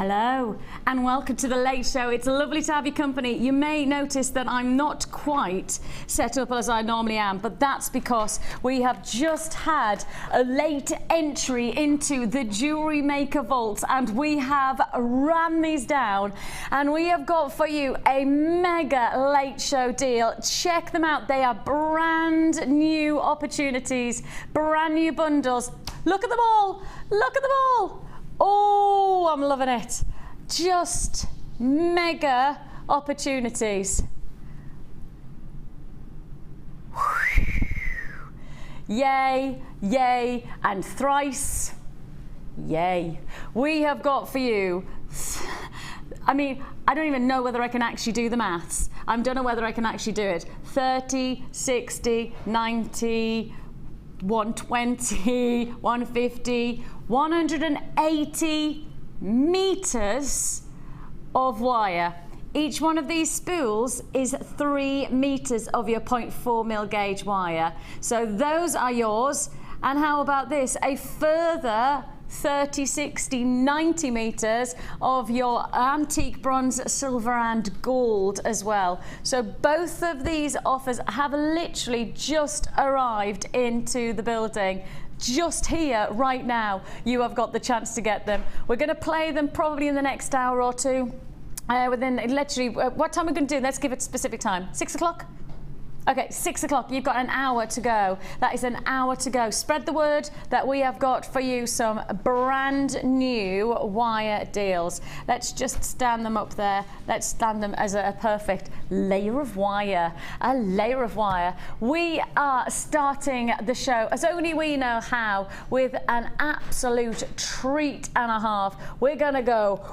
Hello and welcome to the Late Show. It's lovely to have your company. You may notice that I'm not quite set up as I normally am, but that's because we have just had a late entry into the JewelleryMaker vaults and we have ran these down and we have got for you a mega Late Show deal. Check them out. They are brand new opportunities, brand new bundles. Look at them all. Look at them all. Oh, I'm loving it. Just mega opportunities. Yay, yay, and thrice yay. We have got for you, I mean, I don't even know whether I can actually do the maths. I don't know whether I can actually do it. 30, 60, 90, 120, 150, 180 meters of wire. Each one of these spools is 3 meters of your 0.4 mil gauge wire. So those are yours. And how about this? A further 30, 60, 90 meters of your antique bronze, silver and gold as well. So both of these offers have literally just arrived into the building. Just here right now you have got the chance to get them. We're going to play them probably in the next hour or two. Within literally, what time are we going to do? Let's give it a specific time. 6 o'clock? Okay, 6 o'clock. You've got an hour to go. That is an hour to go. Spread the word that we have got for you some brand new wire deals. Let's just stand them up there. Let's stand them as a perfect layer of wire. A layer of wire. We are starting the show, as only we know how, with an absolute treat and a half. We're going to go...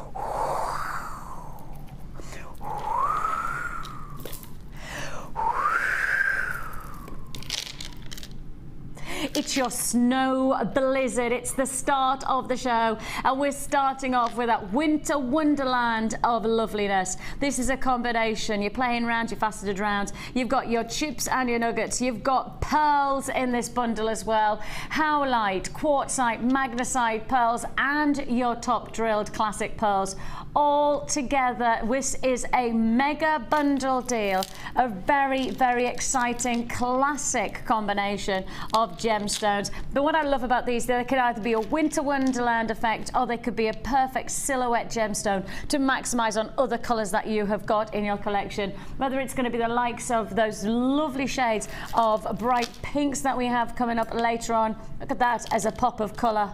It's your snow blizzard. It's the start of the show and we're starting off with that winter wonderland of loveliness. This is a combination. You're playing around, you're faceted round. You've got your chips and your nuggets. You've got pearls in this bundle as well. Howlite, quartzite, magnesite pearls and your top drilled classic pearls. All together, this is a mega bundle deal. A very, very exciting classic combination of gemstones. But what I love about these, they could either be a winter wonderland effect or they could be a perfect silhouette gemstone to maximize on other colors that you have got in your collection. Whether it's going to be the likes of those lovely shades of bright pinks that we have coming up later on. Look at that as a pop of color.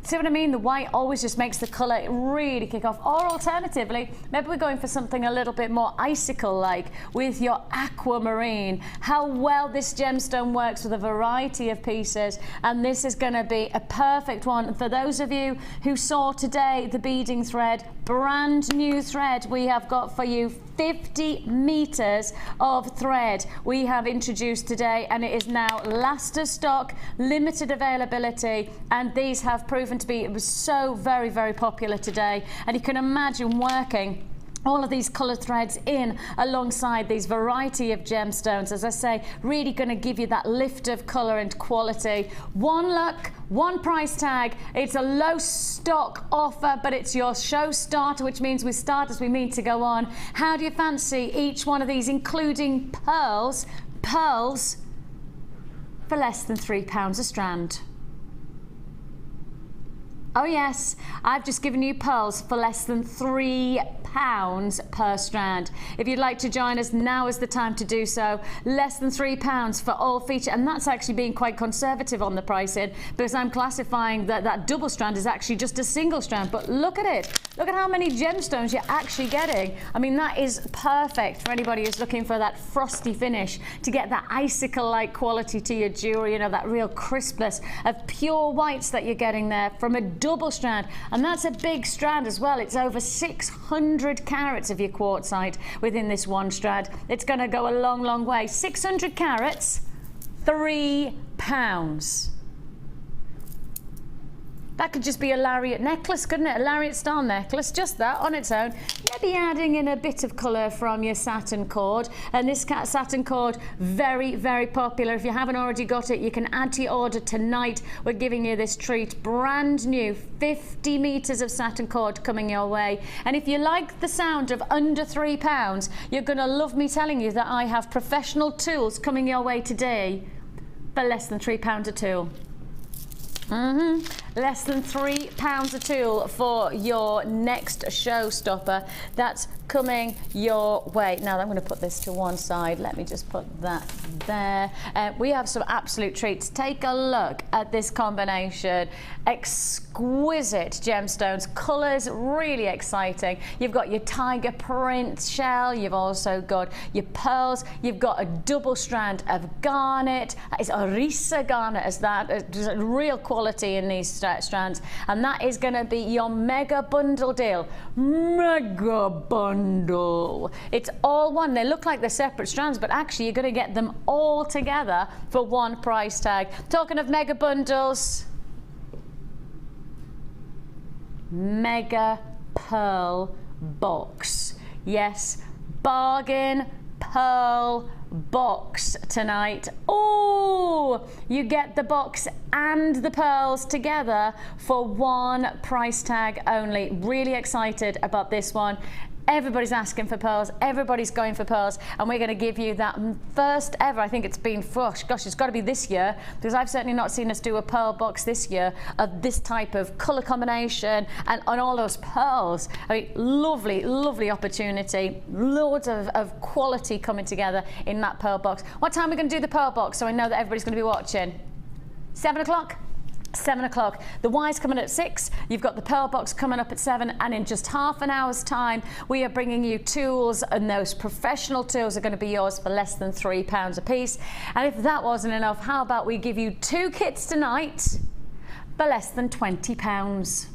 See what I mean? The white always just makes the colour really kick off. Or alternatively, maybe we're going for something a little bit more icicle-like with your aquamarine. How well this gemstone works with a variety of pieces. And this is going to be a perfect one for those of you who saw today the beading thread. Brand new thread we have got for you. 50 meters of thread we have introduced today, and it is now last of stock, limited availability, and these have proven to be so very, very popular today. And you can imagine working all of these colour threads in alongside these variety of gemstones. As I say, really going to give you that lift of colour and quality. One look, one price tag. It's a low stock offer, but it's your show starter, which means we start as we mean to go on. How do you fancy each one of these, including pearls for less than £3 a strand? Oh yes, I've just given you pearls for less than £3 per strand. If you'd like to join us, now is the time to do so. Less than £3 for all feature, and that's actually being quite conservative on the pricing because I'm classifying that double strand is actually just a single strand. But look at it. Look at how many gemstones you're actually getting. I mean, that is perfect for anybody who's looking for that frosty finish, to get that icicle-like quality to your jewelry, you know, that real crispness of pure whites that you're getting there from a double strand. And that's a big strand as well. It's over 600 carats of your quartzite within this one strand. It's going to go a long, long way. 600 carats, £3. That could just be a lariat necklace, couldn't it? A lariat style necklace, just that on its own. Maybe adding in a bit of colour from your satin cord. And this satin cord, very, very popular. If you haven't already got it, you can add to your order tonight. We're giving you this treat, brand new, 50 metres of satin cord coming your way. And if you like the sound of under £3, you're going to love me telling you that I have professional tools coming your way today for less than £3 a tool. Less than £3 a tool for your next showstopper. That's coming your way. Now I'm going to put this to one side. Let me just put that there. We have some absolute treats. Take a look at this combination. Exquisite gemstones, colours really exciting. You've got your tiger print shell. You've also got your pearls. You've got a double strand of garnet. It's Orisa garnet as that. There's a real quality in these strands, and that is going to be your mega bundle deal. Mega bundle. It's all one. They look like they're separate strands, but actually you're going to get them all together for one price tag. Talking of mega bundles, mega pearl box. Yes, bargain pearl box tonight. Oh, you get the box and the pearls together for one price tag only. Really excited about this one. Everybody's asking for pearls, everybody's going for pearls, and we're going to give you that first ever. I think it's been, gosh, it's got to be this year, because I've certainly not seen us do a pearl box this year of this type of colour combination and on all those pearls. I mean, lovely, lovely opportunity. Loads of quality coming together in that pearl box. What time are we going to do the pearl box so I know that everybody's going to be watching? 7 o'clock? 7 o'clock. The Y's coming at 6. You've got the pearl box coming up at 7, and in just half an hour's time we are bringing you tools, and those professional tools are going to be yours for less than £3 a piece. And if that wasn't enough, how about we give you 2 kits tonight for less than £20?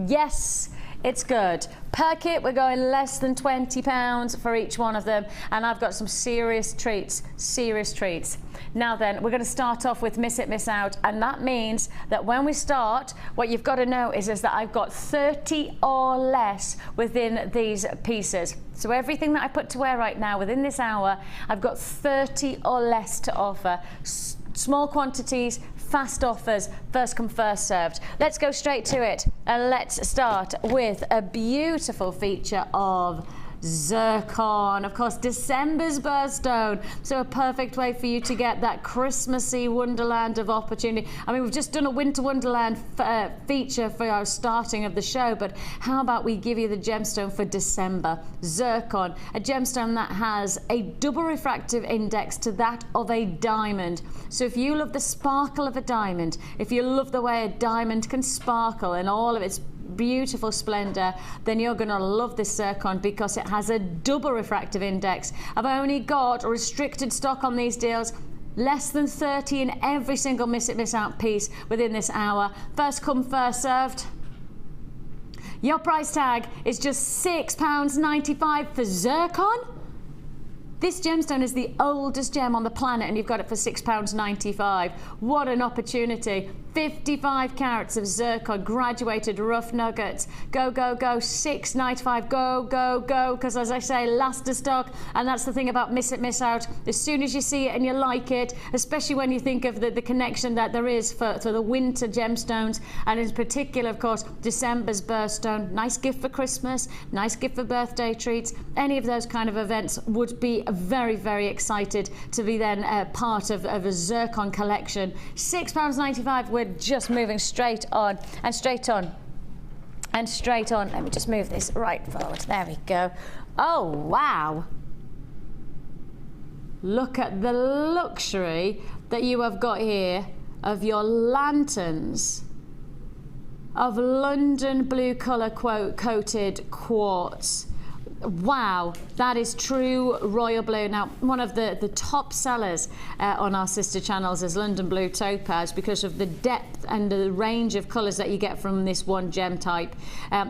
Yes, it's good. Per kit we're going less than £20 for each one of them, and I've got some serious treats, serious treats. Now then, we're going to start off with Miss It, Miss Out, and that means that when we start, what you've got to know is that I've got 30 or less within these pieces. So everything that I put to wear right now within this hour, I've got 30 or less to offer. Small quantities, fast offers, first come, first served. Let's go straight to it, and let's start with a beautiful feature of zircon. Of course, December's birthstone, so a perfect way for you to get that Christmassy wonderland of opportunity. I mean, we've just done a winter wonderland feature for our starting of the show, but how about we give you the gemstone for December? Zircon, a gemstone that has a double refractive index to that of a diamond. So if you love the sparkle of a diamond, if you love the way a diamond can sparkle in all of its beautiful splendor, then you're going to love this zircon, because it has a double refractive index. I've only got restricted stock on these deals, less than 30 in every single Miss It, Miss Out piece within this hour. First come, first served. Your price tag is just £6.95 for zircon. This gemstone is the oldest gem on the planet, and you've got it for £6.95. What an opportunity. 55 carats of zircon, graduated rough nuggets. Go, go, go, £6.95. Go, go, go, because as I say, last of stock, and that's the thing about Miss It, Miss Out. As soon as you see it and you like it, especially when you think of the connection that there is for the winter gemstones, and in particular, of course, December's birthstone. Nice gift for Christmas, nice gift for birthday treats. Any of those kind of events would be very, very excited to be then part of a zircon collection. £6.95. We're just moving straight on and straight on and straight on. Let me just move this right forward. There we go. Oh, wow. Look at the luxury that you have got here of your lanterns of London blue colour coated quartz. Wow, that is true royal blue. Now, one of the top sellers on our sister channels is London Blue Topaz, because of the depth and the range of colours that you get from this one gem type.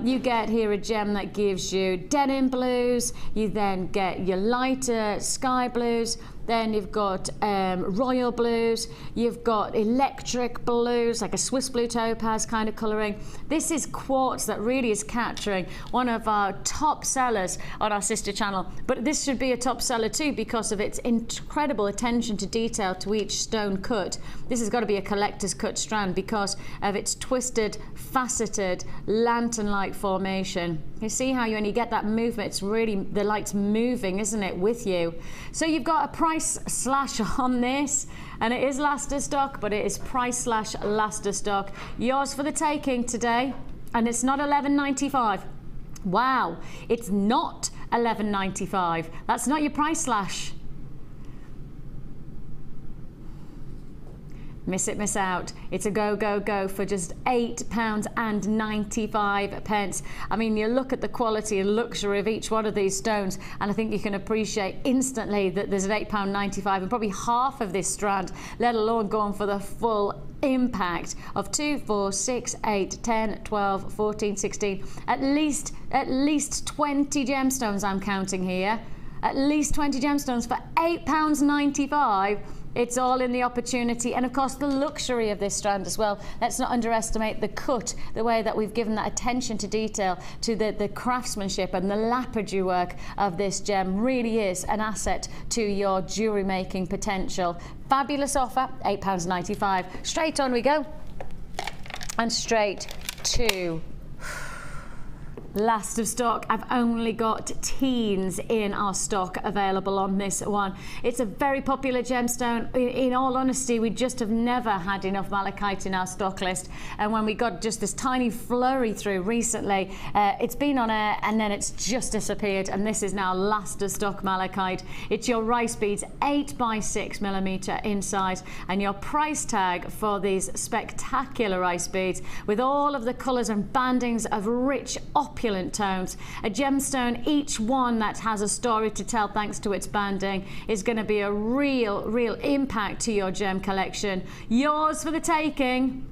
You get here a gem that gives you denim blues, you then get your lighter sky blues, then you've got royal blues, you've got electric blues, like a Swiss blue topaz kind of colouring. This is quartz that really is capturing one of our top sellers on our sister channel, but this should be a top seller too because of its incredible attention to detail to each stone cut. This has got to be a collector's cut strand because of its twisted, faceted, lantern-like formation. You see how when you get that movement, it's really, the light's moving, isn't it, with you? So you've got a price slash on this, and it is last of stock, but it is price slash last of stock. Yours for the taking today, and it's not $11.95. Wow, it's not $11.95. That's not your price slash. Miss it, miss out. It's a go, go, go for just £8.95. I mean, you look at the quality and luxury of each one of these stones, and I think you can appreciate instantly that there's an £8.95 and probably half of this strand, let alone going for the full impact of 2, 4, 6, 8, 10, 12, 14, 16, at least 20 gemstones I'm counting here. At least 20 gemstones for £8.95. It's all in the opportunity and of course the luxury of this strand as well. Let's not underestimate the cut, the way that we've given that attention to detail, to the craftsmanship and the lapidary work of this gem really is an asset to your jewellery making potential. Fabulous offer, £8.95. Straight on we go, and straight to last of stock. I've only got teens in our stock available on this one. It's a very popular gemstone. In all honesty, we just have never had enough malachite in our stock list, and when we got just this tiny flurry through recently, it's been on air and then it's just disappeared, and this is now last of stock malachite. It's your rice beads, 8 by 6 millimeter in size, and your price tag for these spectacular rice beads with all of the colors and bandings of rich opulent tones. A gemstone, each one that has a story to tell thanks to its banding, is going to be a real impact to your gem collection. Yours for the taking.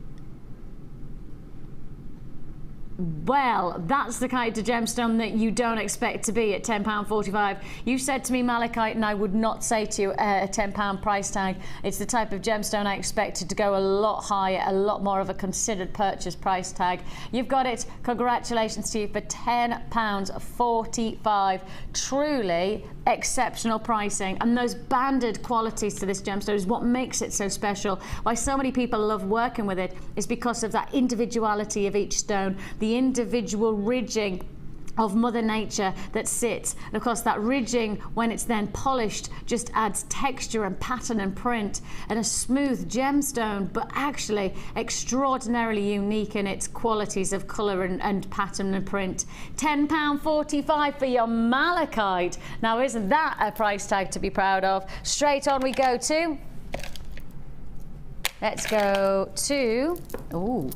Well, that's the kind of gemstone that you don't expect to be at £10.45. You said to me malachite, and I would not say to you a £10 price tag. It's the type of gemstone I expected to go a lot higher, a lot more of a considered purchase price tag. You've got it. Congratulations to you for £10.45. Truly exceptional pricing, and those banded qualities to this gemstone is what makes it so special. Why so many people love working with it is because of that individuality of each stone, the individual ridging of Mother Nature that sits, and of course that ridging, when it's then polished, just adds texture and pattern and print, and a smooth gemstone, but actually extraordinarily unique in its qualities of colour and pattern and print. £10.45 for your malachite. Now isn't that a price tag to be proud of? Straight on we go to, let's go to, ooh,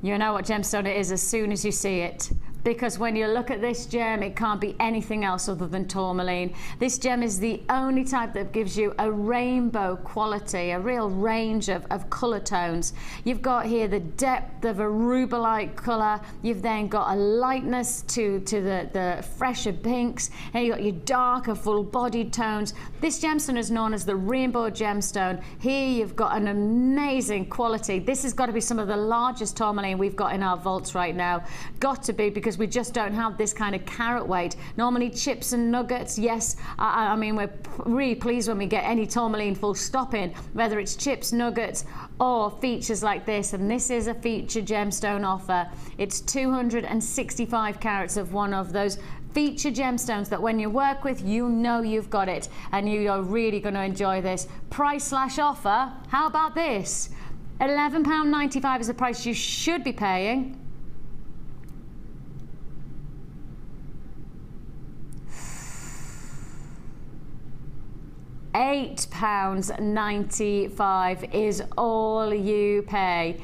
you know what gemstone it is as soon as you see it, because when you look at this gem, it can't be anything else other than tourmaline. This gem is the only type that gives you a rainbow quality, a real range of colour tones. You've got here the depth of a ruby-like colour, you've then got a lightness to the fresher pinks, and you've got your darker full-bodied tones. This gemstone is known as the rainbow gemstone. Here you've got an amazing quality. This has got to be some of the largest tourmaline we've got in our vaults right now. Got to be, because we just don't have this kind of carat weight. Normally chips and nuggets, yes, I mean, we're really pleased when we get any tourmaline full stop in, whether it's chips, nuggets, or features like this, and this is a feature gemstone offer. It's 265 carats of one of those feature gemstones that when you work with, you know you've got it, and you are really going to enjoy this. Price slash offer, how about this? £11.95 is the price you should be paying. £8.95 is all you pay.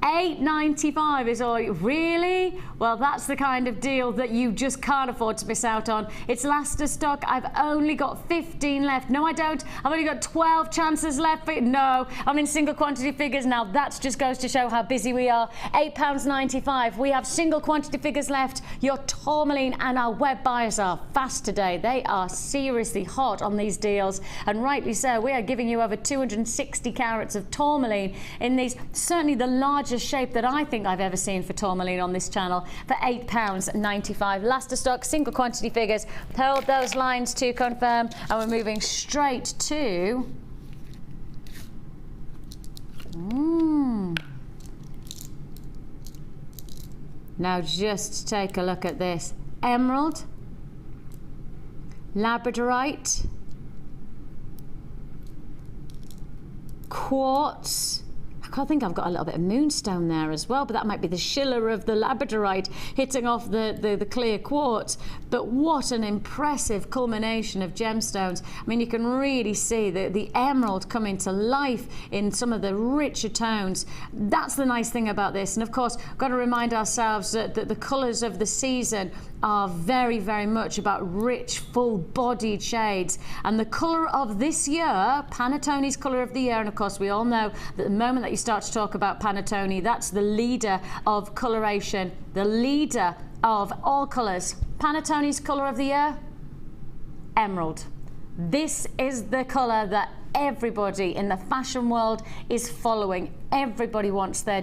$8.95 is all. Really? Well, that's the kind of deal that you just can't afford to miss out on. It's last of stock. I've only got 15 left. No, I don't. I've only got 12 chances left. No, I'm in single quantity figures now. That just goes to show how busy we are. £8.95. We have single quantity figures left. Your tourmaline and our web buyers are fast today. They are seriously hot on these deals, and rightly so. We are giving you over 260 carats of tourmaline in these, certainly the largest shape that I think I've ever seen for tourmaline on this channel, for £8.95. Last of stock, single quantity figures. Hold those lines to confirm, and we're moving straight to now just take a look at this. Emerald, labradorite, quartz. I think I've got a little bit of moonstone there as well, but that might be the schiller of the labradorite hitting off the clear quartz. But what an impressive culmination of gemstones. I mean, you can really see the emerald coming to life in some of the richer tones. That's the nice thing about this. And of course, we've got to remind ourselves that the colours of the season are very, very much about rich, full-bodied shades. And the colour of this year, Panettone's colour of the year, and of course we all know that the moment that you start to talk about Panettone, that's the leader of coloration, the leader of all colours. Panettone's colour of the year, emerald. This is the colour that everybody in the fashion world is following. Everybody wants their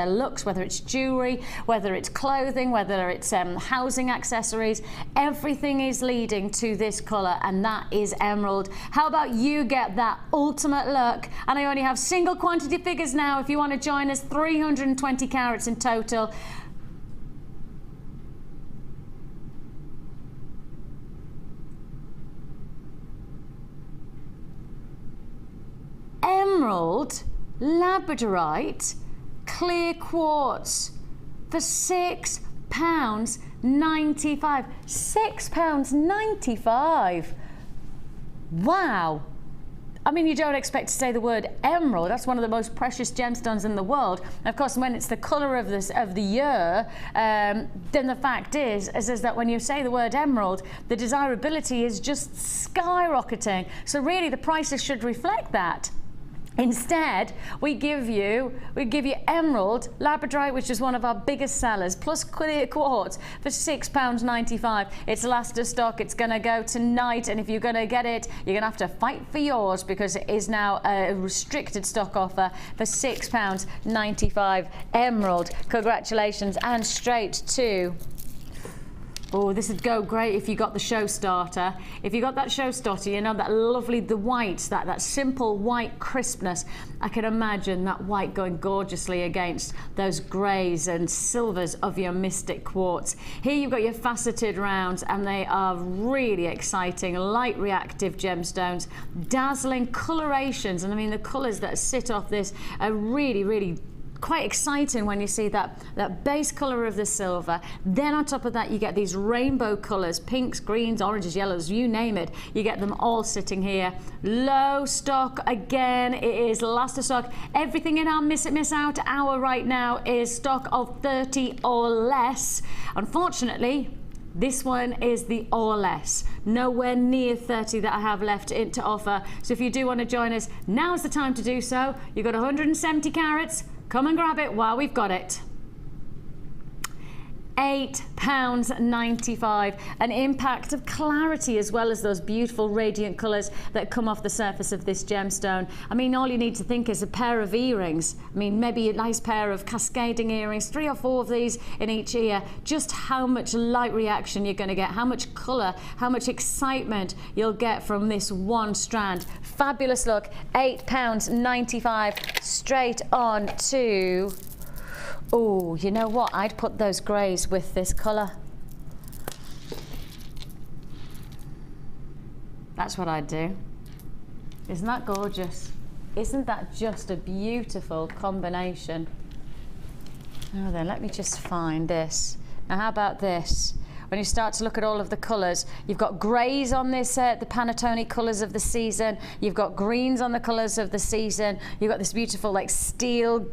looks, whether it's jewellery, whether it's clothing, whether it's housing accessories. Everything is leading to this colour, and that is emerald. How about you get that ultimate look? And I only have single quantity figures now. If you want to join us, 320 carats in total. Emerald, labradorite, clear quartz for £6.95. £6.95. Wow. I mean, you don't expect to say the word emerald. That's one of the most precious gemstones in the world. And of course, when it's the colour of the year, then the fact is that when you say the word emerald, the desirability is just skyrocketing. So really, the prices should reflect that. Instead, we give you emerald, labradorite, which is one of our biggest sellers, plus clear quartz for £6.95. It's last of stock. It's going to go tonight, and if you're going to get it, you're going to have to fight for yours, because it is now a restricted stock offer for £6.95. Emerald, congratulations, and straight to. Oh, this would go great if you got the show starter. If you got that show starter, you know, that lovely, the whites, that simple white crispness. I can imagine that white going gorgeously against those greys and silvers of your Mystic Quartz. Here you've got your faceted rounds, and they are really exciting, light reactive gemstones, dazzling colorations. And I mean, the colors that sit off this are really, really quite exciting when you see that base color of the silver. Then on top of that, you get these rainbow colors, pinks, greens, oranges, yellows, you name it. You get them all sitting here. Low stock again. It is last of stock. Everything in our miss out hour right now is stock of 30 or less. Unfortunately, this one is the or less. Nowhere near 30 that I have left to offer. So if you do want to join us, now's the time to do so. You've got 170 carats. Come and grab it while we've got it. £8.95. An impact of clarity, as well as those beautiful radiant colours that come off the surface of this gemstone. I mean, all you need to think is a pair of earrings. I mean, maybe a nice pair of cascading earrings, 3 or 4 of these in each ear. Just how much light reaction you're going to get, how much colour, how much excitement you'll get from this one strand. Fabulous look. £8.95. Straight on to. Oh, you know what? I'd put those greys with this colour. That's what I'd do. Isn't that gorgeous? Isn't that just a beautiful combination? Oh, then let me just find this. Now, how about this? when you start to look at all of the colours, you've got greys on this, the Pantone colours of the season. You've got greens on the colours of the season. You've got this beautiful like steel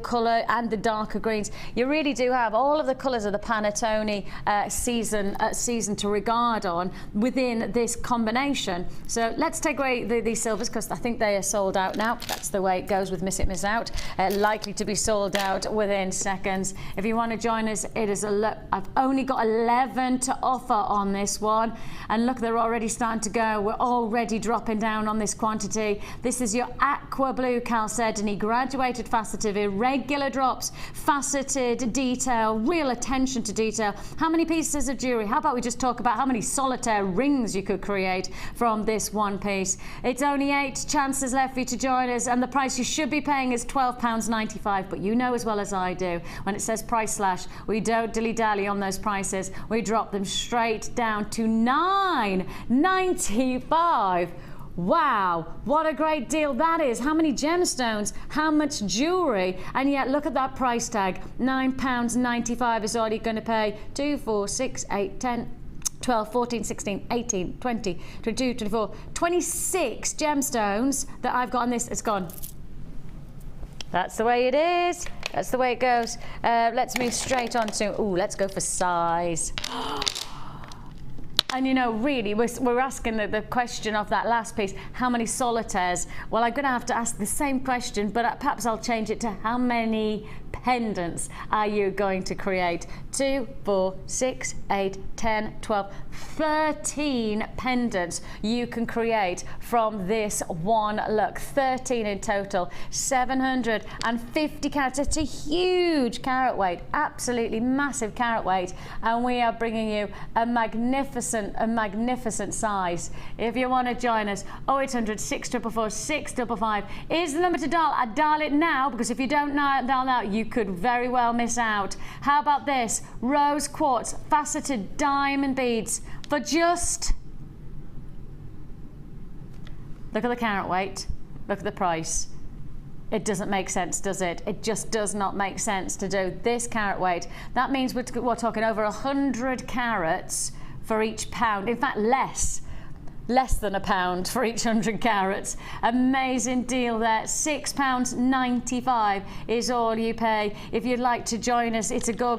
colour and the darker greens. You really do have all of the colours of the Pantone season to regard on within this combination. So let's take away these silvers because I think they are sold out now. That's the way it goes with Miss It, Miss Out. Likely to be sold out within seconds. If you want to join us, it is I've only got 11 to offer on this one. And look, they're already starting to go. We're already dropping down on this quantity. This is your aqua blue chalcedony, graduated faceted, irregular drops, faceted detail, real attention to detail. How many pieces of jewellery? How about we just talk about how many solitaire rings you could create from this one piece? It's only 8 chances left for you to join us, and the price you should be paying is £12.95. But you know as well as I do, when it says price slash, we don't dilly-dally on those prices. We drop them straight down to £9.95. Wow, what a great deal that is. How many gemstones, how much jewellery, and yet look at that price tag. £9.95 is all you're going to pay. 2, 4, 6, 8, 10, 12, 14, 16, 18, 20, 22, 24, 26 gemstones that I've got on this. It's gone. That's the way it is. That's the way it goes. Let's move straight on to, let's go for size. And you know, really, we're asking the question of that last piece, how many solitaires? Well, I'm going to have to ask the same question, but perhaps I'll change it to how many pendants are you going to create? 2, 4, 6, 8, 10, 12, 13 pendants you can create from this one look. 13 in total, 750 carats. It's a huge carat weight, absolutely massive carat weight, and we are bringing you a magnificent size. If you want to join us, 0800 644 655 is the number to dial. I dial it now, because if you don't dial now, you could very well miss out. How about this? Rose quartz faceted diamond beads for just, look at the carat weight, look at the price. It doesn't make sense, does it? It just does not make sense to do this carat weight. That means we're talking over 100 carats for each pound. In fact, less than a pound for each 100 carats. Amazing deal there. £6.95 is all you pay. If you'd like to join us, it's a go.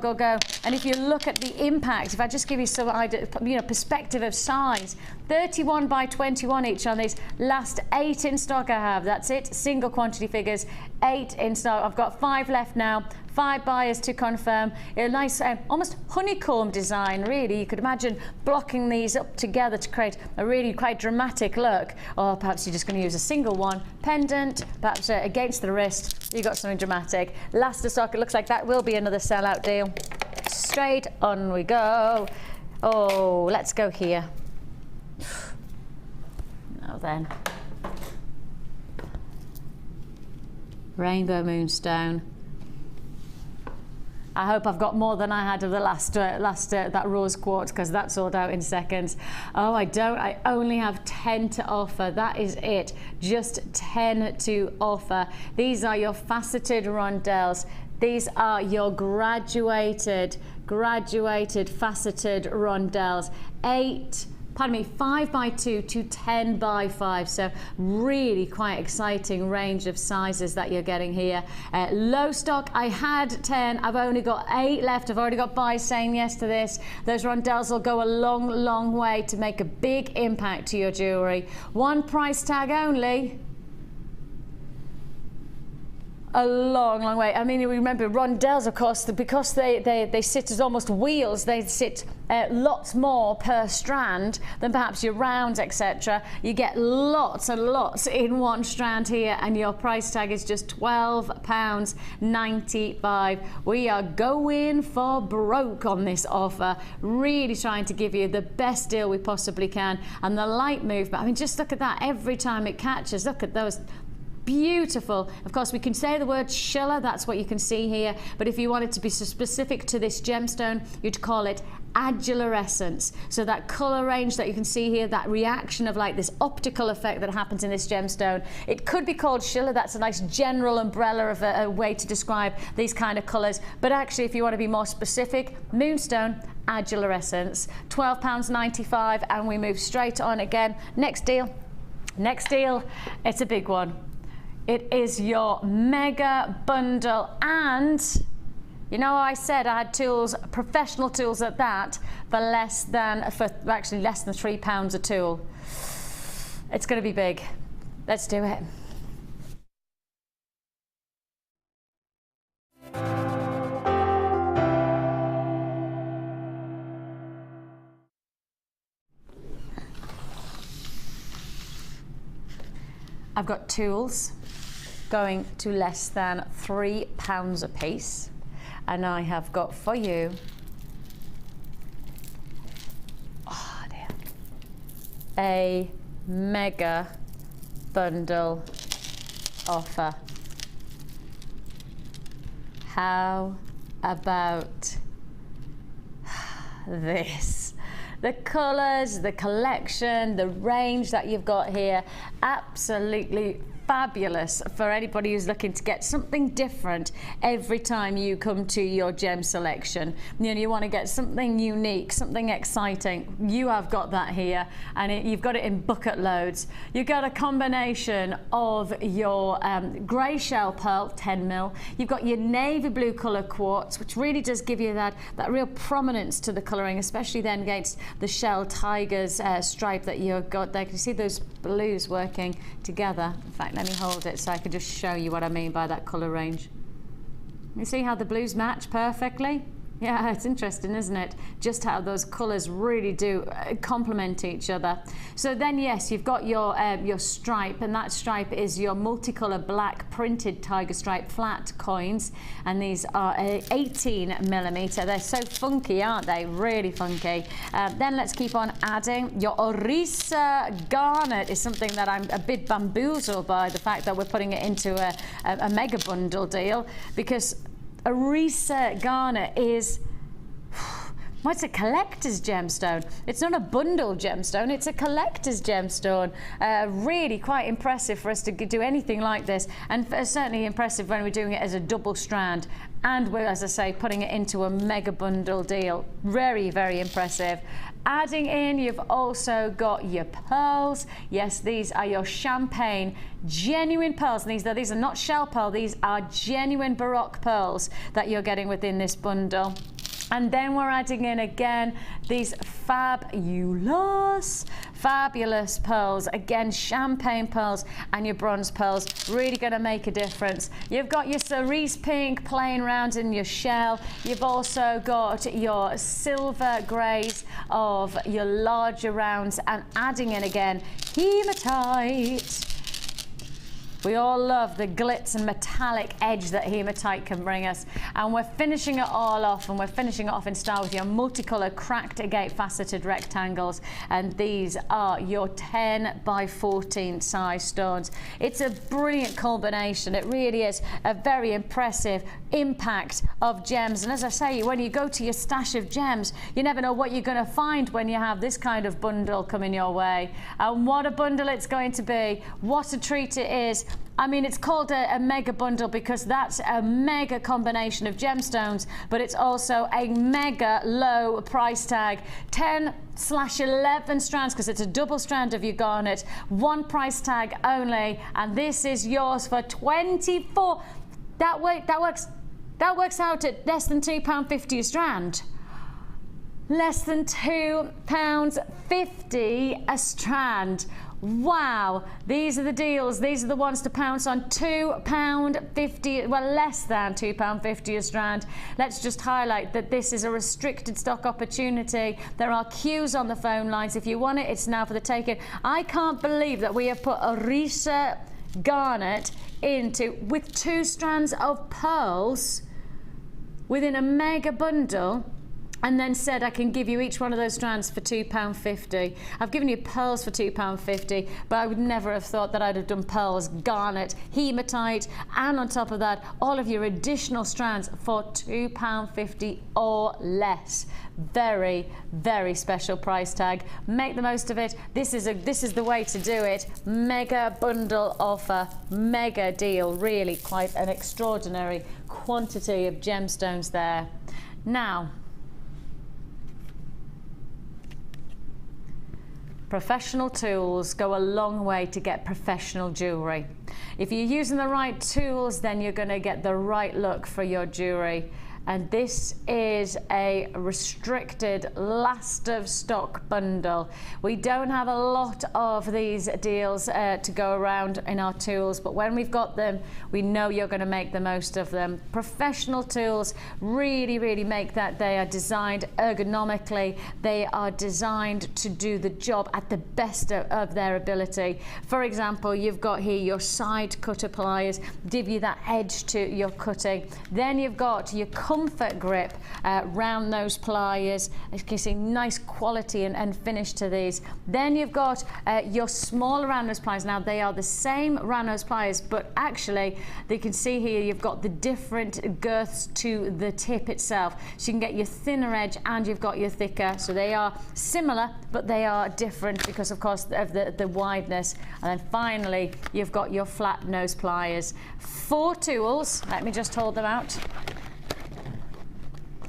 And if you look at the impact, if I just give you some idea, perspective of size, 31 by 21 each on these. Last 8 in stock I have. That's it. Single quantity figures. 8 in stock. I've got 5 left now. 5 buyers to confirm. A nice, almost honeycomb design, really. You could imagine blocking these up together to create a really quite dramatic look. Or perhaps you're just going to use a single one. Pendant, perhaps against the wrist. You got something dramatic. Last of stock. It looks like that will be another sellout deal. Straight on we go. Oh, let's go here. Now then. Rainbow moonstone. I hope I've got more than I had of the last that rose quartz, because that sold out in seconds. Oh, I don't. I only have 10 to offer. That is it. Just 10 to offer. These are your faceted rondelles. These are your graduated faceted rondelles. 5 by 2 to 10 by 5, so really quite exciting range of sizes that you're getting here. Low stock, I had 10, I've only got 8 left. I've already got buyers saying yes to this. Those rondelles will go a long way to make a big impact to your jewellery. One price tag only. A long way. I mean, you remember rondelles, of course, because they sit as almost wheels. They sit lots more per strand than perhaps your rounds, etc. You get lots and lots in one strand here, and your price tag is just £12.95. We are going for broke on this offer. Really trying to give you the best deal we possibly can. And the light movement, I mean, just look at that. Every time it catches, look at those. Beautiful. Of course, we can say the word Schiller, that's what you can see here, but if you wanted to be specific to this gemstone, you'd call it adularescence. So that color range that you can see here, that reaction of like this optical effect that happens in this gemstone, it could be called Schiller. That's a nice general umbrella of a way to describe these kind of colors. But actually, if you want to be more specific, moonstone, add your essence. £12.95, and we move straight on again. Next deal, it's a big one. It is your mega bundle, and you know, I said I had tools, professional tools at that, for actually less than £3 a tool. It's going to be big. Let's do it. I've got tools going to less than £3 a piece, and I have got for you, oh dear, a mega bundle offer. How about this? The colours, the collection, the range that you've got here, absolutely fabulous for anybody who's looking to get something different every time you come to your gem selection. You know, you want to get something unique, something exciting. You have got that here, and you've got it in bucket loads. You've got a combination of your grey shell pearl, 10mm. You've got your navy blue colour quartz, which really does give you that real prominence to the colouring, especially then against the shell tigers stripe that you've got there. Can you see those blues working together? In fact, let me hold it so I can just show you what I mean by that colour range. You see how the blues match perfectly? Yeah, it's interesting, isn't it? Just how those colours really do complement each other. So then, yes, you've got your stripe, and that stripe is your multicolour black printed tiger stripe flat coins, and these are 18mm. They're so funky, aren't they? Really funky. Then let's keep on adding. Your Orisa garnet is something that I'm a bit bamboozled by, the fact that we're putting it into a mega bundle deal, because Orisa garnet is, well, it's a collector's gemstone. It's not a bundle gemstone, it's a collector's gemstone. Really quite impressive for us to do anything like this, and certainly impressive when we're doing it as a double strand, and we're, as I say, putting it into a mega bundle deal. Very, very impressive. Adding in, you've also got your pearls. Yes, these are your champagne genuine pearls. And these are not shell pearl, these are genuine Baroque pearls that you're getting within this bundle. And then we're adding in again these fabulous pearls, again champagne pearls and your bronze pearls, really going to make a difference. You've got your cerise pink playing around in your shell. You've also got your silver greys of your larger rounds, and adding in again hematite. We all love the glitz and metallic edge that hematite can bring us. And we're finishing it all off, and we're finishing it off in style with your multicolour cracked agate faceted rectangles. And these are your 10 by 14 size stones. It's a brilliant combination. It really is a very impressive impact of gems. And as I say, when you go to your stash of gems, you never know what you're going to find when you have this kind of bundle coming your way. And what a bundle it's going to be. What a treat it is. I mean, it's called a mega bundle because that's a mega combination of gemstones, but it's also a mega low price tag. 10/11 strands, because it's a double strand of your garnet. One price tag only, and this is yours for 24. That works out at less than £2.50 a strand. Less than £2.50 a strand. Wow, these are the deals. These are the ones to pounce on. £2.50, well, less than £2.50 a strand. Let's just highlight that this is a restricted stock opportunity. There are queues on the phone lines. If you want it, it's now for the taking. I can't believe that we have put Orisa garnet with 2 strands of pearls within a mega bundle, and then said I can give you each one of those strands for £2.50. I've given you pearls for £2.50, but I would never have thought that I'd have done pearls, garnet, hematite, and on top of that, all of your additional strands for £2.50 or less. Very, very special price tag. Make the most of it. This is the way to do it. Mega bundle offer, mega deal. Really quite an extraordinary quantity of gemstones there. Now, Professional tools go a long way to get professional jewellery. If you're using the right tools, then you're going to get the right look for your jewellery. And this is a restricted last of stock bundle. We don't have a lot of these deals to go around in our tools, but when we've got them, we know you're going to make the most of them. Professional tools really make that. They are designed ergonomically. They are designed to do the job at the best of their ability. For example, you've got here your side cutter pliers, give you that edge to your cutting. Then you've got your comfort grip round those pliers. You can see nice quality and finish to these. Then you've got your smaller round nose pliers. Now they are the same round nose pliers, but actually you can see here you've got the different girths to the tip itself. So you can get your thinner edge and you've got your thicker. So they are similar, but they are different because of course of the wideness. And then finally you've got your flat nose pliers. 4 tools. Let me just hold them out.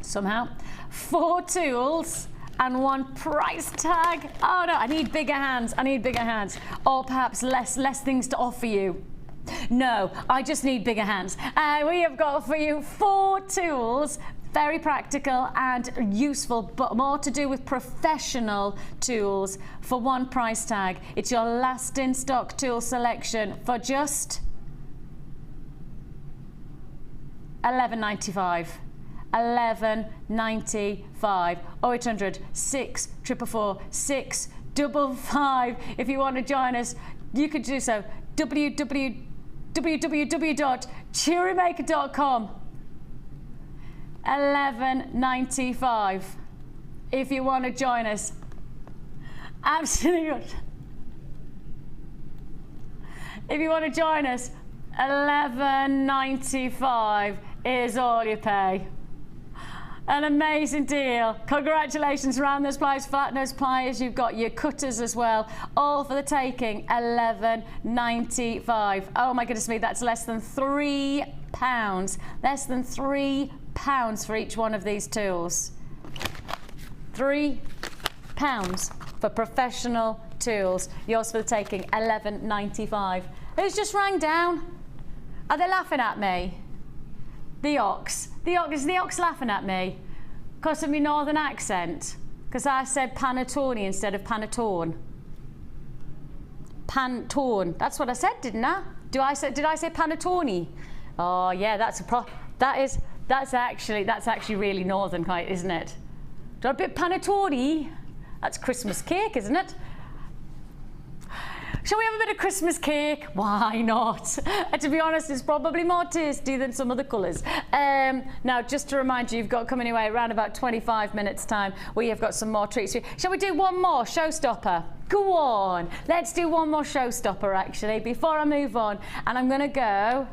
Somehow 4 tools and 1 price tag. Oh no, I need bigger hands. I need bigger hands, or perhaps less things to offer you. No, I just need bigger hands. We have got for you 4 tools, very practical and useful, but more to do with professional tools for 1 price tag. It's your last in stock tool selection for just $11.95. $11.95. 0800 644 655. If you want to join us, you could do so. www.JewelleryMaker.com. $11.95. If you want to join us, absolutely. If you want to join us, $11.95 is all you pay. An amazing deal. Congratulations, round nose pliers, flat nose pliers. You've got your cutters as well, all for the taking. $11.95. Oh my goodness me, that's less than £3. Less than £3 for each one of these tools. £3 for professional tools. Yours for the taking. $11.95. Who's just rang down? Are they laughing at me? The ox. Is the ox laughing at me? Because of my northern accent? Because I said panettone instead of panettone. Pantone. That's what I said, didn't I? Did I say panettone? Oh yeah, that's actually really northern, isn't it? Do a bit panettone? That's Christmas cake, isn't it? Shall we have a bit of Christmas cake? Why not? To be honest, it's probably more tasty than some of the colours. Now, just to remind you, you've got coming away around about 25 minutes time. We have got some more treats for you. Shall we do one more showstopper? Go on. Let's do one more showstopper, actually, before I move on. And I'm going to go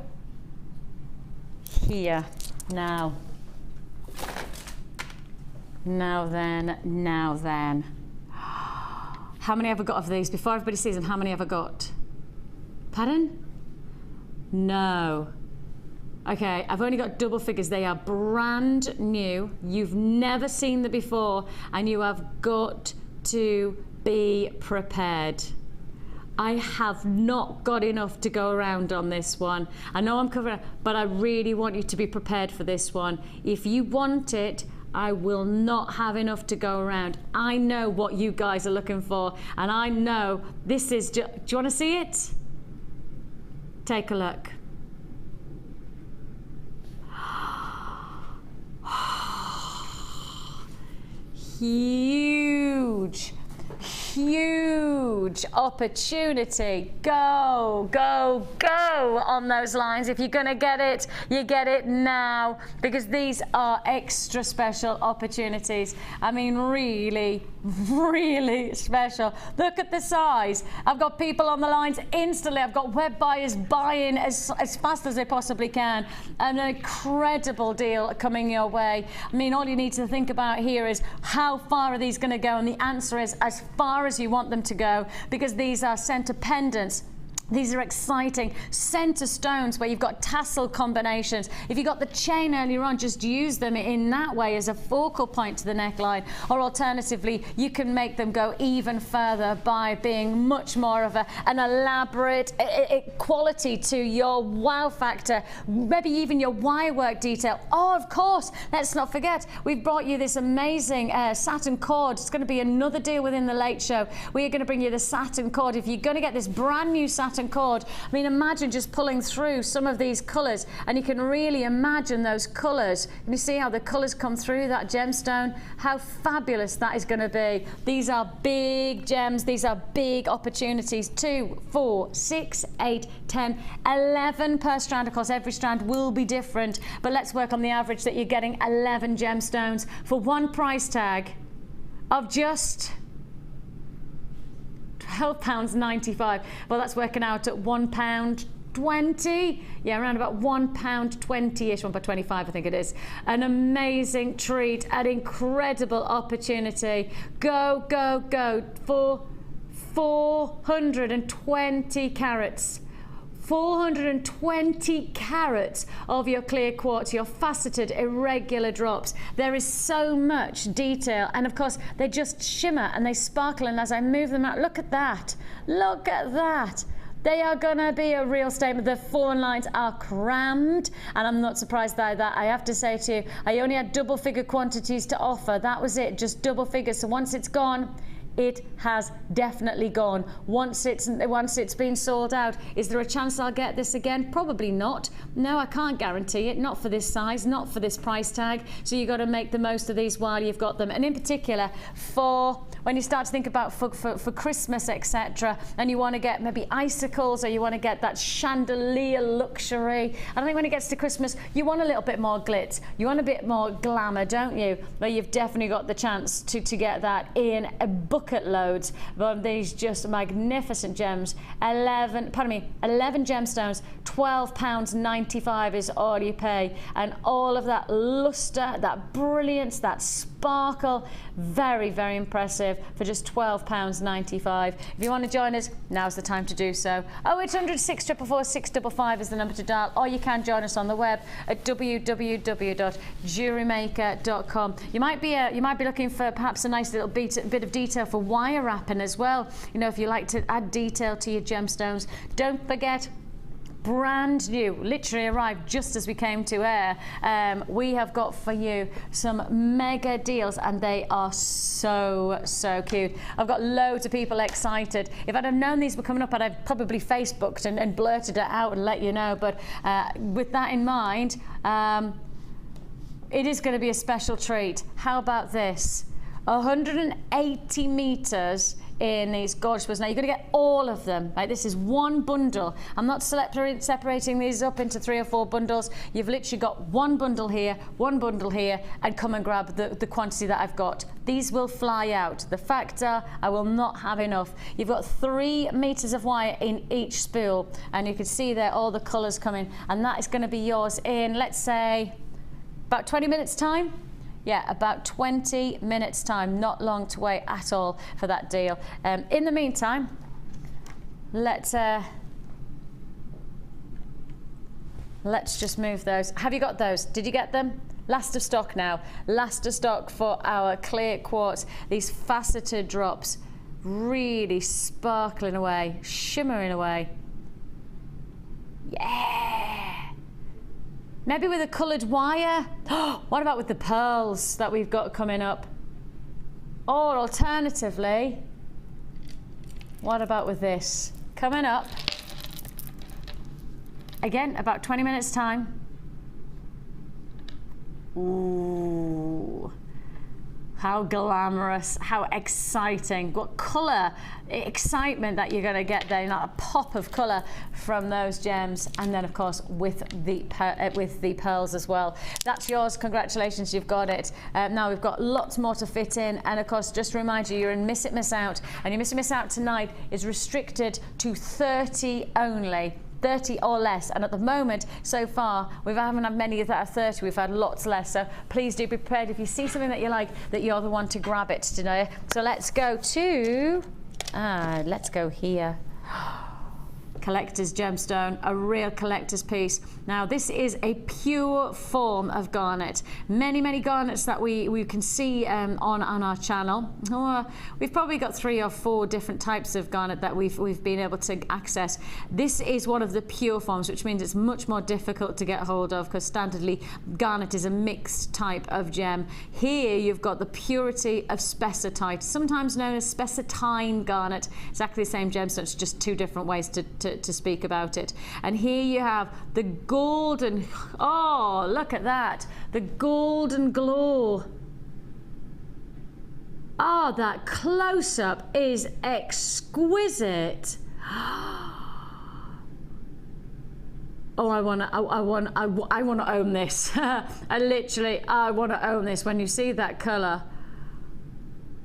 here. Now then. How many have I got of these? Before everybody sees them, how many have I got? Pardon? No. Okay, I've only got double figures. They are brand new. You've never seen them before, and you have got to be prepared. I have not got enough to go around on this one. I know I'm covering, but I really want you to be prepared for this one. If you want it, I will not have enough to go around. I know what you guys are looking for, and I know this is, do you want to see it? Take a look. Huge opportunity. Go on those lines. If you're going to get it, you get it now, because these are extra special opportunities. I mean, really special. Look at the size. I've got people on the lines instantly. I've got web buyers buying as fast as they possibly can. An incredible deal coming your way. I mean, all you need to think about here is how far are these going to go, and the answer is as far as you want them to go, because these are centre pendants. These are exciting center stones where you've got tassel combinations. If you got the chain earlier on, just use them in that way as a focal point to the neckline. Or alternatively, you can make them go even further by being much more of an elaborate quality to your wow factor, maybe even your wire work detail. Oh, of course, let's not forget, we've brought you this amazing satin cord. It's going to be another deal within the Late Show. We are going to bring you the satin cord. If you're going to get this brand new satin cord, I mean, imagine just pulling through some of these colors, and you can really imagine those colors. Can you see how the colors come through that gemstone? How fabulous that is going to be. These are big gems. These are big opportunities. 2, 4, 6, 8, 10, 11 per strand. Of course, every strand will be different, but let's work on the average that you're getting 11 gemstones for one price tag of just £12.95. Well, that's working out at £1.20. Yeah, around about £1.20-ish, £1.25 I think it is. An amazing treat, an incredible opportunity. Go, go, go for 420 carats. 420 carats of your clear quartz, your faceted irregular drops. There is so much detail, and of course they just shimmer and they sparkle, and as I move them out, look at that, look at that. They are gonna be a real statement. The fawn lines are crammed, and I'm not surprised by that. I have to say to you, I only had double figure quantities to offer. That was it, just double figures. So once it's gone, it has definitely gone. Once it's been sold out, is there a chance I'll get this again? Probably not. No, I can't guarantee it. Not for this size, not for this price tag. So you've got to make the most of these while you've got them. And in particular, for when you start to think about for Christmas, etc., and you want to get maybe icicles, or you want to get that chandelier luxury. And I think when it gets to Christmas, you want a little bit more glitz. You want a bit more glamour, don't you? But you've definitely got the chance to get that in a bucket loads of these just magnificent gems. 11 gemstones, £12.95 is all you pay, and all of that luster, that brilliance, that sparkle, very, very impressive for just £12.95. If you want to join us, now's the time to do so. 0800 644 655 is the number to dial, or you can join us on the web at www.JewelleryMaker.com. You might be looking for perhaps a nice little bit of detail for wire wrapping as well. You know, if you like to add detail to your gemstones, don't forget, brand new, literally arrived just as we came to air, we have got for you some mega deals, and they are so cute. I've got loads of people excited. If I'd have known these were coming up, I'd have probably Facebooked and blurted it out and let you know, but with that in mind, it is going to be a special treat. How about this? 180 meters in these gorgeous ones. Now you're going to get all of them, right? This is one bundle. I'm not separating these up into 3 or 4 bundles. You've literally got one bundle here, and come and grab the quantity that I've got. These will fly out. The factor, I will not have enough. You've got 3 meters of wire in each spool, and you can see there all the colors coming, and that is going to be yours in, let's say, about 20 minutes time. Yeah, about 20 minutes time, not long to wait at all for that deal. In the meantime, let's just move those. Have you got those? Did you get them? Last of stock now. Last of stock for our clear quartz. These faceted drops, really sparkling away, shimmering away. Yeah! Maybe with a coloured wire. What about with the pearls that we've got coming up? Or alternatively, what about with this? Coming up, again, about 20 minutes time. Ooh. How glamorous, how exciting, what colour, excitement that you're going to get there, not a pop of colour from those gems, and then of course with the pearls as well. That's yours, congratulations, you've got it. Now we've got lots more to fit in, and of course just to remind you, you're in Miss It Miss Out, and your Miss It Miss Out tonight is restricted to 30 only. 30 or less, and at the moment so far we haven't had many that are 30, we've had lots less, so please do be prepared if you see something that you like, that you're the one to grab it today. So let's go to let's go here. collector's gemstone, a real collector's piece. Now this is a pure form of garnet. Many garnets that we can see on our channel. We've probably got 3 or 4 different types of garnet that we've been able to access. This is one of the pure forms, which means it's much more difficult to get hold of, because standardly garnet is a mixed type of gem. Here you've got the purity of spessartite, sometimes known as spessartine garnet. Exactly the same gemstone, it's just 2 different ways to speak about it. And here you have the golden, oh look at that, the golden glow. Oh, that close-up is exquisite. Oh, I want to own this. I want to own this. When you see that color,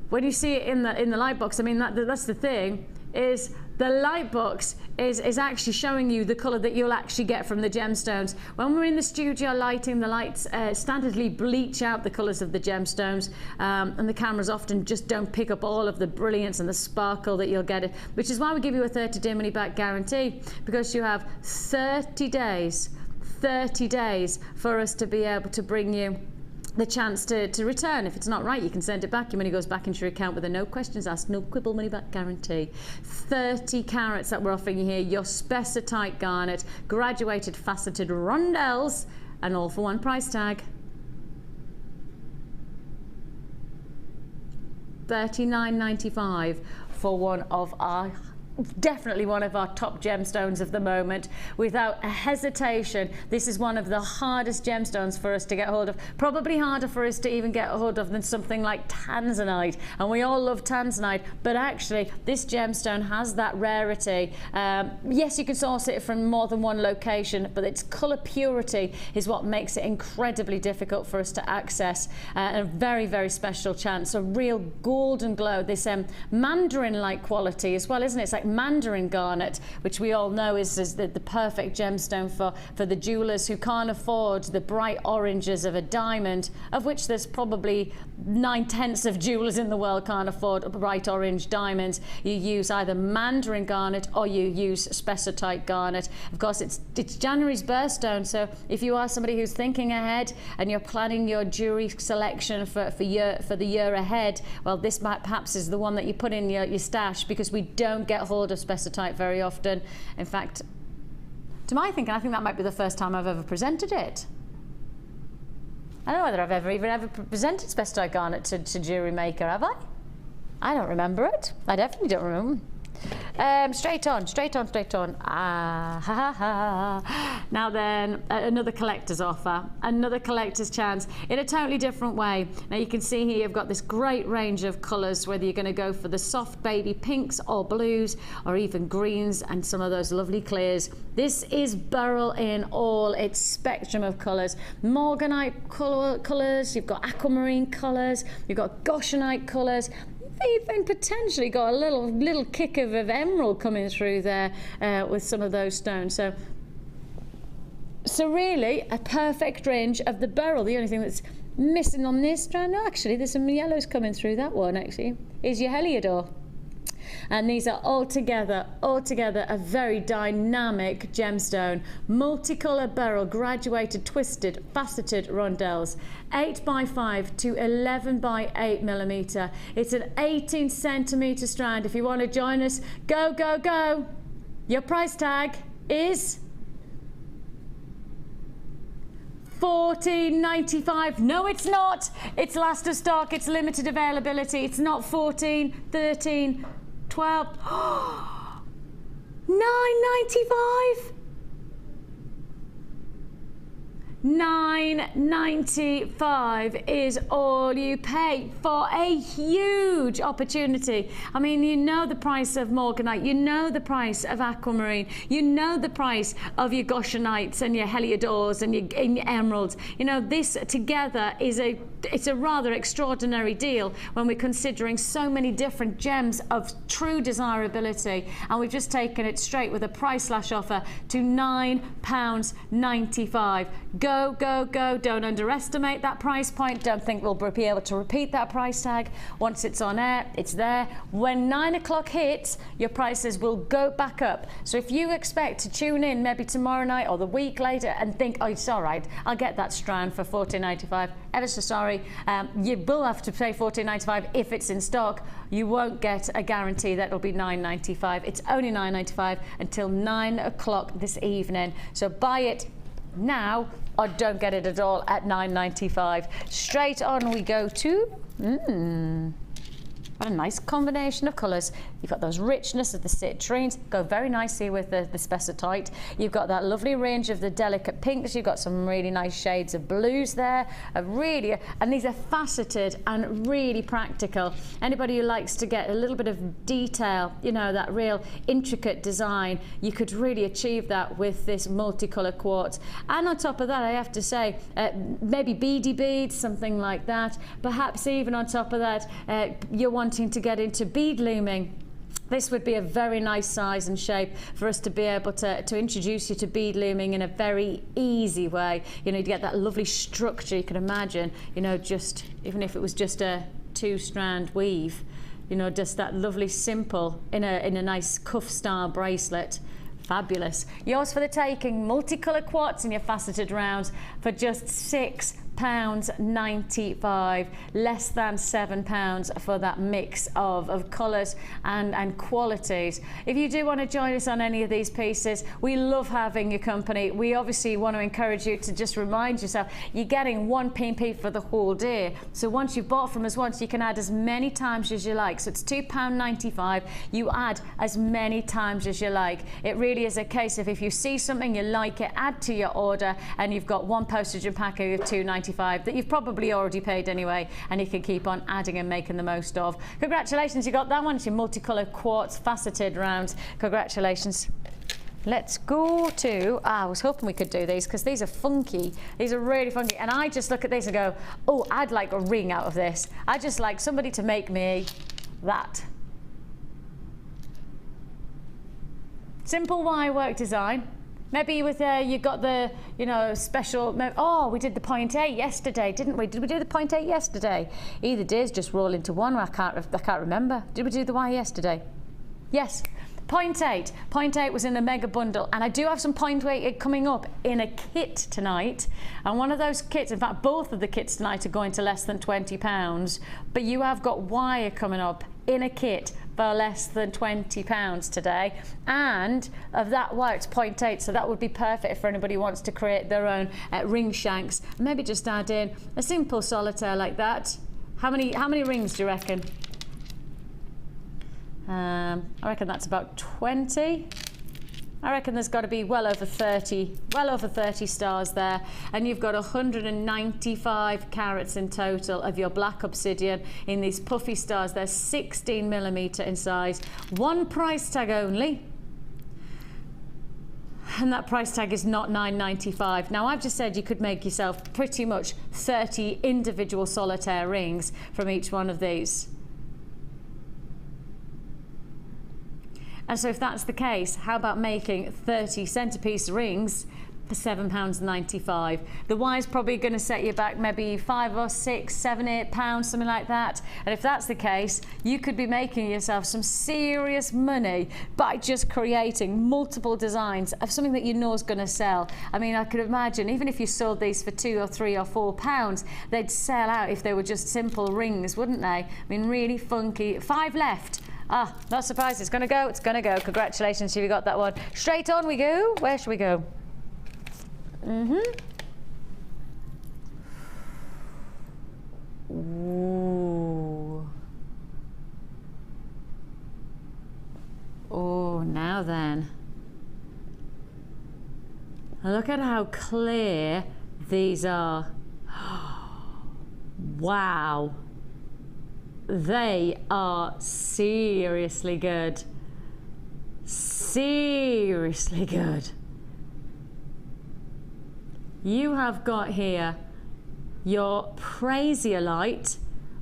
when you see it in the light box, I mean that's the thing, is the light box is actually showing you the color that you'll actually get from the gemstones. When we're in the studio lighting, the lights standardly bleach out the colors of the gemstones, and the cameras often just don't pick up all of the brilliance and the sparkle that you'll get, which is why we give you a 30-day money-back guarantee, because you have 30 days for us to be able to bring you the chance to return. If it's not right, you can send it back. Your money goes back into your account with a no questions asked, no quibble money back guarantee. 30 carats that we're offering you here, your spessartite garnet, graduated faceted rondelles, and all for one price tag. $39.95 for one of our, definitely one of our top gemstones of the moment. Without a hesitation, this is one of the hardest gemstones for us to get hold of, probably harder for us to even get hold of than something like tanzanite, and we all love tanzanite, but actually this gemstone has that rarity. Yes, you can source it from more than one location, but its color purity is what makes it incredibly difficult for us to access, a very special chance, a real golden glow, this mandarin-like quality as well, isn't it? It's like mandarin garnet, which we all know is the perfect gemstone for the jewelers who can't afford the bright oranges of a diamond, of which there's probably 9/10 of jewelers in the world can't afford bright orange diamonds. You use either mandarin garnet or you use spessartite garnet. Of course, it's January's birthstone, so if you are somebody who's thinking ahead and you're planning your jewelry selection for the year ahead, well, this perhaps is the one that you put in your stash, because we don't get hold of spessartite very often. In fact, to my thinking, I think that might be the first time I've ever presented it. I don't know whether I've ever presented spessartite garnet to JewelleryMaker, have I? I don't remember it. I definitely don't remember. Straight on. Now then, another collector's offer, another collector's chance in a totally different way. Now you can see here you've got this great range of colours, whether you're going to go for the soft baby pinks or blues or even greens and some of those lovely clears. This is beryl in all its spectrum of colours. Morganite colours, you've got aquamarine colours, you've got goshenite colours. Even potentially got a little kick of emerald coming through there with some of those stones. So really a perfect range of the beryl. The only thing that's missing on this strand, no, actually there's some yellows coming through that one actually, is your heliodor. And these are all together a very dynamic gemstone. Multicolour beryl, graduated, twisted, faceted rondelles. 8x5 to 11x8 millimetre. It's an 18 centimetre strand. If you want to join us, go. Your price tag is $14.95. No, it's not. It's last of stock. It's limited availability. It's not 14, 13, 12. $9.95. $9.95 is all you pay for a huge opportunity. I mean, you know the price of morganite, you know the price of aquamarine, you know the price of your goshenites and your heliodors and your emeralds. You know, this together is it's a rather extraordinary deal when we're considering so many different gems of true desirability, and we've just taken it straight with a price slash offer to £9.95. Go Go, go, go. Don't underestimate that price point. Don't think we'll be able to repeat that price tag. Once it's on air, it's there. When 9 o'clock hits, your prices will go back up. So if you expect to tune in maybe tomorrow night or the week later and think, oh, it's all right, I'll get that strand for $14.95. Ever so sorry. You will have to pay $14.95 if it's in stock. You won't get a guarantee that it'll be $9.95. It's only $9.95 until 9 o'clock this evening. So buy it now or don't get it at all at $9.95. Straight on we go to what a nice combination of colours. You've got those richness of the citrines, go very nicely with the spessartite. You've got that lovely range of the delicate pinks. You've got some really nice shades of blues there. And these are faceted and really practical. Anybody who likes to get a little bit of detail, you know, that real intricate design, you could really achieve that with this multicolour quartz. And on top of that, I have to say, maybe beady beads, something like that. Perhaps even on top of that, you're wanting to get into bead looming. This would be a very nice size and shape for us to be able to introduce you to bead looming in a very easy way. You know, you get that lovely structure. You can imagine, you know, just even if it was just a 2-strand weave, you know, just that lovely simple in a nice cuff style bracelet. Fabulous. Yours for the taking, multicolour quartz in your faceted rounds for just £6.95, less than £7 for that mix of colours and qualities. If you do want to join us on any of these pieces, we love having your company. We obviously want to encourage you to just remind yourself you're getting one P&P for the whole day. So once you've bought from us once, you can add as many times as you like. So it's £2.95. You add as many times as you like. It really is a case of if you see something you like it, add to your order, and you've got one postage and packing of £2.95 that you've probably already paid anyway, and you can keep on adding and making the most of. Congratulations, you got that one. It's your multicolour quartz faceted rounds. Congratulations. Let's go to, I was hoping we could do these because these are funky. These are really funky. And I just look at this and go, oh, I'd like a ring out of this. I'd just like somebody to make me that. Simple wire work design. Maybe with you got the, you know, special. Oh, we did the 0.8 yesterday, didn't we? Did we do the 0.8 yesterday? Either days just roll into one. I can't remember. Did we do the wire yesterday? Yes. 0.8. 0.8 was in a mega bundle, and I do have some 0.8 coming up in a kit tonight. And one of those kits, in fact, both of the kits tonight are going to less than £20. But you have got wire coming up in a kit for less than £20 today, and of that wire it's 0.8, so that would be perfect for anybody who wants to create their own ring shanks. Maybe just add in a simple solitaire like that. How many rings do you reckon? I reckon that's about 20. I reckon there's got to be well over 30 stars there, and you've got 195 carats in total of your black obsidian in these puffy stars. They're 16mm in size. One price tag only, and that price tag is not $9.95. Now, I've just said you could make yourself pretty much 30 individual solitaire rings from each one of these. And so if that's the case, how about making 30 centerpiece rings for £7.95? The wire's probably going to set you back maybe £5 or £6, £7, £8, something like that. And if that's the case, you could be making yourself some serious money by just creating multiple designs of something that you know is going to sell. I mean, I could imagine even if you sold these for £2 or £3 or £4, they'd sell out if they were just simple rings, wouldn't they? I mean, really funky. 5 left. Ah, not surprised. It's going to go. It's going to go. Congratulations if you got that one. Straight on we go. Where should we go? Ooh. Oh, now then. Look at how clear these are. Wow. They are seriously good. Seriously good. You have got here your prasiolite,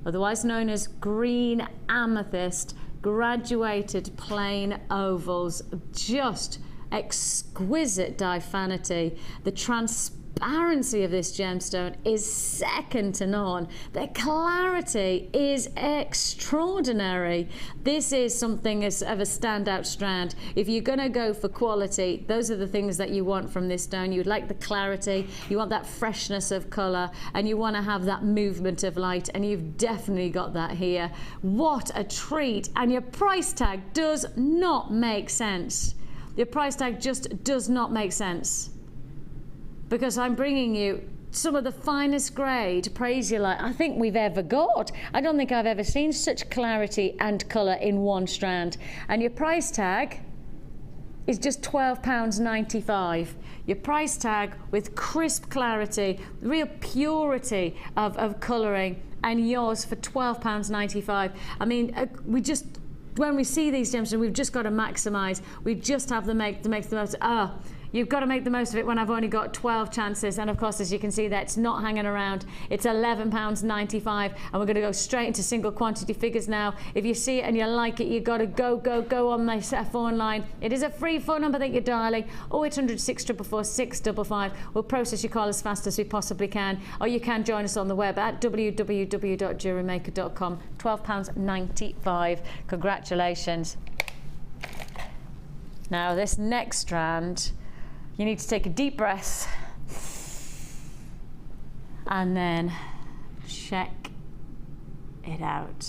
otherwise known as green amethyst, graduated plain ovals, just exquisite diaphanity. The transparency transparency of this gemstone is second to none. The clarity is extraordinary. This is something of a standout strand. If you're going to go for quality, those are the things that you want from this stone. You'd like the clarity, you want that freshness of color, and you want to have that movement of light, and you've definitely got that here. What a treat. And your price tag does not make sense. Your price tag just does not make sense, because I'm bringing you some of the finest grade prasiolite I think we've ever got. I don't think I've ever seen such clarity and colour in one strand. And your price tag is just £12.95. Your price tag with crisp clarity, real purity of colouring, and yours for £12.95. I mean, when we see these gemstones, we've just got to maximise. We just have to make the most. You've got to make the most of it when I've only got 12 chances. And of course, as you can see, that's not hanging around. It's £11.95, and we're going to go straight into single quantity figures now. If you see it and you like it, you've got to go on my phone line. It is a free phone number that you're dialing, 0800 644 655. We'll process your call as fast as we possibly can, or you can join us on the web at www.jewellerymaker.com. £12.95. Congratulations. Now this next strand, you need to take a deep breath and then check it out.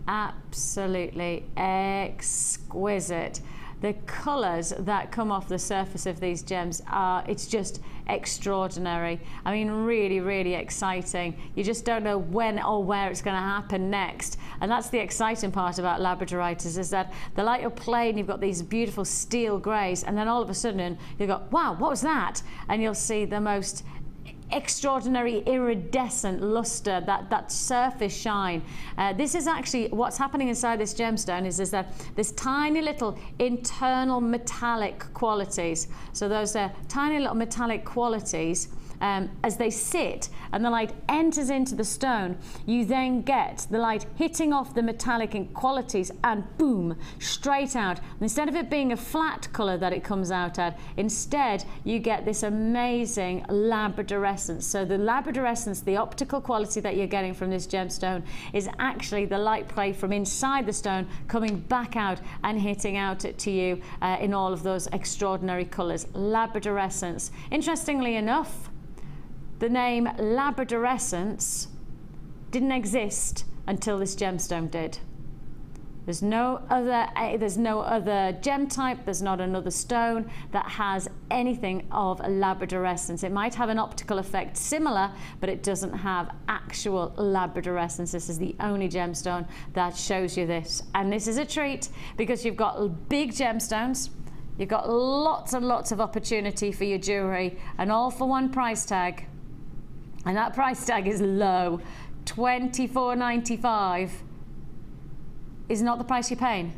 Absolutely exquisite. The colours that come off the surface of these gems it's just extraordinary. I mean, really, really exciting. You just don't know when or where it's going to happen next. And that's the exciting part about labradorites, is that the light will play and you've got these beautiful steel greys, and then all of a sudden you go, wow, what was that? And you'll see the most extraordinary iridescent luster, that surface shine. This is actually what's happening inside this gemstone is that there's tiny little internal metallic qualities. So those are tiny little metallic qualities. As they sit and the light enters into the stone, you then get the light hitting off the metallic qualities and boom, straight out. And instead of it being a flat colour that it comes out at, instead you get this amazing labradorescence. So the labradorescence, the optical quality that you're getting from this gemstone, is actually the light play from inside the stone coming back out and hitting out to you in all of those extraordinary colours. Labradorescence. Interestingly enough, the name labradorescence didn't exist until this gemstone did. There's no other gem type, there's not another stone that has anything of labradorescence. It might have an optical effect similar, but it doesn't have actual labradorescence. This is the only gemstone that shows you this. And this is a treat because you've got big gemstones, you've got lots and lots of opportunity for your jewellery, and all for one price tag. And that price tag is low. $24.95 is not the price you're paying.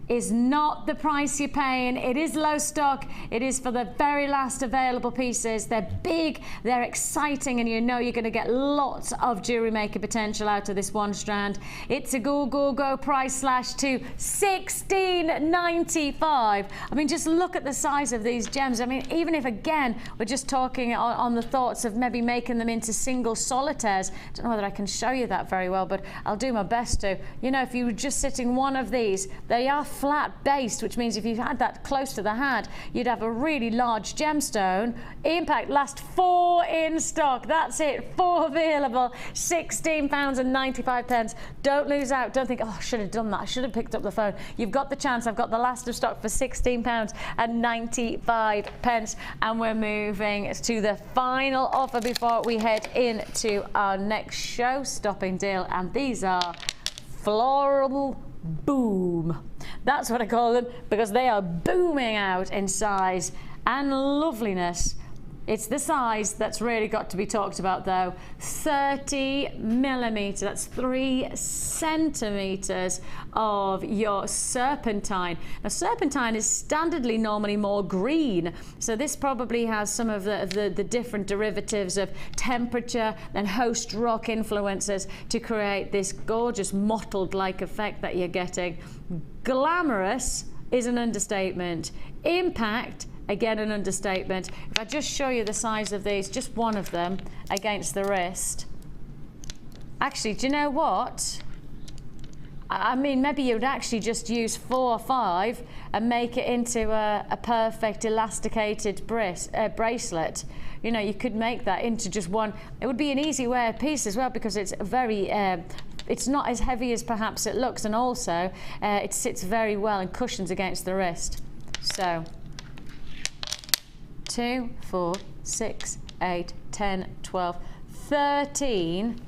Is not the price you're paying. It is low stock. It is for the very last available pieces. They're big, they're exciting, and you know you're going to get lots of jewellery maker potential out of this one strand. It's a go price /2, $16.95. I mean, just look at the size of these gems. I mean, even if again we're just talking on the thoughts of maybe making them into single solitaires. I don't know whether I can show you that very well, but I'll do my best to. You know, if you were just sitting one of these, they are flat based, which means if you had that close to the hand, you'd have a really large gemstone. Impact last 4 in stock. That's it, 4 available, £16.95. Don't lose out. Don't think, oh, I should have done that, I should have picked up the phone. You've got the chance. I've got the last of stock for £16.95, and we're moving to the final offer before we head into our next show-stopping deal, and these are floral boom. That's what I call them, because they are booming out in size and loveliness. It's the size that's really got to be talked about though. 30mm, that's 3 centimeters of your serpentine. Now serpentine is standardly normally more green, so this probably has some of the different derivatives of temperature and host rock influences to create this gorgeous mottled like effect that you're getting. Glamorous is an understatement. Impact again, an understatement. If I just show you the size of these, just one of them against the wrist. Actually, do you know what? I mean, maybe you would actually just use 4 or 5 and make it into a perfect elasticated bracelet. You know, you could make that into just one. It would be an easy wear piece as well, because it's very, it's not as heavy as perhaps it looks, and also it sits very well and cushions against the wrist. So 2, 4, 6, 8, 10, 12, 13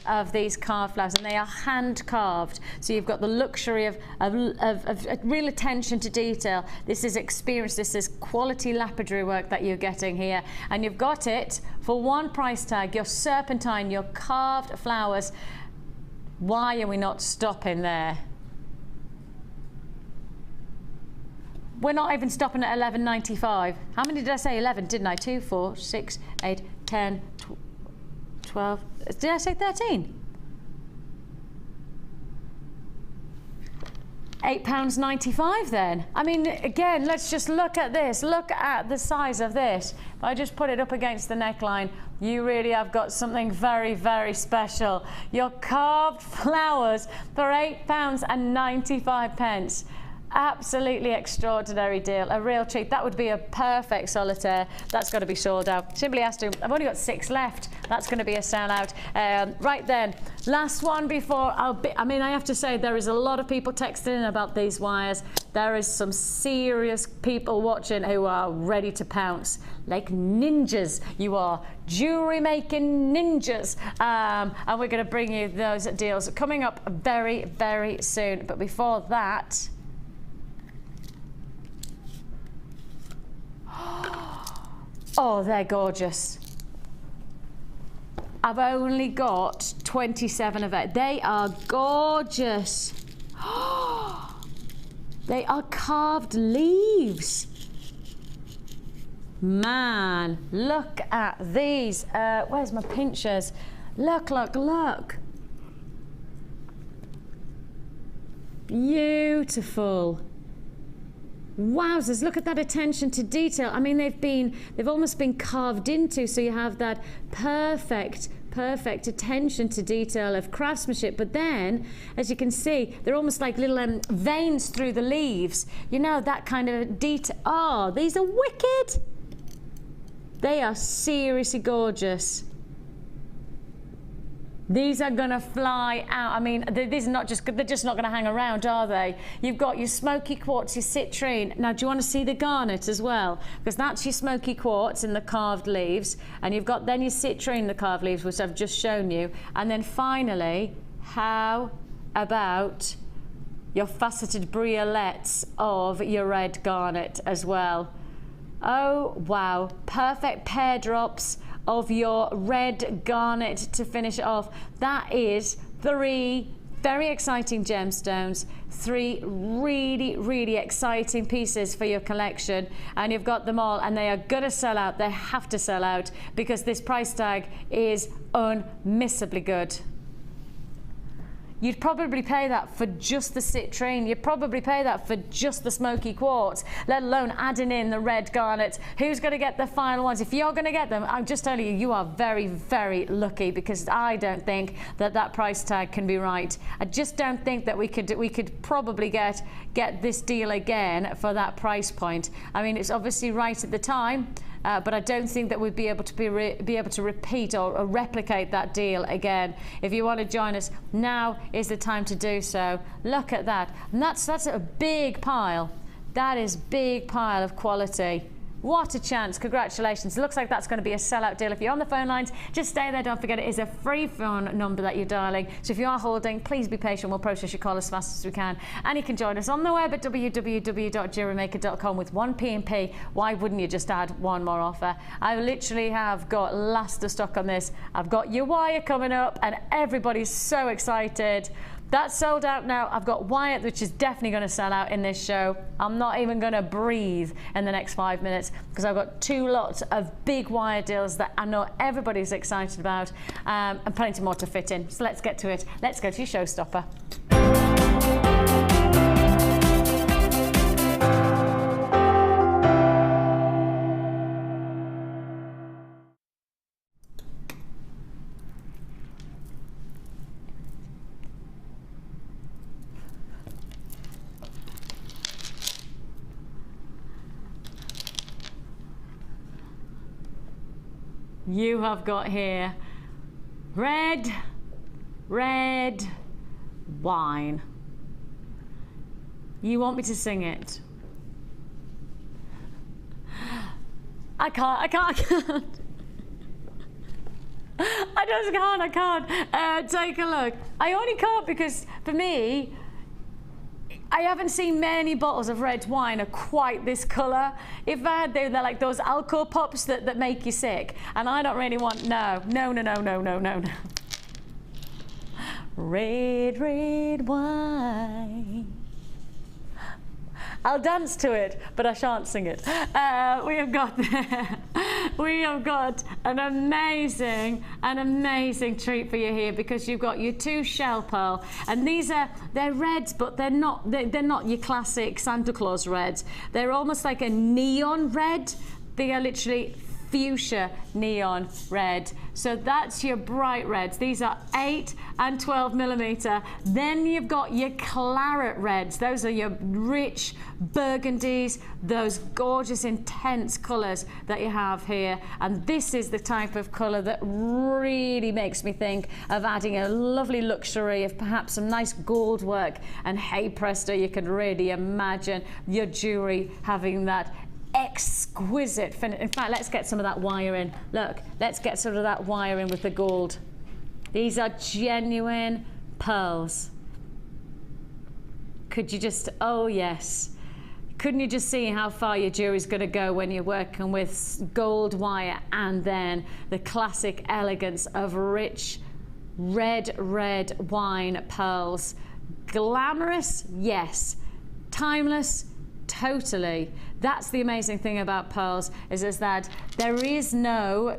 of these carved flowers, and they are hand carved. So you've got the luxury of real attention to detail. This is experience, this is quality lapidary work that you're getting here, and you've got it for one price tag. Your serpentine, your carved flowers. Why are we not stopping there? We're not even stopping at $11.95. How many did I say? 11, didn't I? 2, 4, 6, 8, 10, 12. Did I say 13? £8.95 then. I mean, again, let's just look at this. Look at the size of this. If I just put it up against the neckline, you really have got something very, very special. Your carved flowers for £8.95. Absolutely extraordinary deal, a real treat. That would be a perfect solitaire. That's got to be sold out. Simply asked him, I've only got 6 left. That's going to be a sellout. Right then, last one before I mean, I have to say, there is a lot of people texting in about these wires. There is some serious people watching who are ready to pounce like ninjas. You are jewelry making ninjas, and we're going to bring you those deals coming up very, very soon. But before that, oh, they're gorgeous. I've only got 27 of it. They are gorgeous. They are carved leaves. Man, look at these. Where's my pinchers? Look, look, look. Beautiful. Wowzers, look at that attention to detail. I mean, they've almost been carved into, so you have that perfect attention to detail of craftsmanship. But then, as you can see, they're almost like little veins through the leaves. You know, that kind of detail. Oh, these are wicked. They are seriously gorgeous. These are going to fly out. I mean, these are not just, they're just not going to hang around, are they? You've got your smoky quartz, your citrine. Now, do you want to see the garnet as well? Because that's your smoky quartz in the carved leaves. And you've got then your citrine in the carved leaves, which I've just shown you. And then finally, how about your faceted briolets of your red garnet as well? Oh, wow. Perfect pear drops of your red garnet to finish it off. That is 3 very exciting gemstones, 3 really, really exciting pieces for your collection, and you've got them all, and they are gonna sell out. They have to sell out because this price tag is unmissably good. You'd probably pay that for just the citrine. You'd probably pay that for just the smoky quartz, let alone adding in the red garnet. Who's going to get the final ones? If you're going to get them, I'm just telling you, you are very, very lucky, because I don't think that that price tag can be right. I just don't think that we could probably get this deal again for that price point. I mean, it's obviously right at the time. But I don't think that we'd be able to repeat or replicate that deal again. If you want to join us, now is the time to do so. Look at that, and that's a big pile. That is big pile of quality. What a chance. Congratulations. It looks like that's going to be a sellout deal. If you're on the phone lines, just stay there. Don't forget, it is a free phone number that you're dialing. So if you are holding, please be patient. We'll process your call as fast as we can. And you can join us on the web at www.jewellerymaker.com with 1 P&P. Why wouldn't you just add one more offer? I literally have got last of stock on this. I've got your wire coming up, and everybody's so excited. That's sold out now. I've got wire, which is definitely going to sell out in this show. I'm not even going to breathe in the next 5 minutes, because I've got 2 lots of big wire deals that I know everybody's excited about, and plenty more to fit in. So let's get to it. Let's go to your showstopper. You have got here red, red wine. You want me to sing it? I can't. I just can't, I can't. Take a look. I only can't because, for me, I haven't seen many bottles of red wine are quite this colour. If I had, they're like those alcohol pops that make you sick. And I don't really want, no. Red, red wine. I'll dance to it, but I shan't sing it. We have got an amazing treat for you here, because you've got your 2 shell pearl, and they're reds, but they're not your classic Santa Claus reds. They're almost like a neon red. They are literally fuchsia neon red. So that's your bright reds. These are 8 and 12 millimeter. Then you've got your claret reds. Those are your rich burgundies, those gorgeous intense colors that you have here. And this is the type of color that really makes me think of adding a lovely luxury of perhaps some nice gold work. And hey presto, you can really imagine your jewelry having that exquisite finish. In fact, let's get some of that wire in. Look, let's get some of that wire in with the gold. These are genuine pearls. Could you just, oh yes. Couldn't you just see how far your jewelry's going to go when you're working with gold wire and then the classic elegance of rich red wine pearls? Glamorous, yes. Timeless, totally. That's the amazing thing about pearls, is that there's no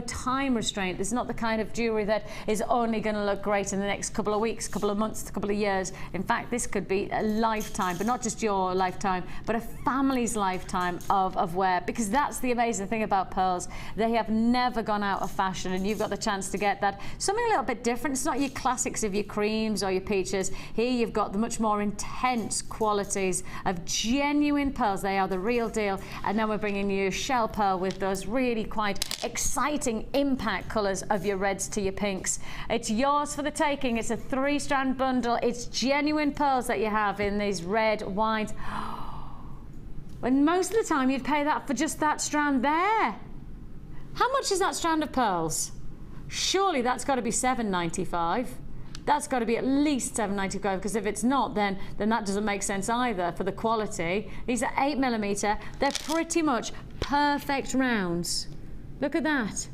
time restraint. It's not the kind of jewelry that is only going to look great in the next couple of weeks, couple of months, couple of years. In fact, this could be a lifetime, but not just your lifetime, but a family's lifetime of wear, because that's the amazing thing about pearls. They have never gone out of fashion, and you've got the chance to get that something a little bit different. It's not your classics of your creams or your peaches. Here you've got the much more intense qualities of genuine pearls. They are the real deal. And then we're bringing you shell pearl with those really quite exciting impact colors of your reds to your pinks. It's yours for the taking. It's a 3-strand bundle. It's genuine pearls that you have in these red wines. And most of the time you'd pay that for just that strand there. How much is that strand of pearls? Surely that's got to be $7.95. That's got to be at least $7.95, because if it's not, then that doesn't make sense either for the quality. These are 8 millimeter. They're pretty much perfect rounds. Look at that.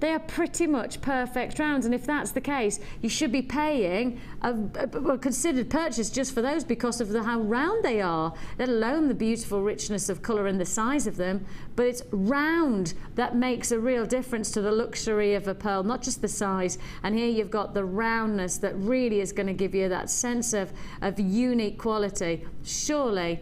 They are pretty much perfect rounds, and if that's the case, you should be paying a considered purchase just for those, because of how round they are, let alone the beautiful richness of colour and the size of them. But it's round that makes a real difference to the luxury of a pearl, not just the size. And here you've got the roundness that really is going to give you that sense of unique quality. Surely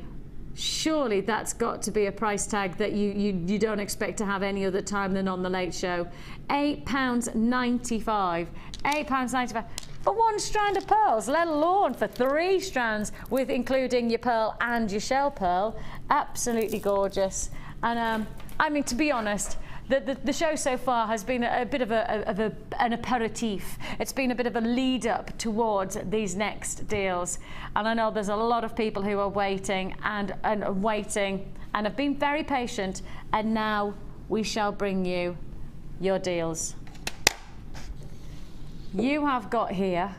that's got to be a price tag that you don't expect to have any other time than on the Late Show. £8.95. £8.95 for 1 strand of pearls, let alone for 3 strands, with including your pearl and your shell pearl. Absolutely gorgeous. And I mean, to be honest, the show so far has been a bit of an aperitif. It's been a bit of a lead up towards these next deals. And I know there's a lot of people who are waiting and waiting and have been very patient. And now we shall bring you your deals. You have got here,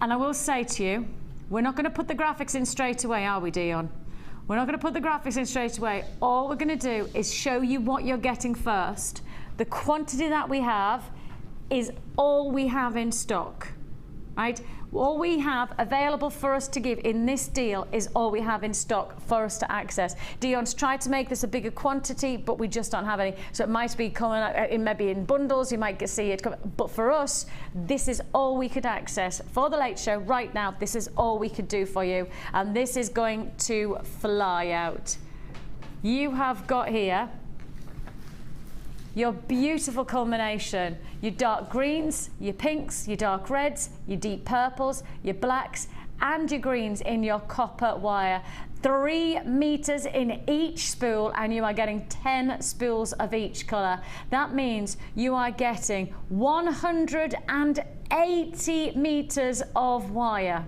and I will say to you, we're not going to put the graphics in straight away, are we, Dion? We're not going to put the graphics in straight away. All we're going to do is show you what you're getting first. The quantity that we have is all we have in stock, right? All we have available for us to give in this deal is all we have in stock for us to access. Dion's tried to make this a bigger quantity, but we just don't have any. So it might be coming out, maybe in bundles, you might see it come. But for us, this is all we could access for the Late Show right now. This is all we could do for you. And this is going to fly out. You have got here your beautiful culmination, your dark greens, your pinks, your dark reds, your deep purples, your blacks, and your greens in your copper wire. 3 meters in each spool, and you are getting 10 spools of each color. That means you are getting 180 meters of wire.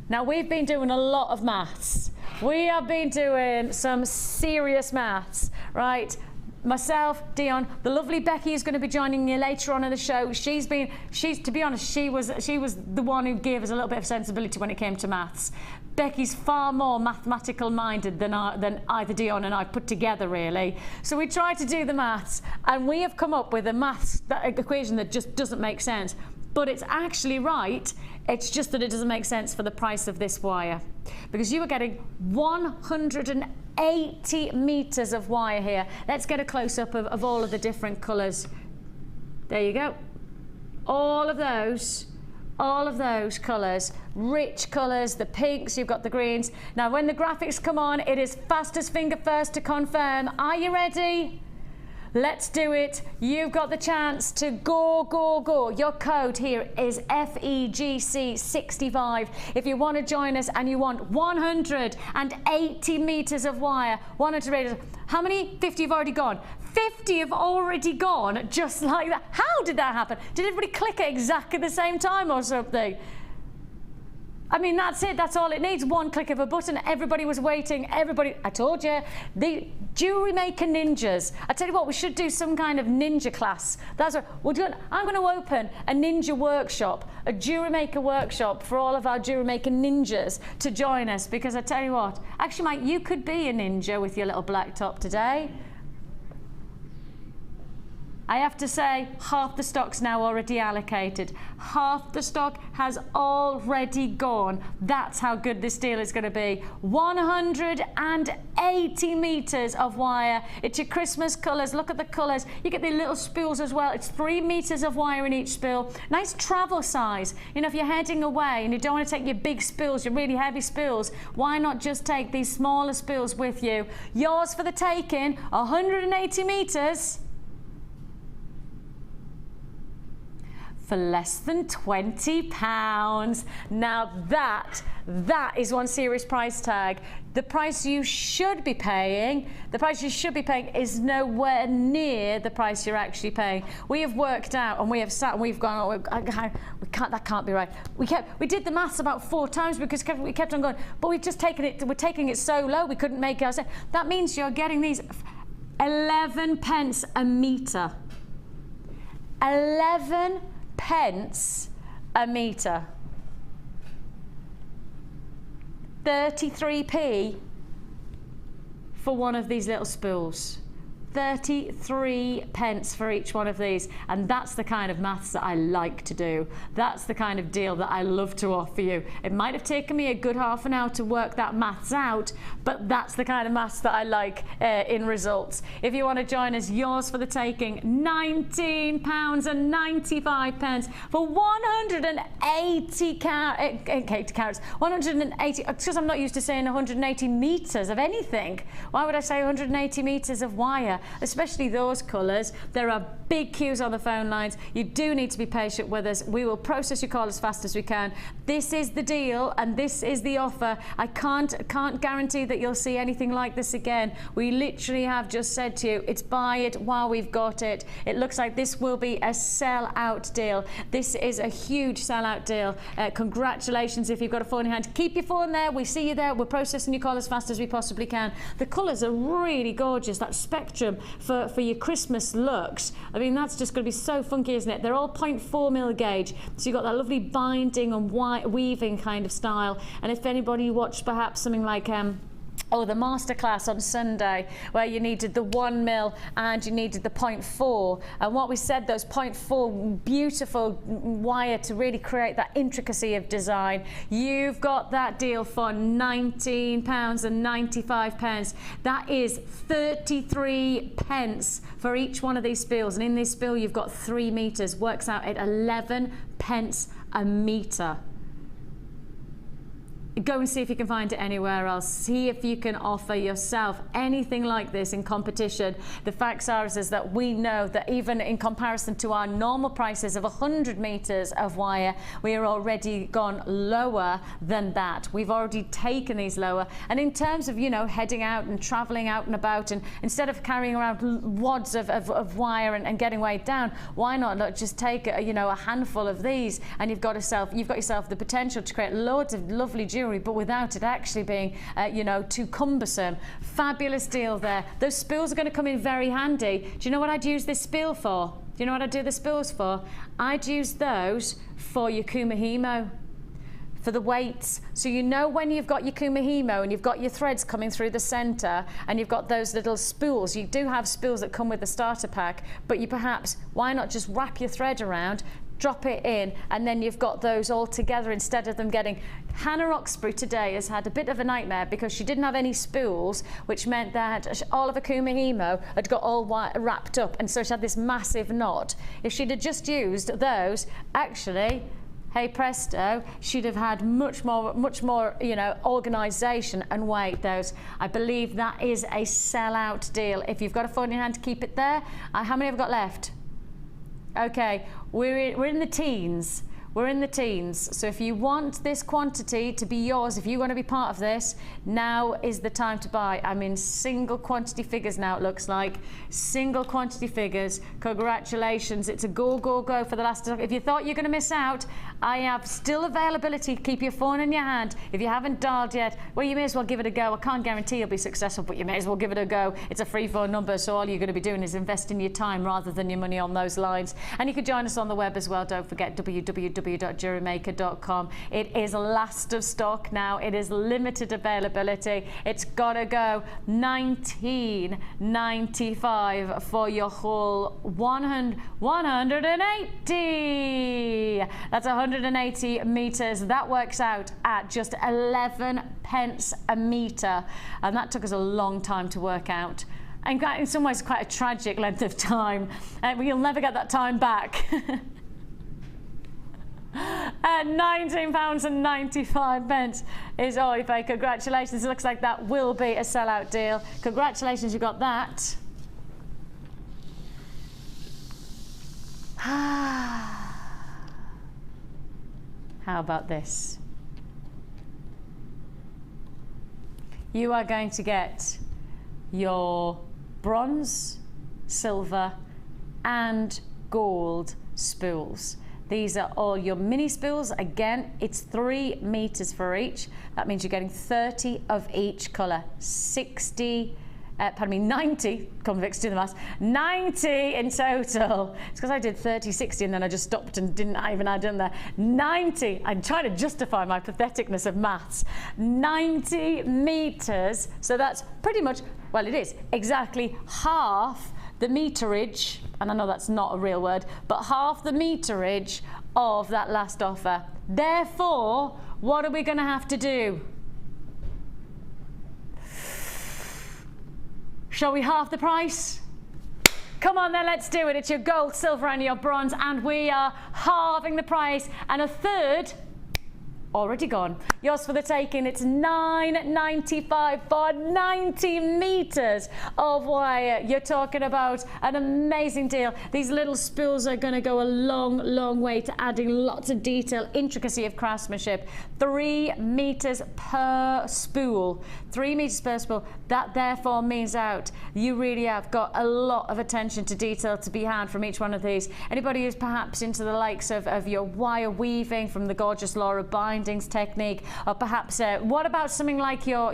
Now, we've been doing a lot of maths. We have been doing some serious maths, right? Myself, Dion, the lovely Becky is going to be joining you later on in the show. She's to be honest, she was the one who gave us a little bit of sensibility when it came to maths. Becky's far more mathematical minded than either Dion and I put together, really. So we tried to do the maths, and we have come up with a maths equation that just doesn't make sense. But it's actually right. It's just that it doesn't make sense for the price of this wire, because you are getting 180 meters of wire here. Let's get a close-up of all of the different colors. There you go. All of those colors, rich colors, the pinks, you've got the greens. Now, when the graphics come on, it is fastest finger first to confirm. Are you ready? Let's do it. You've got the chance to go, go, go. Your code here is FEGC65. If you want to join us and you want 180 meters of wire, 100 meters. How many? 50 have already gone. 50 have already gone, just like that. How did that happen? Did everybody click at exactly the same time or something? I mean, that's it. That's all it needs. One click of a button. Everybody was waiting. Everybody, I told you, the jewelry maker ninjas. I tell you what, we should do some kind of ninja class. That's what we're doing. I'm going to open a ninja workshop, a jewelry maker workshop for all of our jewelry maker ninjas to join us. Because I tell you what, actually, Mike, you could be a ninja with your little black top today. I have to say, half the stock's now already allocated. Half the stock has already gone. That's how good this deal is going to be. 180 meters of wire. It's your Christmas colours. Look at the colours. You get the little spools as well. It's 3 meters of wire in each spool. Nice travel size. You know, if you're heading away and you don't want to take your big spools, your really heavy spools, why not just take these smaller spools with you? Yours for the taking, 180 meters. For less than £20. Now that is one serious price tag. The price you should be paying, is nowhere near the price you're actually paying. We have worked out and we have sat and we've gone, oh, that can't be right. We did the maths about 4 times because we kept on going, but we're taking it so low we couldn't make it ourselves. That means you're getting these 11 pence a meter. 11 pence a meter. 33p for one of these little spools. 33 pence for each one of these, and that's the kind of maths that I like to do. That's the kind of deal that I love to offer you. It might have taken me a good half an hour to work that maths out, but that's the kind of maths that I like in results. If you want to join us, yours for the taking, £19.95 for 180 carats. 180, because I'm not used to saying 180 meters of anything. Why would I say 180 meters of wire? Especially those colours. There are big queues on the phone lines. You do need to be patient with us. We will process your call as fast as we can. This is the deal and this is the offer. I can't guarantee that you'll see anything like this again. We literally have just said to you, it's buy it while we've got it. It looks like this will be a sell-out deal. This is a huge sell-out deal. Congratulations if you've got a phone in hand. Keep your phone there. We see you there. We're processing your call as fast as we possibly can. The colours are really gorgeous. That spectrum for your Christmas looks. I mean, that's just going to be so funky, isn't it? They're all 0.4 mil gauge, so you've got that lovely binding and weaving kind of style. And if anybody watched perhaps something like the masterclass on Sunday, where you needed the 1 mil and you needed the 0.4, and what we said, those 0.4 beautiful wire to really create that intricacy of design. You've got that deal for £19.95. That is 33 pence for each one of these spools, and in this spool you've got 3 meters, works out at 11 pence a meter. Go and see if you can find it anywhere else. See if you can offer yourself anything like this in competition. The facts are is that we know that even in comparison to our normal prices of 100 meters of wire, we are already gone lower than that. We've already taken these lower. And in terms of, you know, heading out and traveling out and about, and instead of carrying around wads of wire and getting weighed down, why not just take you know, a handful of these, and you've got yourself the potential to create loads of lovely jewelry, but without it actually being you know, too cumbersome. Fabulous deal there. Those spools are going to come in very handy. Do you know what I'd use this spool for? Do you know what I'd do the spools for? I'd use those for your kumihimo, for the weights. So you know, when you've got your kumihimo and you've got your threads coming through the center and you've got those little spools, you do have spools that come with the starter pack, but you perhaps, why not just wrap your thread around, drop it in, and then you've got those all together instead of them getting... Hannah Roxbury today has had a bit of a nightmare because she didn't have any spools, which meant that all of her kumihimo had got all wrapped up, and so she had this massive knot. If she'd have just used those, actually, hey presto, she'd have had much more, you know, organisation and weight. Those, I believe that is a sellout deal. If you've got a phone in your hand, keep it there. How many have we got left? Okay, we're in the teens. We're in the teens. So if you want this quantity to be yours, if you want to be part of this, now is the time to buy. I'm in single quantity figures now, it looks like. Single quantity figures. Congratulations. It's a go, go, go for the last... If you thought you're going to miss out, I have still availability. Keep your phone in your hand. If you haven't dialed yet, well, you may as well give it a go. I can't guarantee you'll be successful, but you may as well give it a go. It's a free phone number, so all you're going to be doing is investing your time rather than your money on those lines. And you can join us on the web as well. Don't forget www.JewelleryMaker.com. It is last of stock now. It is limited availability. It's got to go. $19.95 for your whole 180. That's 180 meters. That works out at just 11 pence a meter, and that took us a long time to work out, and in some ways quite a tragic length of time. You'll never get that time back. At £19.95 is all you pay. Congratulations. It looks like that will be a sellout deal. Congratulations, you got that. How about this? You are going to get your bronze, silver and gold spools. These are all your mini spools. Again, it's 3 meters for each. That means you're getting 30 of each color. 90, convicts do the maths, 90 in total. It's because I did 30, 60 and then I just stopped and didn't even add in there. 90, I'm trying to justify my patheticness of maths. 90 meters, so that's pretty much, well, it is exactly half the meterage, and I know that's not a real word, but half the meterage of that last offer. Therefore, what are we going to have to do? Shall we halve the price? Come on then, let's do it. It's your gold, silver and your bronze, and we are halving the price, and a third already gone. Yours for the taking. It's $9.95 for 90 meters of wire. You're talking about an amazing deal. These little spools are going to go a long, long way to adding lots of detail, intricacy of craftsmanship. 3 meters per spool. 3 meters per spool. That therefore means out you really have got a lot of attention to detail to be had from each one of these. Anybody who's perhaps into the likes of your wire weaving from the gorgeous Laura bindings technique, or perhaps what about something like your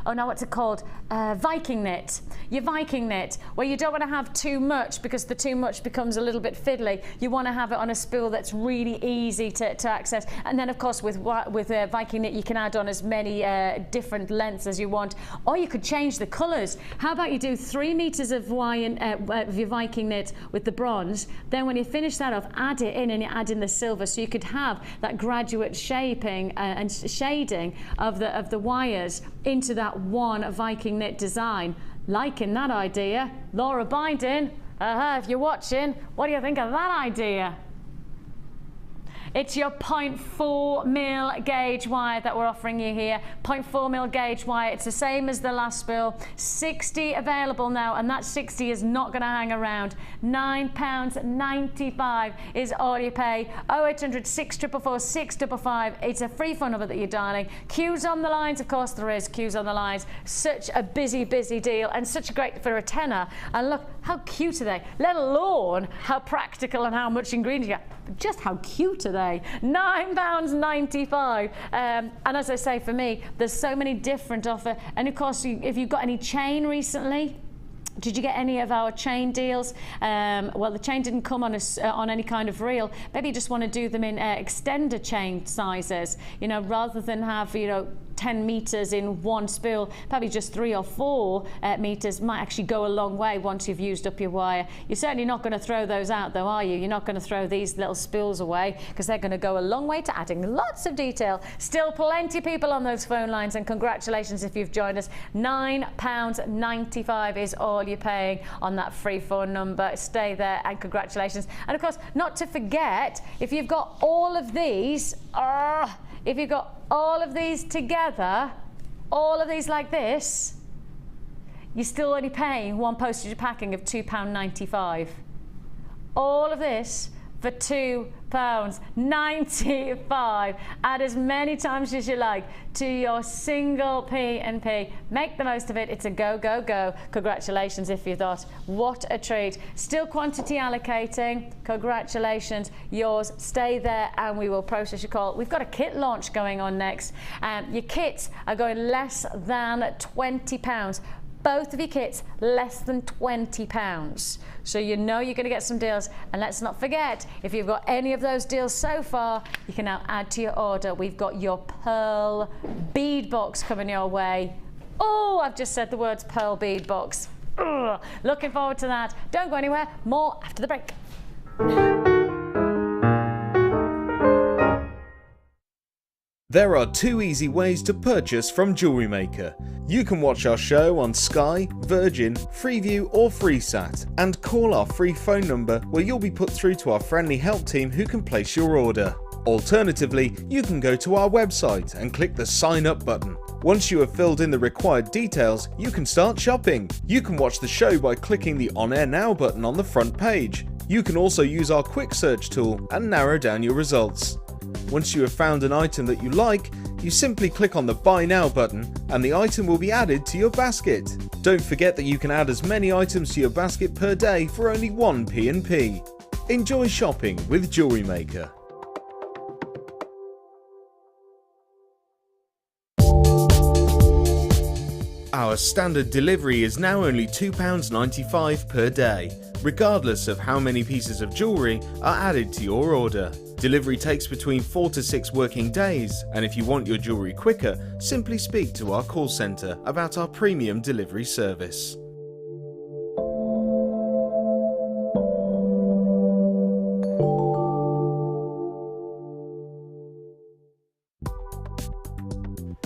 oh no, what's it called, Viking knit, your Viking knit, where you don't want to have too much because the too much becomes a little bit fiddly. You want to have it on a spool that's really easy to access. And then of course with Viking knit you can add on as many different lengths as you want, or you could change the colors. How about you do 3 meters of wire of your Viking knit with the bronze, then when you finish that off, add it in and you add in the silver, so you could have that graduate shaping and shading of the wires into that one Viking knit design. Liking that idea. Laura Binding, if you're watching, what do you think of that idea? It's your 0.4 mil gauge wire that we're offering you here. 0.4 mil gauge wire. It's the same as the last spill. 60 available now, and that 60 is not going to hang around. £9.95 is all you pay. 0800 644 655. It's a free phone number that you're dialing. Queues on the lines, of course there is. Queues on the lines. Such a busy deal, and such a great for a tenner. And look how cute are they, let alone how practical and how much ingredients you get. Just how cute are they? £9.95. And as I say, for me, there's so many different offer. And of course, if you've got any chain recently, did you get any of our chain deals? Well, the chain didn't come on on any kind of reel. Maybe you just want to do them in extender chain sizes, you know, rather than have, you know, 10 meters in one spool. Probably just 3 or 4 meters might actually go a long way once you've used up your wire. You're certainly not going to throw those out though, are you? You're not going to throw these little spools away, because they're going to go a long way to adding lots of detail. Still plenty of people on those phone lines, and congratulations if you've joined us. £9.95 is all you're paying on that free phone number. Stay there, and congratulations. And of course, not to forget, if you've got all of these, if you've got all of these together, all of these like this, you're still only paying one postage and packing of £2.95. All of this for £2.95. Add as many times as you like to your single P&P. Make the most of it. It's a go, go, go. Congratulations if you thought, what a treat. Still quantity allocating. Congratulations, yours. Stay there and we will process your call. We've got a kit launch going on next. Your kits are going less than £20. Both of your kits less than £20. So you know you're going to get some deals. And let's not forget, if you've got any of those deals so far, you can now add to your order. We've got your pearl bead box coming your way. Oh, I've just said the words pearl bead box. Ugh. Looking forward to that. Don't go anywhere. More after the break. There are 2 easy ways to purchase from JewelleryMaker. You can watch our show on Sky, Virgin, Freeview or FreeSat, and call our free phone number where you'll be put through to our friendly help team who can place your order. Alternatively, you can go to our website and click the sign up button. Once you have filled in the required details, you can start shopping. You can watch the show by clicking the On Air Now button on the front page. You can also use our quick search tool and narrow down your results. Once you have found an item that you like, you simply click on the Buy Now button and the item will be added to your basket. Don't forget that you can add as many items to your basket per day for only one P&P. Enjoy shopping with JewelleryMaker. Our standard delivery is now only £2.95 per day, regardless of how many pieces of jewellery are added to your order. Delivery takes between 4 to 6 working days, and if you want your jewellery quicker, simply speak to our call centre about our premium delivery service.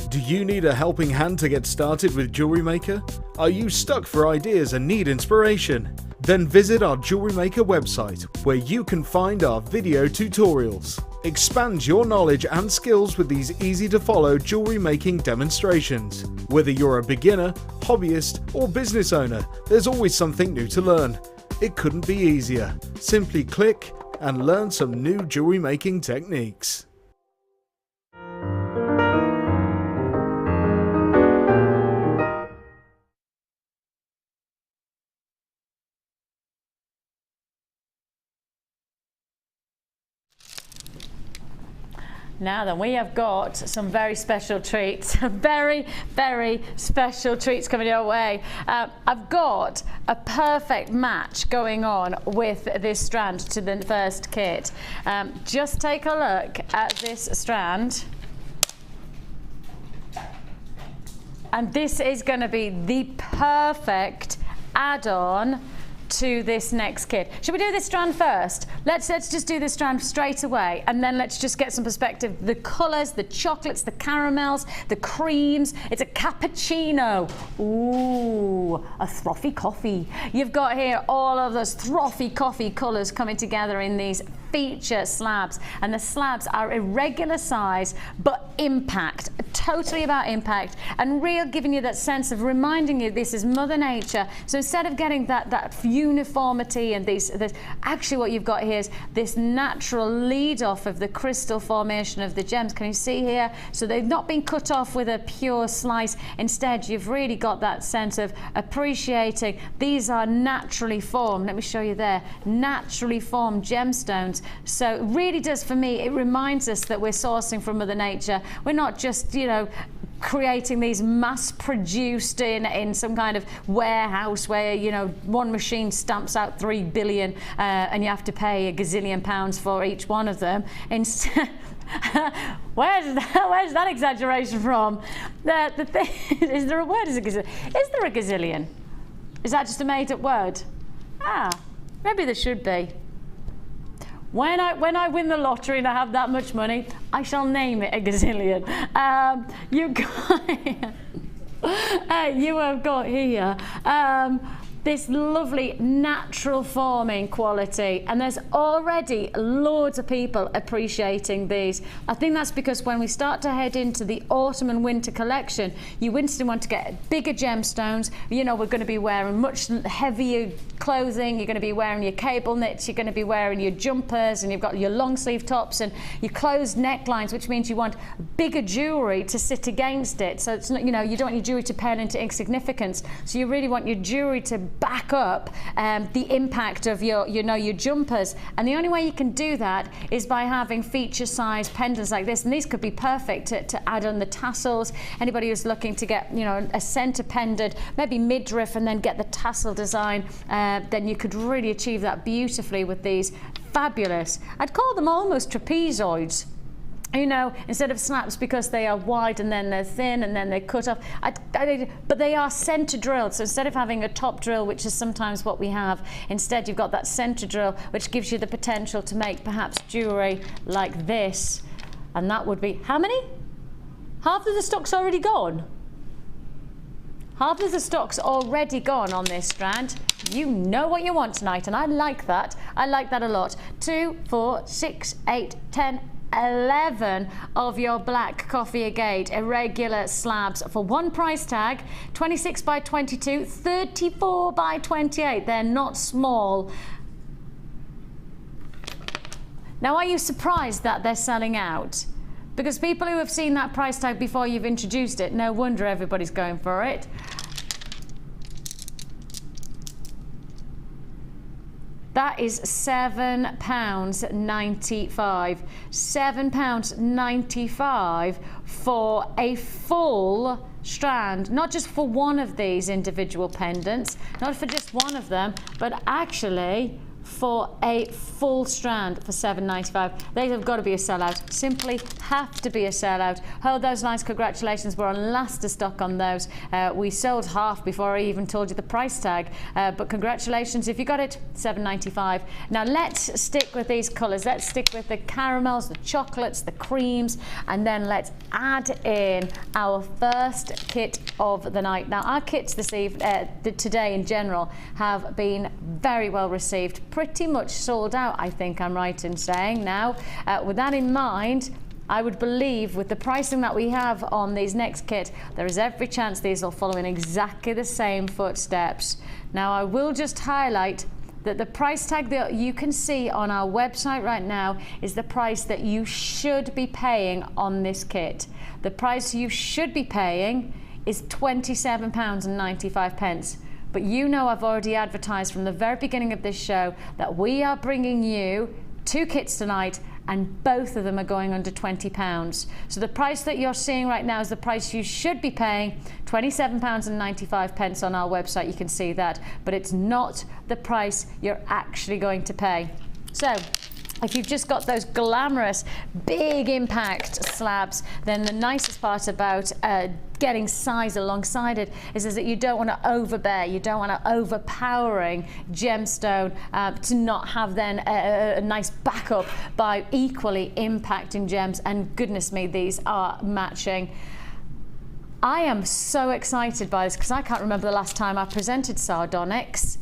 Do you need a helping hand to get started with JewelleryMaker? Are you stuck for ideas and need inspiration? Then visit our JewelleryMaker website, where you can find our video tutorials. Expand your knowledge and skills with these easy-to-follow jewellery making demonstrations. Whether you're a beginner, hobbyist, or business owner, there's always something new to learn. It couldn't be easier. Simply click and learn some new jewellery making techniques. Now then, we have got some very special treats, very, very special treats coming your way. I've got a perfect match going on with this strand to the first kit. Just take a look at this strand. And this is going to be the perfect add-on to this next kit. Should we do this strand first? Let's just do this strand straight away, and then let's just get some perspective. The colours, the chocolates, the caramels, the creams. It's a cappuccino. Ooh, a frothy coffee. You've got here all of those frothy coffee colours coming together in these feature slabs, and the slabs are irregular size but impact, totally about impact, and real giving you that sense of reminding you this is Mother Nature. So instead of getting that uniformity and this, actually what you've got here is this natural lead off of the crystal formation of the gems. Can you see here? So they've not been cut off with a pure slice. Instead, you've really got that sense of appreciating these are naturally formed. Let me show you there, naturally formed gemstones. So it really does, for me, it reminds us that we're sourcing from Mother Nature. We're not just, you know, creating these mass produced in some kind of warehouse where, you know, one machine stamps out 3 billion and you have to pay a gazillion pounds for each one of them. Instead, where's that exaggeration from? The thing is there a word? Is there a gazillion? Is that just a made-up word? Maybe there should be. When I win the lottery and I have that much money, I shall name it a gazillion. You have got here this lovely natural forming quality, and there's already loads of people appreciating these. I think that's because when we start to head into the autumn and winter collection, you instantly want to get bigger gemstones. You know, we're going to be wearing much heavier clothing, you're going to be wearing your cable knits, you're going to be wearing your jumpers, and you've got your long sleeve tops and your closed necklines, which means you want bigger jewellery to sit against it. So it's not, you know, you don't want your jewellery to pale into insignificance, so you really want your jewellery to back up the impact of your jumpers. And the only way you can do that is by having feature size pendants like this, and these could be perfect to add on the tassels. Anybody who's looking to get, you know, a center pendant, maybe midriff, and then get the tassel design, then you could really achieve that beautifully with these fabulous, I'd call them almost trapezoids, you know, instead of snaps, because they are wide and then they're thin and then they cut off. But they are center drilled. So instead of having a top drill, which is sometimes what we have, instead you've got that center drill, which gives you the potential to make perhaps jewellery like this. And that would be, how many? Half of the stock's already gone. Half of the stock's already gone on this strand. You know what you want tonight, and I like that. I like that a lot. 2, 4, 6, 8, 10, 11 of your black coffee agate irregular slabs for one price tag, 26 by 22, 34 by 28. They're not small. Now, are you surprised that they're selling out? Because people who have seen that price tag before you've introduced it, no wonder everybody's going for it. That is £7.95. £7.95 for a full strand, not just for one of these individual pendants, not for just one of them, but actually for a full strand for £7.95. They have got to be a sellout. Simply have to be a sellout. Hold those lines. Congratulations. We're on last of stock on those. We sold half before I even told you the price tag. But congratulations if you got it. £7.95. Now let's stick with these colours. Let's stick with the caramels, the chocolates, the creams, and then let's add in our first kit of the night. Now our kits this evening, today in general, have been very well received. Pretty much sold out, I think I'm right in saying. Now, with that in mind, I would believe with the pricing that we have on these next kit, there is every chance these will follow in exactly the same footsteps. Now, I will just highlight that the price tag that you can see on our website right now is the price that you should be paying on this kit. The price you should be paying is £27.95. But you know I've already advertised from the very beginning of this show that we are bringing you 2 kits tonight, and both of them are going under £20. So the price that you're seeing right now is the price you should be paying, £27.95 on our website. You can see that, but it's not the price you're actually going to pay. So if you've just got those glamorous big impact slabs, then the nicest part about getting size alongside it is that you don't want to overbear, you don't want to overpowering gemstone to not have then a nice backup by equally impacting gems. And goodness me, these are matching. I am so excited by this because I can't remember the last time I presented sardonyx.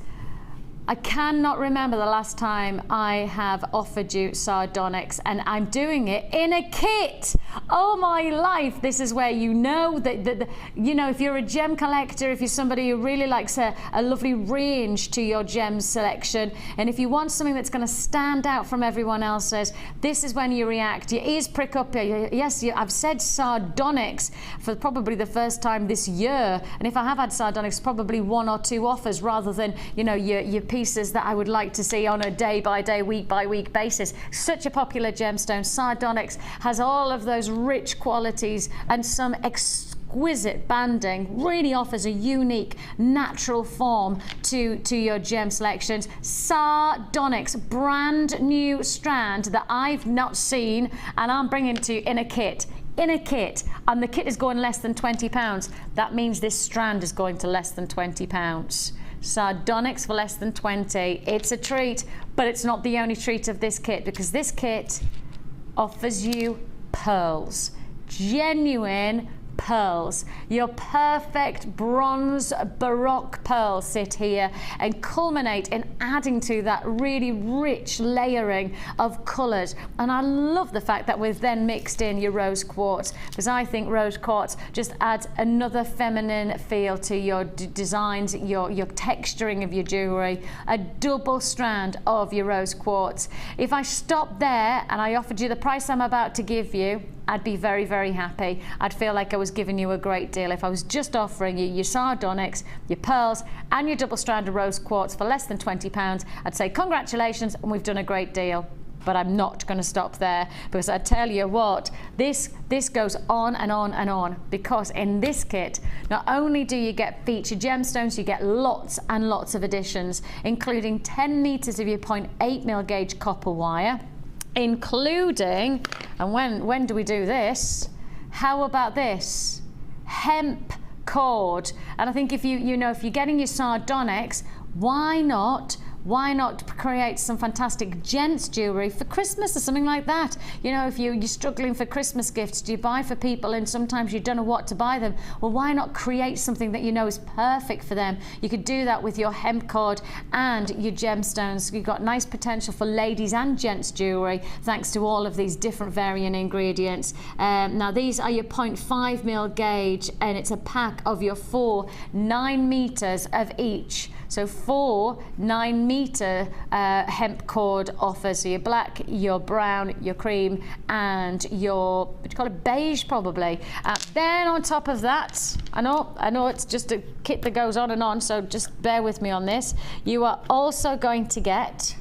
I cannot remember the last time I have offered you sardonyx, and I'm doing it in a kit. Oh my life, this is where you know that, you know, if you're a gem collector, if you're somebody who really likes a lovely range to your gem selection, and if you want something that's going to stand out from everyone else's, this is when you react. Your ears prick up. Yes, I've said sardonyx for probably the first time this year, and if I have had sardonyx, probably 1 or 2 offers rather than, you know, your pieces that I would like to see on a day-by-day, week-by-week basis. Such a popular gemstone. Sardonyx has all of those rich qualities and some exquisite banding. Really offers a unique, natural form to your gem selections. Sardonyx, brand new strand that I've not seen, and I'm bringing to you in a kit. In a kit, and the kit is going less than £20. That means this strand is going to less than £20. Sardonyx for less than 20. It's a treat, but it's not the only treat of this kit, because this kit offers you pearls, genuine pearls. Your perfect bronze baroque pearls sit here and culminate in adding to that really rich layering of colours. And I love the fact that we've then mixed in your rose quartz, because I think rose quartz just adds another feminine feel to your designs, your texturing of your jewellery. A double strand of your rose quartz. If I stopped there and I offered you the price I'm about to give you, I'd be very, very happy. I'd feel like I was giving you a great deal. If I was just offering you your sardonyx, your pearls, and your double strand of rose quartz for less than £20, I'd say congratulations and we've done a great deal. But I'm not going to stop there, because I tell you what, this goes on and on and on, because in this kit, not only do you get featured gemstones, you get lots and lots of additions, including 10 meters of your 0.8mm gauge copper wire, including, and when do we do this? How about this? Hemp cord. And I think if you know, if you're getting your sardonyx, why not create some fantastic gents jewellery for Christmas or something like that? You know, if you're struggling for Christmas gifts, do you buy for people and sometimes you don't know what to buy them? Well, why not create something that you know is perfect for them? You could do that with your hemp cord and your gemstones. You've got nice potential for ladies and gents jewellery thanks to all of these different varying ingredients. Now these are your 0.5mm gauge, and it's a pack of your 4 9 meters of each. So 4 9-meter hemp cord offers. So your black, your brown, your cream, and your, what do you call it, beige probably. Then on top of that, I know it's just a kit that goes on and on, so just bear with me on this. You are also going to get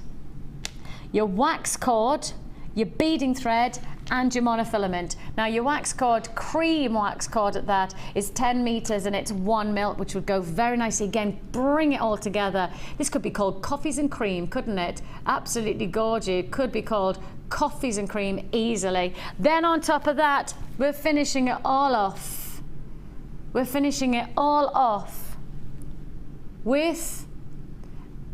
your wax cord, your beading thread, and your monofilament. Now your wax cord, cream wax cord at that, is 10 meters and it's 1mm, which would go very nicely. Again, bring it all together. This could be called coffees and cream, couldn't it? Absolutely gorgeous. It could be called coffees and cream easily. Then on top of that, we're finishing it all off. We're finishing it all off with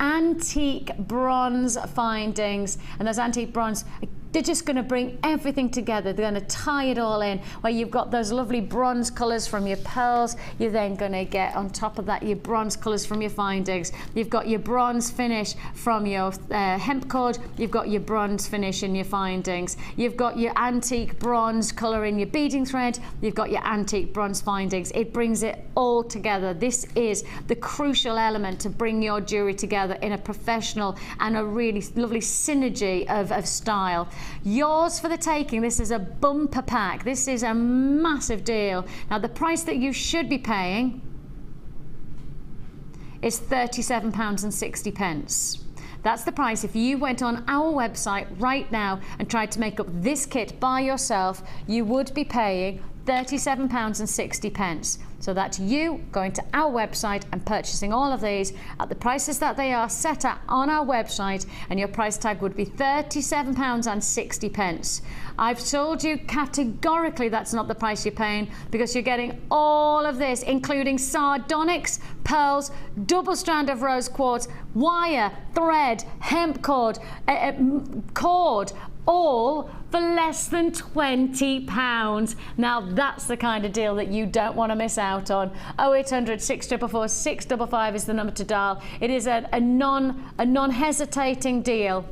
antique bronze findings, and those antique bronze, they're just going to bring everything together. They're going to tie it all in, where you've got those lovely bronze colours from your pearls. You're then going to get on top of that your bronze colours from your findings. You've got your bronze finish from your hemp cord. You've got your bronze finish in your findings. You've got your antique bronze colour in your beading thread. You've got your antique bronze findings. It brings it all together. This is the crucial element to bring your jewellery together in a professional and a really lovely synergy of style. Yours for the taking. This is a bumper pack. This is a massive deal. Now the price that you should be paying is £37.60. That's the price. If you went on our website right now and tried to make up this kit by yourself, you would be paying £37.60. So that's you going to our website and purchasing all of these at the prices that they are set at on our website, and your price tag would be £37.60. I've told you categorically that's not the price you're paying, because you're getting all of this, including sardonyx, pearls, double strand of rose quartz, wire, thread, hemp cord, all for less than £20. Now that's the kind of deal that you don't want to miss out on. 0800 644 655 is the number to dial. It is a non-hesitating deal.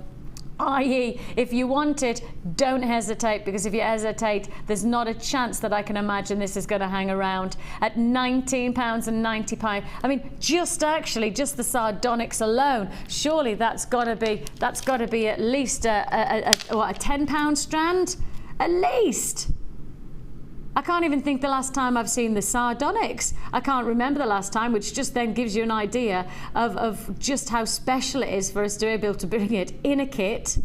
I.e., if you want it, don't hesitate, because if you hesitate, there's not a chance that I can imagine this is going to hang around. At £19.95, I mean, just the sardonyx alone, surely that's got to be at least a £10 strand, at least. I can't even think the last time I've seen the sardonyx. I can't remember the last time, which just then gives you an idea of just how special it is for us to be able to bring it in a kit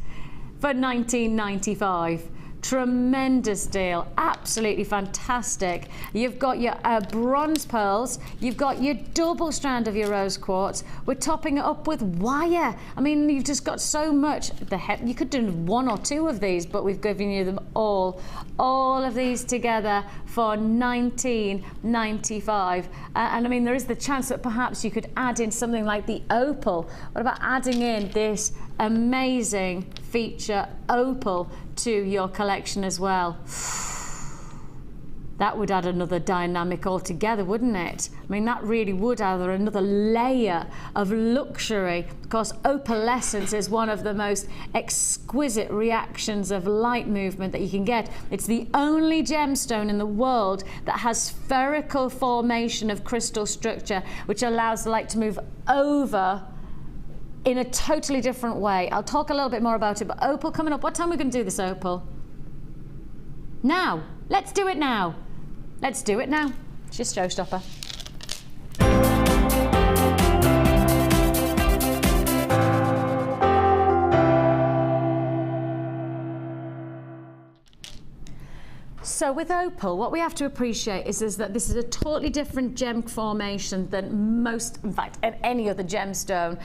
for £19.95. Tremendous deal, absolutely fantastic. You've got your bronze pearls, you've got your double strand of your rose quartz. We're topping it up with wire. I mean, you've just got so much. You could do one or two of these, but we've given you them all of these together for £19.95. And I mean, there is the chance that perhaps you could add in something like the opal. What about adding in this amazing feature opal to your collection as well? That would add another dynamic altogether, wouldn't it? I mean, that really would add another layer of luxury. Of course, opalescence is one of the most exquisite reactions of light movement that you can get. It's the only gemstone in the world that has spherical formation of crystal structure, which allows the light to move over in a totally different way. I'll talk a little bit more about it, but opal coming up. What time are we going to do this opal? Now. Let's do it now. Let's do it now. It's just showstopper. So with opal, what we have to appreciate is that this is a totally different gem formation than most, in fact, any other gemstone.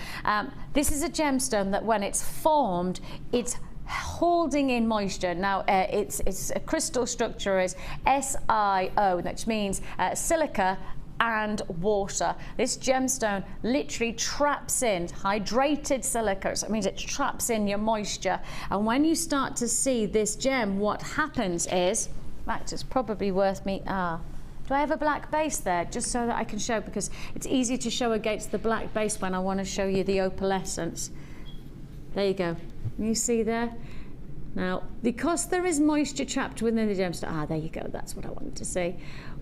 This is a gemstone that when it's formed, it's holding in moisture. Now its crystal structure is SiO, which means silica and water. This gemstone literally traps in hydrated silica, so it means it traps in your moisture. And when you start to see this gem, what happens is, in fact, it's probably worth me, do I have a black base there, just so that I can show, because it's easy to show against the black base when I want to show you the opalescence. There you go. You see there? Now, because there is moisture trapped within the gemstone, there you go, that's what I wanted to see.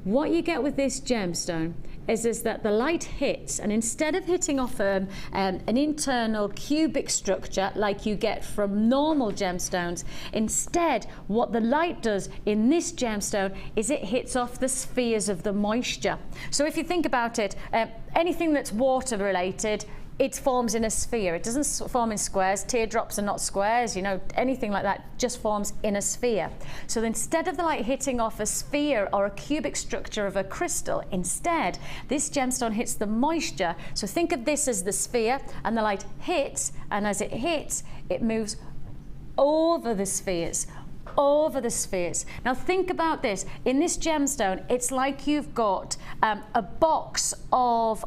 What you get with this gemstone is that the light hits, and instead of hitting off an internal cubic structure like you get from normal gemstones, instead what the light does in this gemstone is it hits off the spheres of the moisture. So if you think about it, anything that's water related, it forms in a sphere. It doesn't form in squares. Teardrops are not squares, you know, anything like that just forms in a sphere. So instead of the light hitting off a sphere or a cubic structure of a crystal, instead this gemstone hits the moisture. So think of this as the sphere, and the light hits, and as it hits, it moves over the spheres. Over the spheres. Now think about this. In this gemstone, it's like you've got a box of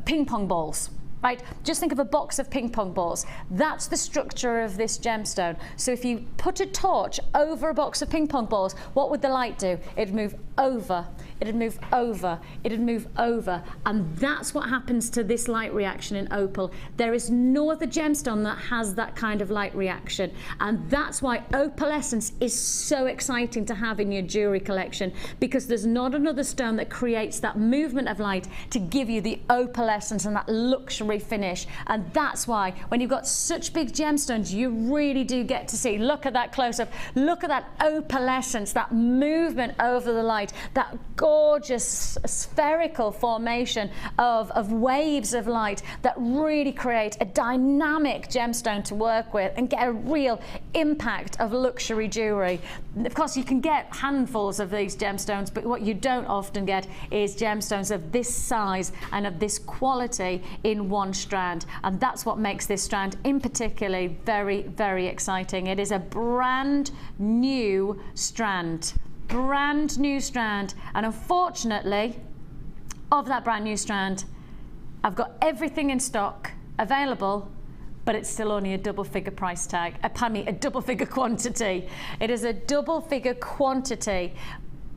ping pong balls. Right, just think of a box of ping pong balls. That's the structure of this gemstone. So if you put a torch over a box of ping pong balls, what would the light do? It'd move over, it'd move over, it'd move over. And that's what happens to this light reaction in opal. There is no other gemstone that has that kind of light reaction. And that's why opalescence is so exciting to have in your jewelry collection, because there's not another stone that creates that movement of light to give you the opalescence and that luxury finish. And that's why when you've got such big gemstones, you really do get to see, look at that close-up, look at that opalescence, that movement over the light, that gorgeous spherical formation of waves of light that really create a dynamic gemstone to work with and get a real impact of luxury jewelry. Of course, you can get handfuls of these gemstones, but what you don't often get is gemstones of this size and of this quality in one strand, and that's what makes this strand in particular very, very exciting. It is a brand new strand, and unfortunately, of that brand new strand, I've got everything in stock available but it's still only a double figure price tag. Pardon me, a double figure quantity. It is a double figure quantity.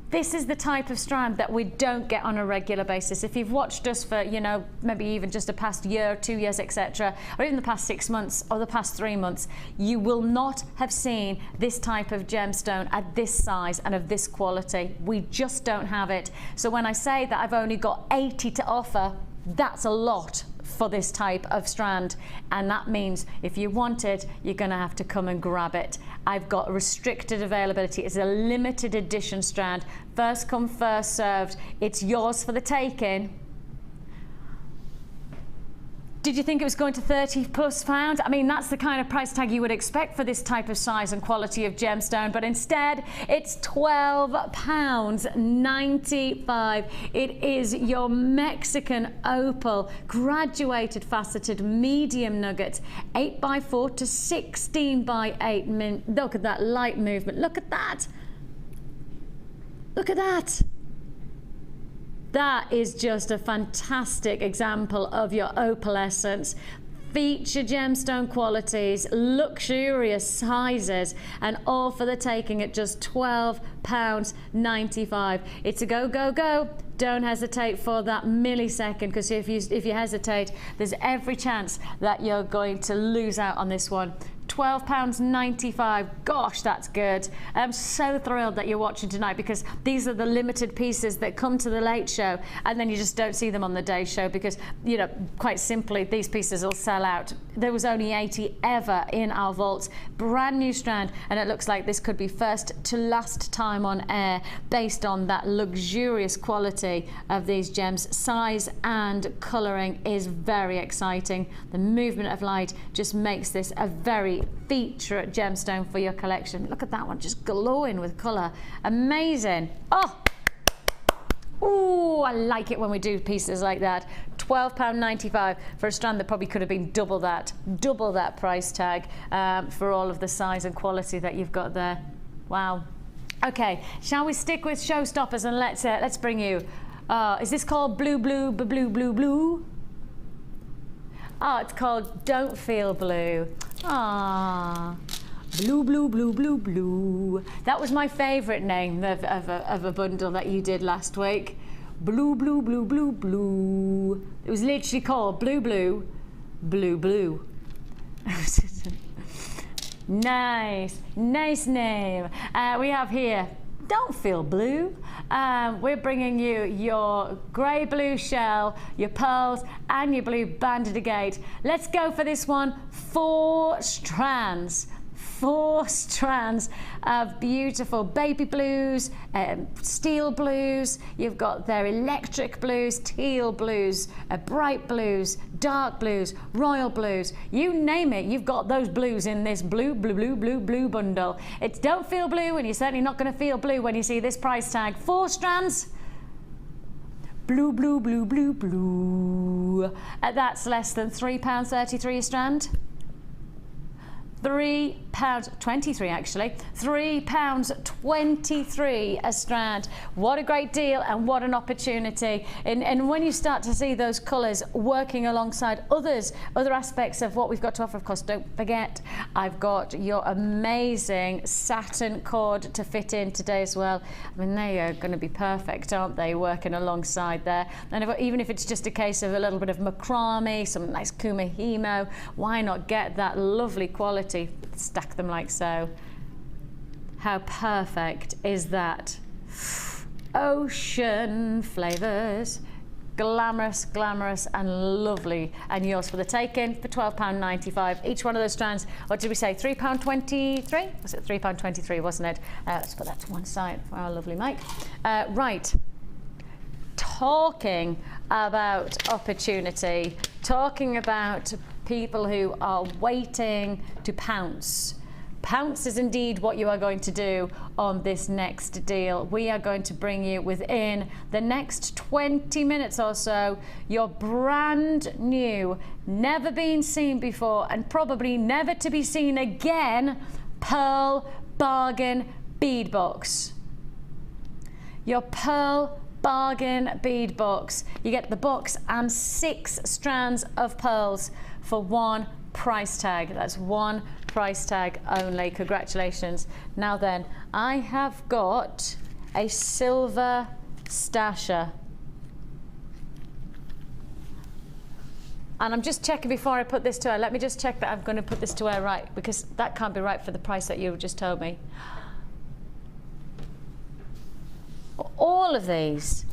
This is the type of strand that we don't get on a regular basis. If you've watched us for, you know, maybe even just the past year, 2 years, etc., or even the past 6 months or the past 3 months, you will not have seen this type of gemstone at this size and of this quality. We just don't have it. So when I say that I've only got 80 to offer, that's a lot for this type of strand, and that means if you want it, you're going to have to come and grab it. I've got restricted availability. It's a limited edition strand, first come first served. It's yours for the taking. Did you think it was going to £30+? I mean, that's the kind of price tag you would expect for this type of size and quality of gemstone, but instead it's £12.95. It is your Mexican opal graduated faceted medium nugget, 8x4 to 16x8. Look at that light movement. Look at that. Look at that. That is just a fantastic example of your opalescence. Feature gemstone qualities, luxurious sizes, and all for the taking at just £12.95. It's a go, go, go. Don't hesitate for that millisecond, because if you hesitate, there's every chance that you're going to lose out on this one. £12.95. Gosh, that's good. I'm so thrilled that you're watching tonight, because these are the limited pieces that come to the late show, and then you just don't see them on the day show because, you know, quite simply, these pieces will sell out. There was only 80 ever in our vaults. Brand new strand, and it looks like this could be first to last time on air based on that luxurious quality of these gems. Size and colouring is very exciting. The movement of light just makes this a very feature gemstone for your collection. Look at that one, just glowing with colour. Amazing. Oh, I like it when we do pieces like that. £12.95 for a strand that probably could have been double that price tag for all of the size and quality that you've got there. Wow. Okay, shall we stick with showstoppers, and let's bring you. Is this called Blue Blue Blue Blue Blue? Oh, it's called Don't Feel Blue. Ah, Blue Blue Blue Blue Blue. That was my favourite name of a bundle that you did last week. Blue Blue Blue Blue Blue. It was literally called Blue Blue Blue Blue. Nice name. We have here Don't Feel Blue. We're bringing you your grey blue shell, your pearls, and your blue banded agate. Let's go for this one. 4 strands. 4 strands of beautiful baby blues, steel blues. You've got their electric blues, teal blues, bright blues, dark blues, royal blues. You name it, you've got those blues in this blue bundle. It's Don't Feel Blue, and you're certainly not going to feel blue when you see this price tag. 4 strands. Blue, blue, blue, blue, blue. That's less than £3.33 a strand. £3.23 actually. £3.23 a strand. What a great deal, and what an opportunity. And when you start to see those colours working alongside other aspects of what we've got to offer, of course, don't forget, I've got your amazing satin cord to fit in today as well. I mean, they are going to be perfect, aren't they, working alongside there. And even if it's just a case of a little bit of macrame, some nice kumihimo, why not get that lovely quality? Stack them like so. How perfect is that? Ocean flavours. Glamorous, glamorous and lovely, and yours for the taking for £12.95. Each one of those strands, what did we say, £3.23? Was it £3.23, wasn't it? Let's put that to one side for our lovely Mike. Right. Talking about opportunity, talking about people who are waiting to pounce. Pounce is indeed what you are going to do on this next deal. We are going to bring you within the next 20 minutes or so your brand new, never been seen before and probably never to be seen again, pearl bargain bead box. Your pearl bargain bead box. You get the box and 6 strands of pearls for one price tag. That's one price tag only. Congratulations. Now then, I have got a silver stasher. And I'm just checking before I put this to her. Let me just check that I'm going to put this to her right, because that can't be right for the price that you just told me. All of these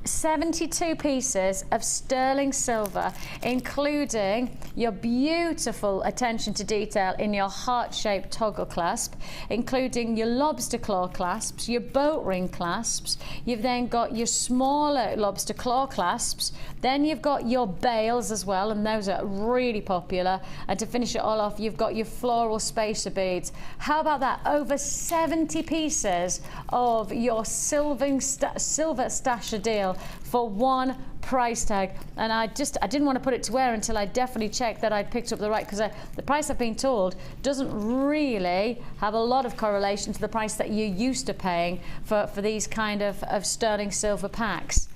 72 pieces of sterling silver, including your beautiful attention to detail in your heart-shaped toggle clasp, including your lobster claw clasps, your boat ring clasps. You've then got your smaller lobster claw clasps. Then you've got your bails as well, and those are really popular. And to finish it all off, you've got your floral spacer beads. How about that? Over 70 pieces of your silver stasher deal for one price tag. And I didn't want to put it to wear until I definitely checked that I'd picked up the right, because the price I've been told doesn't really have a lot of correlation to the price that you're used to paying for these kind of sterling silver packs.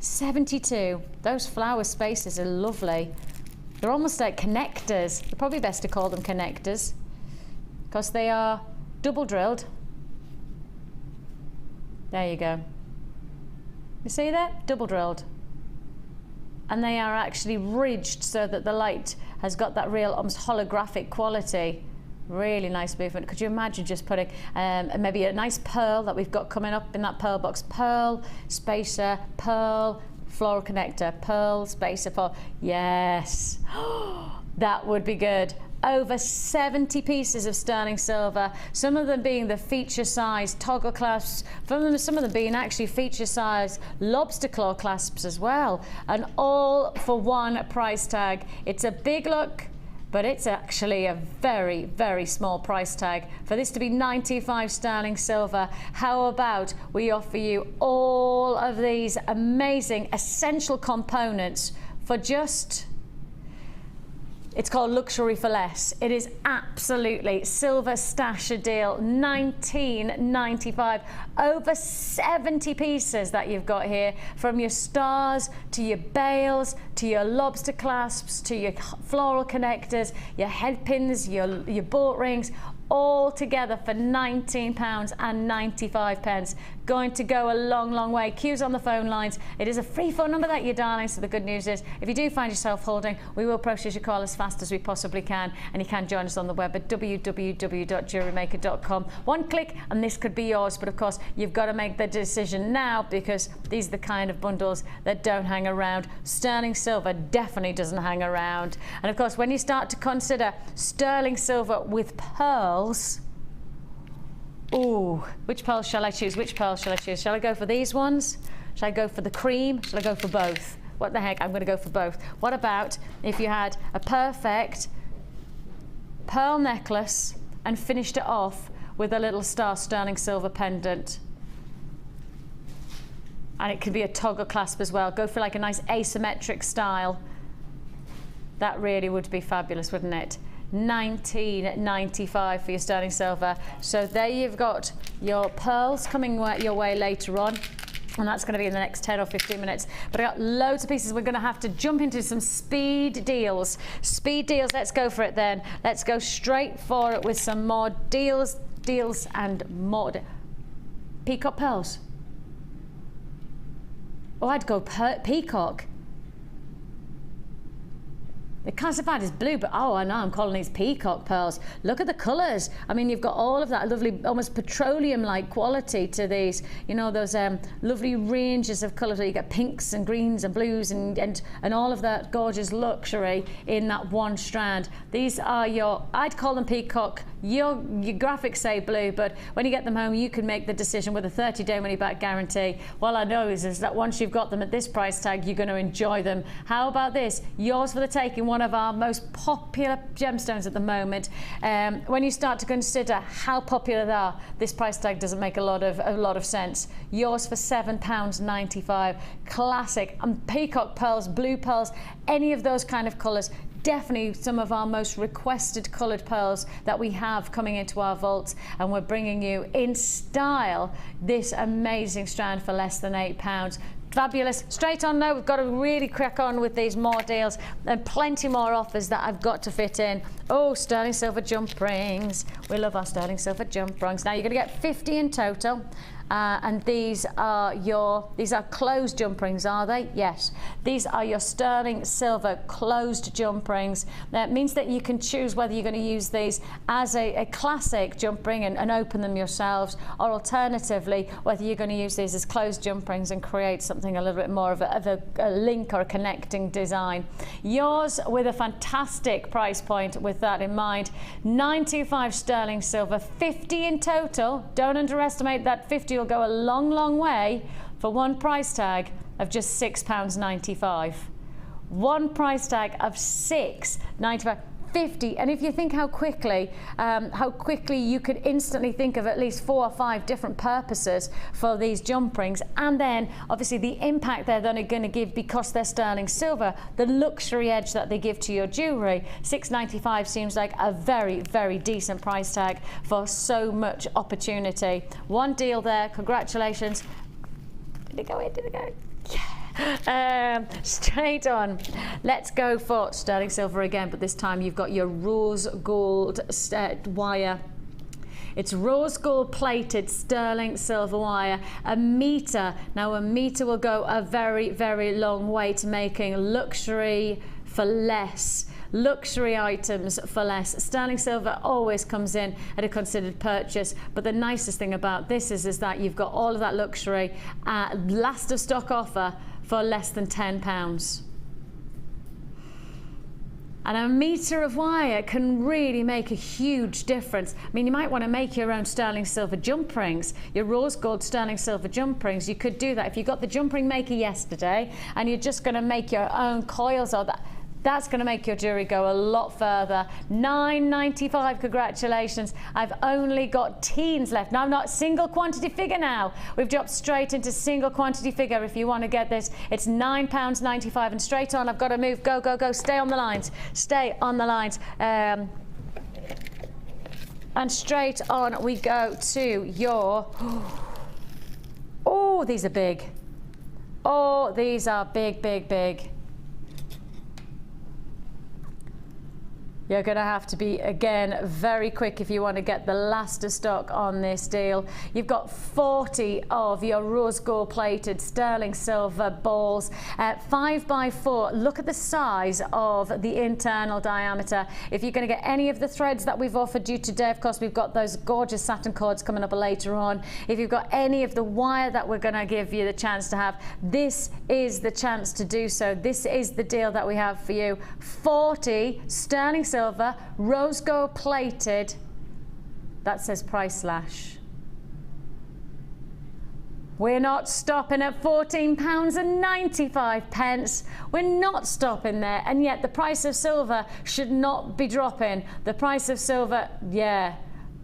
72. Those flower spaces are lovely. They're almost like connectors. They're probably best to call them connectors, because they are double drilled. There you go. You see that? Double drilled. And they are actually ridged so that the light has got that real almost holographic quality. Really nice movement. Could you imagine just putting maybe a nice pearl that we've got coming up in that pearl box? Pearl, spacer, pearl, floral connector, pearl, spacer, pearl. Yes. That would be good. Over 70 pieces of sterling silver, some of them being the feature size toggle clasps, some of them being actually feature size lobster claw clasps as well, and all for one price tag. It's a big look, but it's actually a very, very small price tag. For this to be 95 sterling silver, how about we offer you all of these amazing essential components for just... It's called Luxury for Less. It is absolutely silver stasher deal, $19.95. Over 70 pieces that you've got here, from your stars to your bails to your lobster clasps to your floral connectors, your head pins, your boat rings, all together for £19.95. Going to go a long, long way. Queues on the phone lines. It is a free phone number that you're dialing, so the good news is, if you do find yourself holding, we will process your call as fast as we possibly can, and you can join us on the web at www.jewellerymaker.com. One click and this could be yours, but of course you've got to make the decision now, because these are the kind of bundles that don't hang around. Sterling silver definitely doesn't hang around. And of course, when you start to consider sterling silver with pearls, ooh, which pearls shall I choose? Which pearls shall I choose? Shall I go for these ones? Shall I go for the cream? Shall I go for both? What the heck? I'm going to go for both. What about if you had a perfect pearl necklace and finished it off with a little star sterling silver pendant? And it could be a toggle clasp as well. Go for like a nice asymmetric style. That really would be fabulous, wouldn't it? $19.95 for your sterling silver. So there you've got your pearls coming your way later on, and that's going to be in the next 10 or 15 minutes. But I got loads of pieces. We're going to have to jump into some speed deals. Speed deals. Let's go for it then. Let's go straight for it with some more deals and more. Peacock pearls. Oh, I'd go peacock. They're classified as blue, but oh, I know, I'm calling these peacock pearls. Look at the colours. I mean, you've got all of that lovely, almost petroleum-like quality to these. You know, those lovely ranges of colours. You get pinks and greens and blues and all of that gorgeous luxury in that one strand. These are your, I'd call them peacock. Your graphics say blue, but when you get them home, you can make the decision with a 30-day money-back guarantee. All I know is that once you've got them at this price tag, you're going to enjoy them. How about this? Yours for the taking. One of our most popular gemstones at the moment. When you start to consider how popular they are, this price tag doesn't make a lot of sense. Yours for £7.95. Classic. And peacock pearls, blue pearls, any of those kind of colours, definitely some of our most requested coloured pearls that we have coming into our vaults, and we're bringing you in style this amazing strand for less than £8. Fabulous. Straight on now, we've got to really crack on with these more deals and plenty more offers that I've got to fit in. Oh, sterling silver jump rings. We love our sterling silver jump rings. Now you're going to get 50 in total. And these are closed jump rings, are they? Yes. These are your sterling silver closed jump rings. That means that you can choose whether you're going to use these as a classic jump ring and open them yourselves, or alternatively, whether you're going to use these as closed jump rings and create something a little bit more of a link or a connecting design. Yours with a fantastic price point with that in mind. 925 sterling silver, 50 in total. Don't underestimate that 50 will go a long, long way for one price tag of just £6.95. One price tag of £6.95. 50, and if you think how quickly you could instantly think of at least 4 or 5 different purposes for these jump rings, and then obviously the impact they're then going to give because they're sterling silver, the luxury edge that they give to your jewellery, £6.95 seems like a very, very decent price tag for so much opportunity. One deal there, congratulations. Did it go in? Did it go in? Yeah. Straight on, let's go for sterling silver again, but this time you've got your rose gold wire. It's rose gold plated sterling silver wire, a metre. Now a metre will go a very, very long way to making luxury for less. Luxury items for less. Sterling silver always comes in at a considered purchase, but the nicest thing about this is that you've got all of that luxury last of stock offer for less than £10. And a metre of wire can really make a huge difference. I mean, you might want to make your own sterling silver jump rings, your rose gold sterling silver jump rings. You could do that if you got the jump ring maker yesterday and you're just going to make your own coils or that. That's going to make your jewellery go a lot further. £9.95, congratulations. I've only got teens left. Now I'm not single quantity figure now. We've dropped straight into single quantity figure. If you want to get this, it's £9.95. And straight on, I've got to move. Go, go, go. Stay on the lines. Stay on the lines. And straight on we go to your... Oh, these are big. Oh, these are big, big, big. You're going to have to be, again, very quick if you want to get the last of stock on this deal. You've got 40 of your rose gold plated sterling silver balls, 5x4. Look at the size of the internal diameter. If you're going to get any of the threads that we've offered you today, of course, we've got those gorgeous satin cords coming up later on. If you've got any of the wire that we're going to give you the chance to have, this is the chance to do so. This is the deal that we have for you. 40 sterling silver, rose gold plated. That says price slash. We're not stopping at £14.95. We're not stopping there, and yet the price of silver should not be dropping. The price of silver, yeah,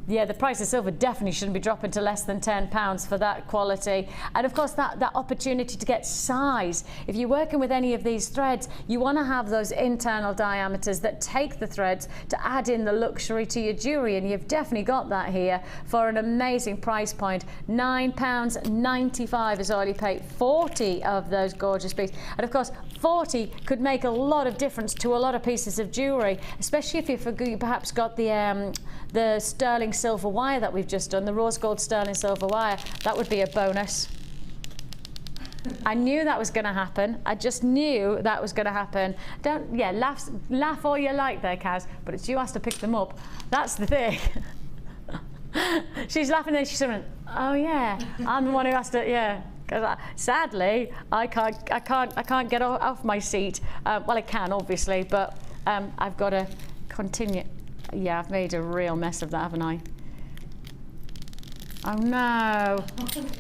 the price of silver definitely shouldn't be dropping to less than £10 for that quality. And of course, that opportunity to get size. If you're working with any of these threads, you want to have those internal diameters that take the threads to add in the luxury to your jewellery, and you've definitely got that here for an amazing price point. £9.95 is all you pay. 40 of those gorgeous pieces. And of course, 40 could make a lot of difference to a lot of pieces of jewellery, especially if you perhaps got the sterling silver wire that we've just done, the rose gold sterling silver wire. That would be a bonus. I knew that was going to happen. I just knew that was going to happen. Laugh all you like there, Kaz, but it's you has to pick them up. That's the thing. She's laughing, then she's saying, "Oh yeah, I'm the one who has to." Yeah. Because sadly, I can't get off my seat. Well, I can obviously, but I've got to continue. Yeah, I've made a real mess of that, haven't I? Oh no!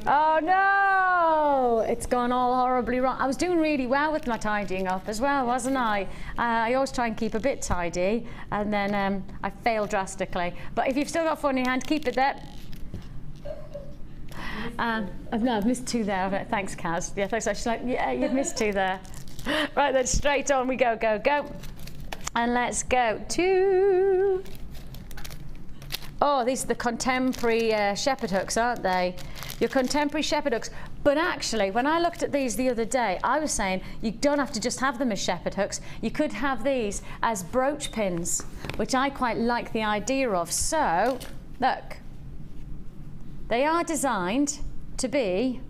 Oh no! It's gone all horribly wrong. I was doing really well with my tidying up as well, wasn't I? I always try and keep a bit tidy, and then I fail drastically. But if you've still got fun in your hand, keep it there. No, I've missed 2 there. Thanks, Kaz. Yeah, thanks. She's like, yeah, you've missed 2 there. Right then, straight on we go, go, go. And let's go to, oh, these are the contemporary shepherd hooks, aren't they? Your contemporary shepherd hooks. But actually, when I looked at these the other day, I was saying you don't have to just have them as shepherd hooks. You could have these as brooch pins, which I quite like the idea of. So, look, they are designed to be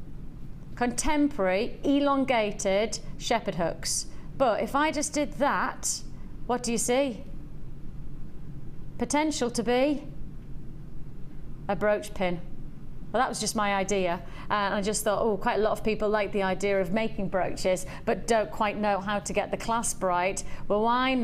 contemporary, elongated shepherd hooks. But if I just did that, what do you see? Potential to be a brooch pin. Well, that was just my idea, and I just thought, oh, quite a lot of people like the idea of making brooches, but don't quite know how to get the clasp right. Well, why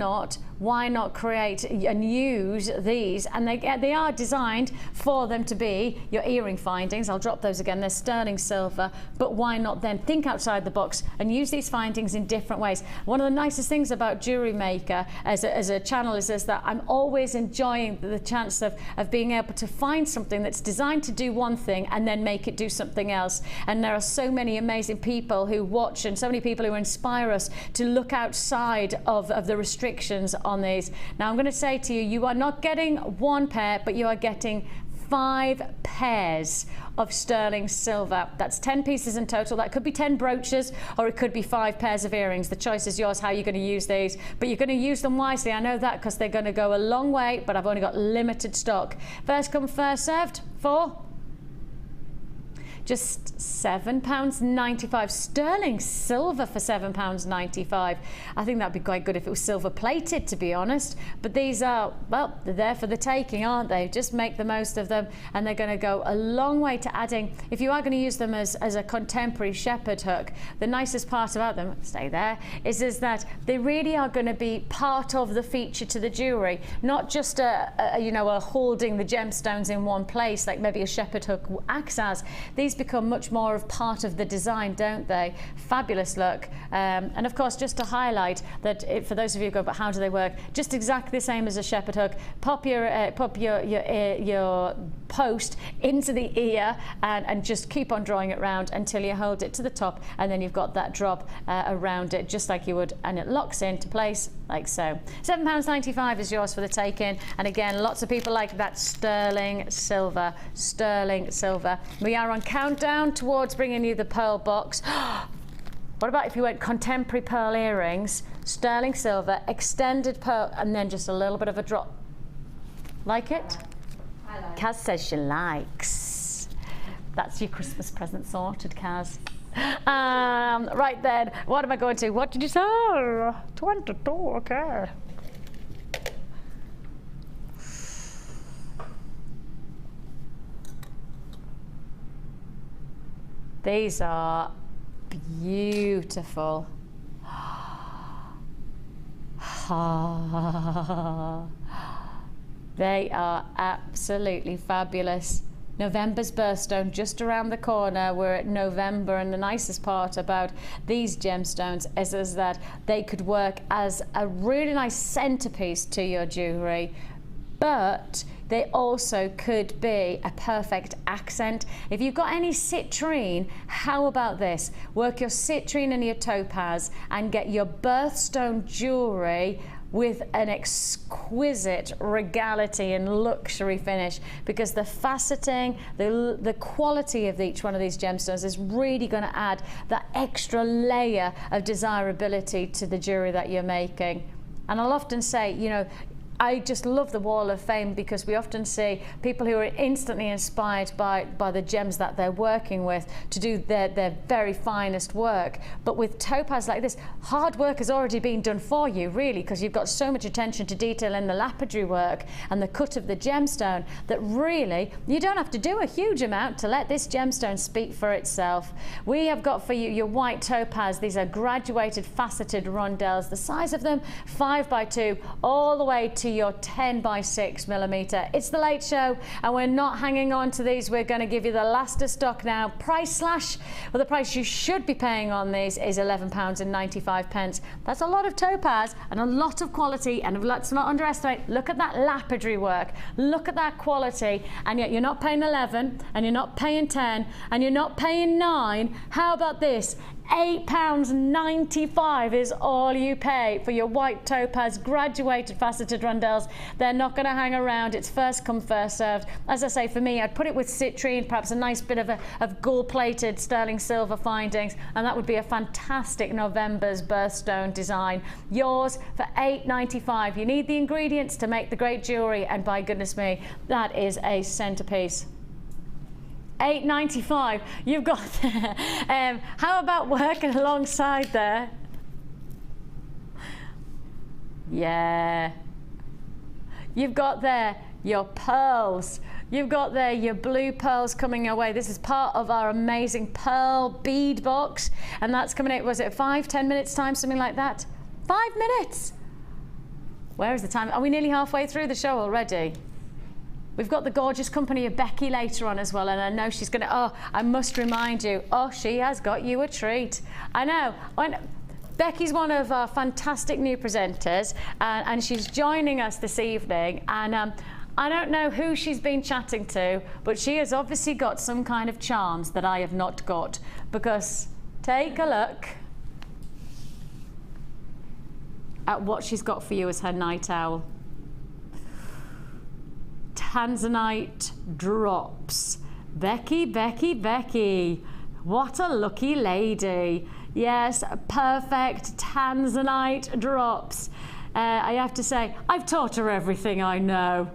not create and use these? And they are designed for them to be your earring findings. I'll drop those again. They're sterling silver, but why not then think outside the box and use these findings in different ways? One of the nicest things about JewelleryMaker as a channel is that I'm always enjoying the chance of being able to find something that's designed to do one thing and then make it do something else. And there are so many amazing people who watch and so many people who inspire us to look outside of the restrictions on these. Now I'm going to say to you, you are not getting one pair, but you are getting 5 pairs of sterling silver. That's 10 pieces in total. That could be 10 brooches, or it could be 5 pairs of earrings. The choice is yours how you're going to use these, but you're going to use them wisely. I know that because they're going to go a long way, but I've only got limited stock. First come, first served for just £7.95. Sterling silver for £7.95. I think that'd be quite good if it was silver plated, to be honest. But these are, well, they're there for the taking, aren't they? Just make the most of them, and they're going to go a long way to adding. If you are going to use them as a contemporary shepherd hook, the nicest part about them, stay there, is that they really are going to be part of the feature to the jewellery, not just a holding the gemstones in one place like maybe a shepherd hook acts as. These become much more of part of the design, don't they? Fabulous look. And of course, just to highlight that for those of you who go, but how do they work? Just exactly the same as a shepherd hook. Pop your post into the ear and just keep on drawing it round until you hold it to the top, and then you've got that drop around it just like you would, and it locks into place like so. £7.95 is yours for the take-in, and again, lots of people like that sterling silver. Sterling silver. We are on countdown towards bringing you the pearl box. What about if you went contemporary pearl earrings, sterling silver, extended pearl, and then just a little bit of a drop? Like it? I like Kaz says she likes. That's your Christmas present sorted, Kaz. Right then, what am I going to? What did you say? 22, okay. These are beautiful. They are absolutely fabulous. November's birthstone just around the corner. We're at November, and the nicest part about these gemstones is that they could work as a really nice centerpiece to your jewellery, but they also could be a perfect accent. If you've got any citrine, how about this? Work your citrine and your topaz and get your birthstone jewellery with an exquisite regality and luxury finish, because the faceting, the quality of each one of these gemstones is really going to add that extra layer of desirability to the jewellery that you're making. And I'll often say, you know, I just love the Wall of Fame because we often see people who are instantly inspired by the gems that they're working with to do their very finest work. But with topaz like this, hard work has already been done for you, really, because you've got so much attention to detail in the lapidary work and the cut of the gemstone that really you don't have to do a huge amount to let this gemstone speak for itself. We have got for you your white topaz. These are graduated faceted rondelles. The size of them 5 by 2 all the way to your 10 by 6 millimeter. It's the late show, and we're not hanging on to these. We're going to give you the last of stock now. Price slash, well, the price you should be paying on these is £11.95. That's a lot of topaz and a lot of quality, and let's not underestimate. Look at that lapidary work. Look at that quality, and yet you're not paying 11, and you're not paying 10, and you're not paying 9. How about this? £8.95 is all you pay for your white topaz graduated faceted rondelles. They're not going to hang around. It's first come, first served. As I say, for me, I'd put it with citrine, perhaps a nice bit of gold-plated sterling silver findings, and that would be a fantastic November's birthstone design. Yours for £8.95. You need the ingredients to make the great jewellery, and by goodness me, that is a centrepiece. £8.95 you've got there. How about working alongside there? Yeah. You've got there your pearls. You've got there your blue pearls coming your way. This is part of our amazing pearl bead box, and that's coming out, was it 5-10 minutes time, something like that? 5 minutes. Where is the time? Are we nearly halfway through the show already? We've got the gorgeous company of Becky later on as well, and I know she's going to, oh, I must remind you, oh, she has got you a treat. I know. Becky's one of our fantastic new presenters, and she's joining us this evening, and I don't know who she's been chatting to, but she has obviously got some kind of charms that I have not got, because take a look at what she's got for you as her night owl. Tanzanite drops. Becky, Becky, Becky. What a lucky lady. Yes, perfect Tanzanite drops. I have to say, I've taught her everything I know.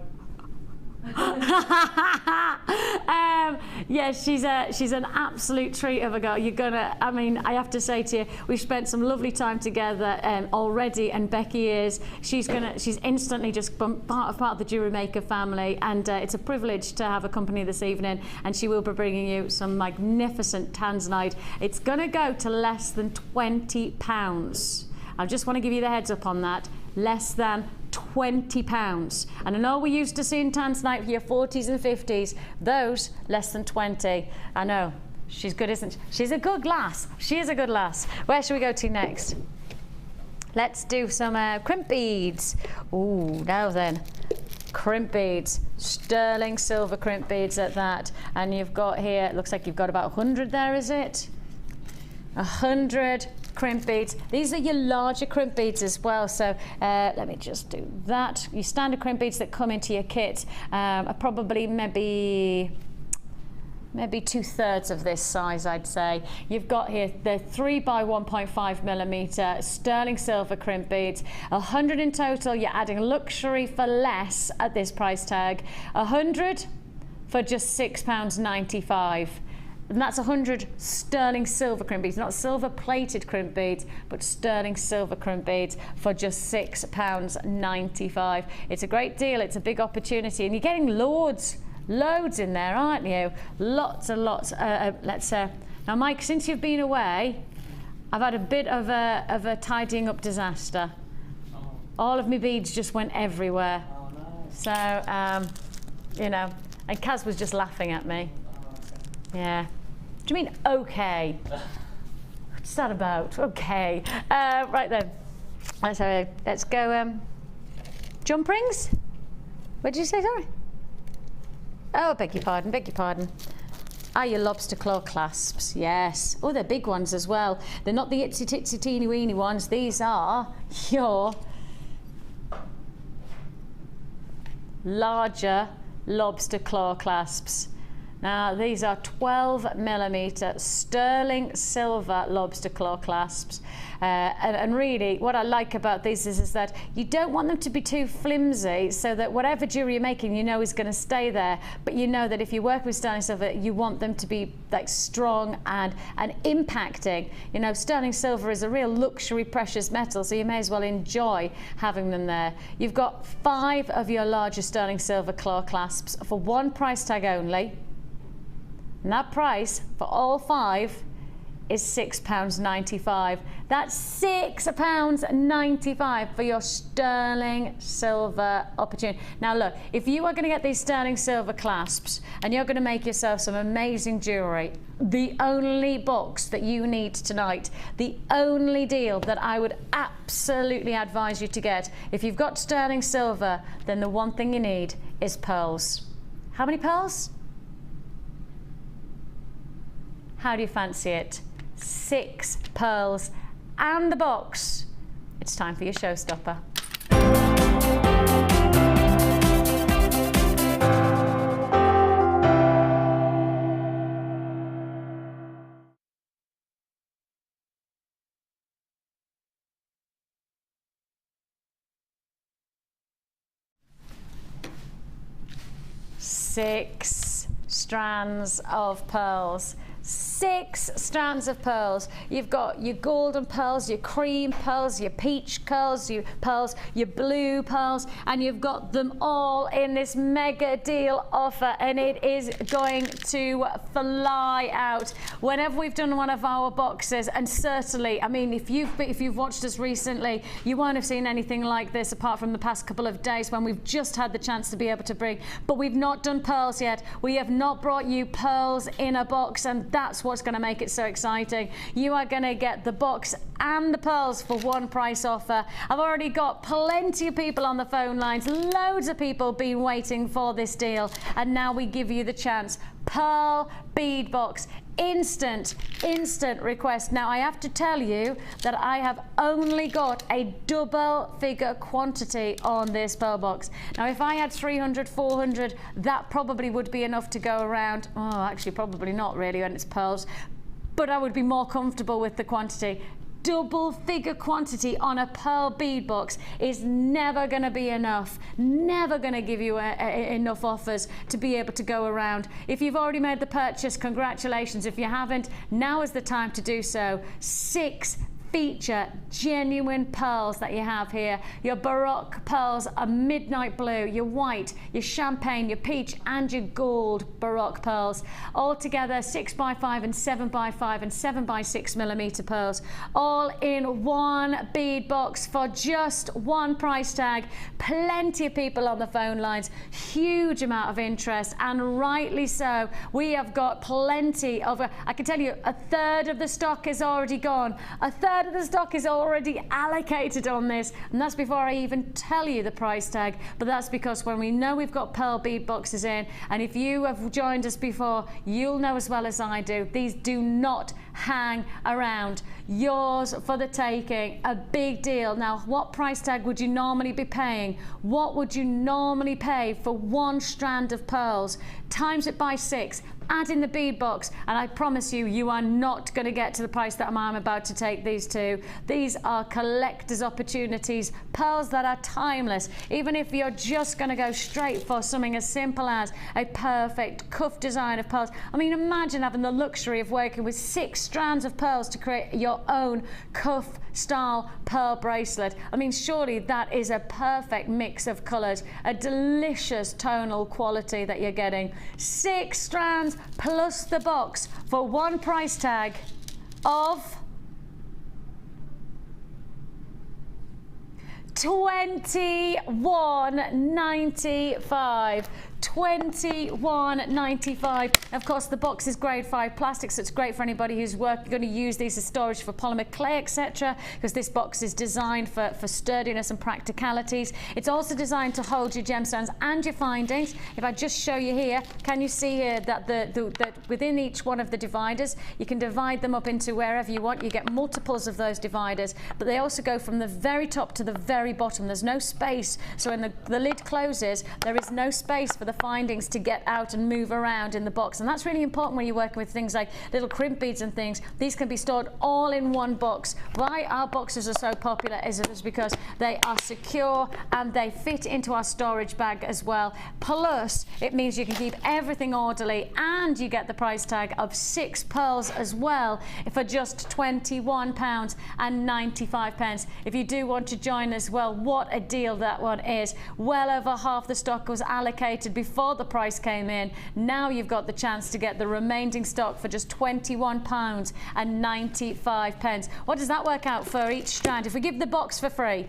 Yes, she's an absolute treat of a girl. You're gonna, I mean, I have to say to you, we've spent some lovely time together already, and Becky she's instantly just part of the JewelleryMaker family, and it's a privilege to have a company this evening, and she will be bringing you some magnificent Tanzanite. It's gonna go to less than £20. I just want to give you the heads up on that. Less than £20. And I know we're used to seeing Tanzanite for your 40s and 50s. Those, less than 20. I know. She's good, isn't she? She's a good lass. She is a good lass. Where should we go to next? Let's do some crimp beads. Ooh, now then. Crimp beads. Sterling silver crimp beads at that. And you've got here, it looks like you've got about 100 there, is it? 100 crimp beads. These are your larger crimp beads as well, so let me just do that. Your standard crimp beads that come into your kit are probably maybe 2/3 of this size, I'd say. You've got here the 3 by 1.5 millimeter sterling silver crimp beads. 100 in total. You're adding luxury for less at this price tag. 100 for just £6.95. And that's 100 sterling silver crimp beads, not silver plated crimp beads, but sterling silver crimp beads for just £6.95. It's a great deal, it's a big opportunity, and you're getting loads in there, aren't you? Lots and lots. Now, Mike, since you've been away, I've had a bit of a tidying up disaster. Oh. All of my beads just went everywhere. Oh, no. So, you know, and Kaz was just laughing at me. Oh, okay. Yeah. Do you mean okay? What's that about? Okay. Right then. So let's go. Jump rings? What did you say? Sorry. Oh, beg your pardon. Beg your pardon. Ah, your lobster claw clasps. Yes. Oh, they're big ones as well. They're not the itsy titsy teeny weeny ones. These are your larger lobster claw clasps. Now, these are 12 millimeter sterling silver lobster claw clasps. And really, what I like about these is that you don't want them to be too flimsy, so that whatever jewelry you're making, you know is going to stay there. But you know that if you work with sterling silver, you want them to be like strong and impacting. You know, sterling silver is a real luxury precious metal, so you may as well enjoy having them there. You've got 5 of your larger sterling silver claw clasps for one price tag only. And that price for all 5 is £6.95. That's £6.95 for your sterling silver opportunity. Now look, if you are going to get these sterling silver clasps and you're going to make yourself some amazing jewellery, the only box that you need tonight, the only deal that I would absolutely advise you to get, if you've got sterling silver, then the one thing you need is pearls. How many pearls? How do you fancy it? 6 pearls and the box. It's time for your showstopper. Six strands of pearls. 6 strands of pearls. You've got your golden pearls, your cream pearls, your peach pearls, your blue pearls, and you've got them all in this mega deal offer, and it is going to fly out whenever we've done one of our boxes. And certainly, I mean, if you've watched us recently, you won't have seen anything like this apart from the past couple of days when we've just had the chance to be able to bring, but we've not done pearls yet. We have not brought you pearls in a box, and that's what's going to make it so exciting. You are going to get the box and the pearls for one price offer. I've already got plenty of people on the phone lines, loads of people been waiting for this deal, and now we give you the chance. Pearl bead box, instant request. Now I have to tell you that I have only got a double figure quantity on this pearl box. Now if I had 300, 400, that probably would be enough to go around. Oh, actually probably not really when it's pearls, but I would be more comfortable with the quantity. Double figure quantity on a pearl bead box is never going to be enough, never going to give you enough offers to be able to go around. If you've already made the purchase, congratulations. If you haven't, now is the time to do so. 6 feature genuine pearls that you have here. Your Baroque pearls are midnight blue, your white, your champagne, your peach, and your gold Baroque pearls. All together 6x5 and 7x5 and 7x6mm pearls. All in one bead box for just one price tag. Plenty of people on the phone lines, huge amount of interest, and rightly so. We have got plenty of, I can tell you, 1/3 of the stock is already gone. 1/3 of the stock is already allocated on this, and that's before I even tell you the price tag. But that's because when we know we've got pearl bead boxes in, and if you have joined us before, you'll know as well as I do, these do not hang around. Yours for the taking, a big deal. Now, what price tag would you normally be paying? What would you normally pay for one strand of pearls? Times it by 6. Add in the bead box, and I promise you, you are not going to get to the price that I'm about to take these to. These are collector's opportunities, pearls that are timeless. Even if you're just going to go straight for something as simple as a perfect cuff design of pearls. I mean, imagine having the luxury of working with 6 strands of pearls to create your own cuff style pearl bracelet. I mean, surely that is a perfect mix of colors, a delicious tonal quality that you're getting. 6 strands plus the box for one price tag of $21.95. $21.95. Of course, the box is grade 5 plastic, so it's great for anybody who's going to use these as storage for polymer clay, etc., because this box is designed for sturdiness and practicalities. It's also designed to hold your gemstones and your findings. If I just show you here, can you see here that that within each one of the dividers, you can divide them up into wherever you want. You get multiples of those dividers, but they also go from the very top to the very bottom. There's no space, so when the lid closes, there is no space for the findings to get out and move around in the box, and that's really important when you're working with things like little crimp beads and things. These can be stored all in one box. Why our boxes are so popular is because they are secure and they fit into our storage bag as well. Plus, it means you can keep everything orderly, and you get the price tag of 6 pearls as well for just £21.95. If you do want to join us, well, what a deal that one is. Well over half the stock was allocated before the price came in. Now you've got the chance to get the remaining stock for just £21.95. What does that work out for each strand? If we give the box for free,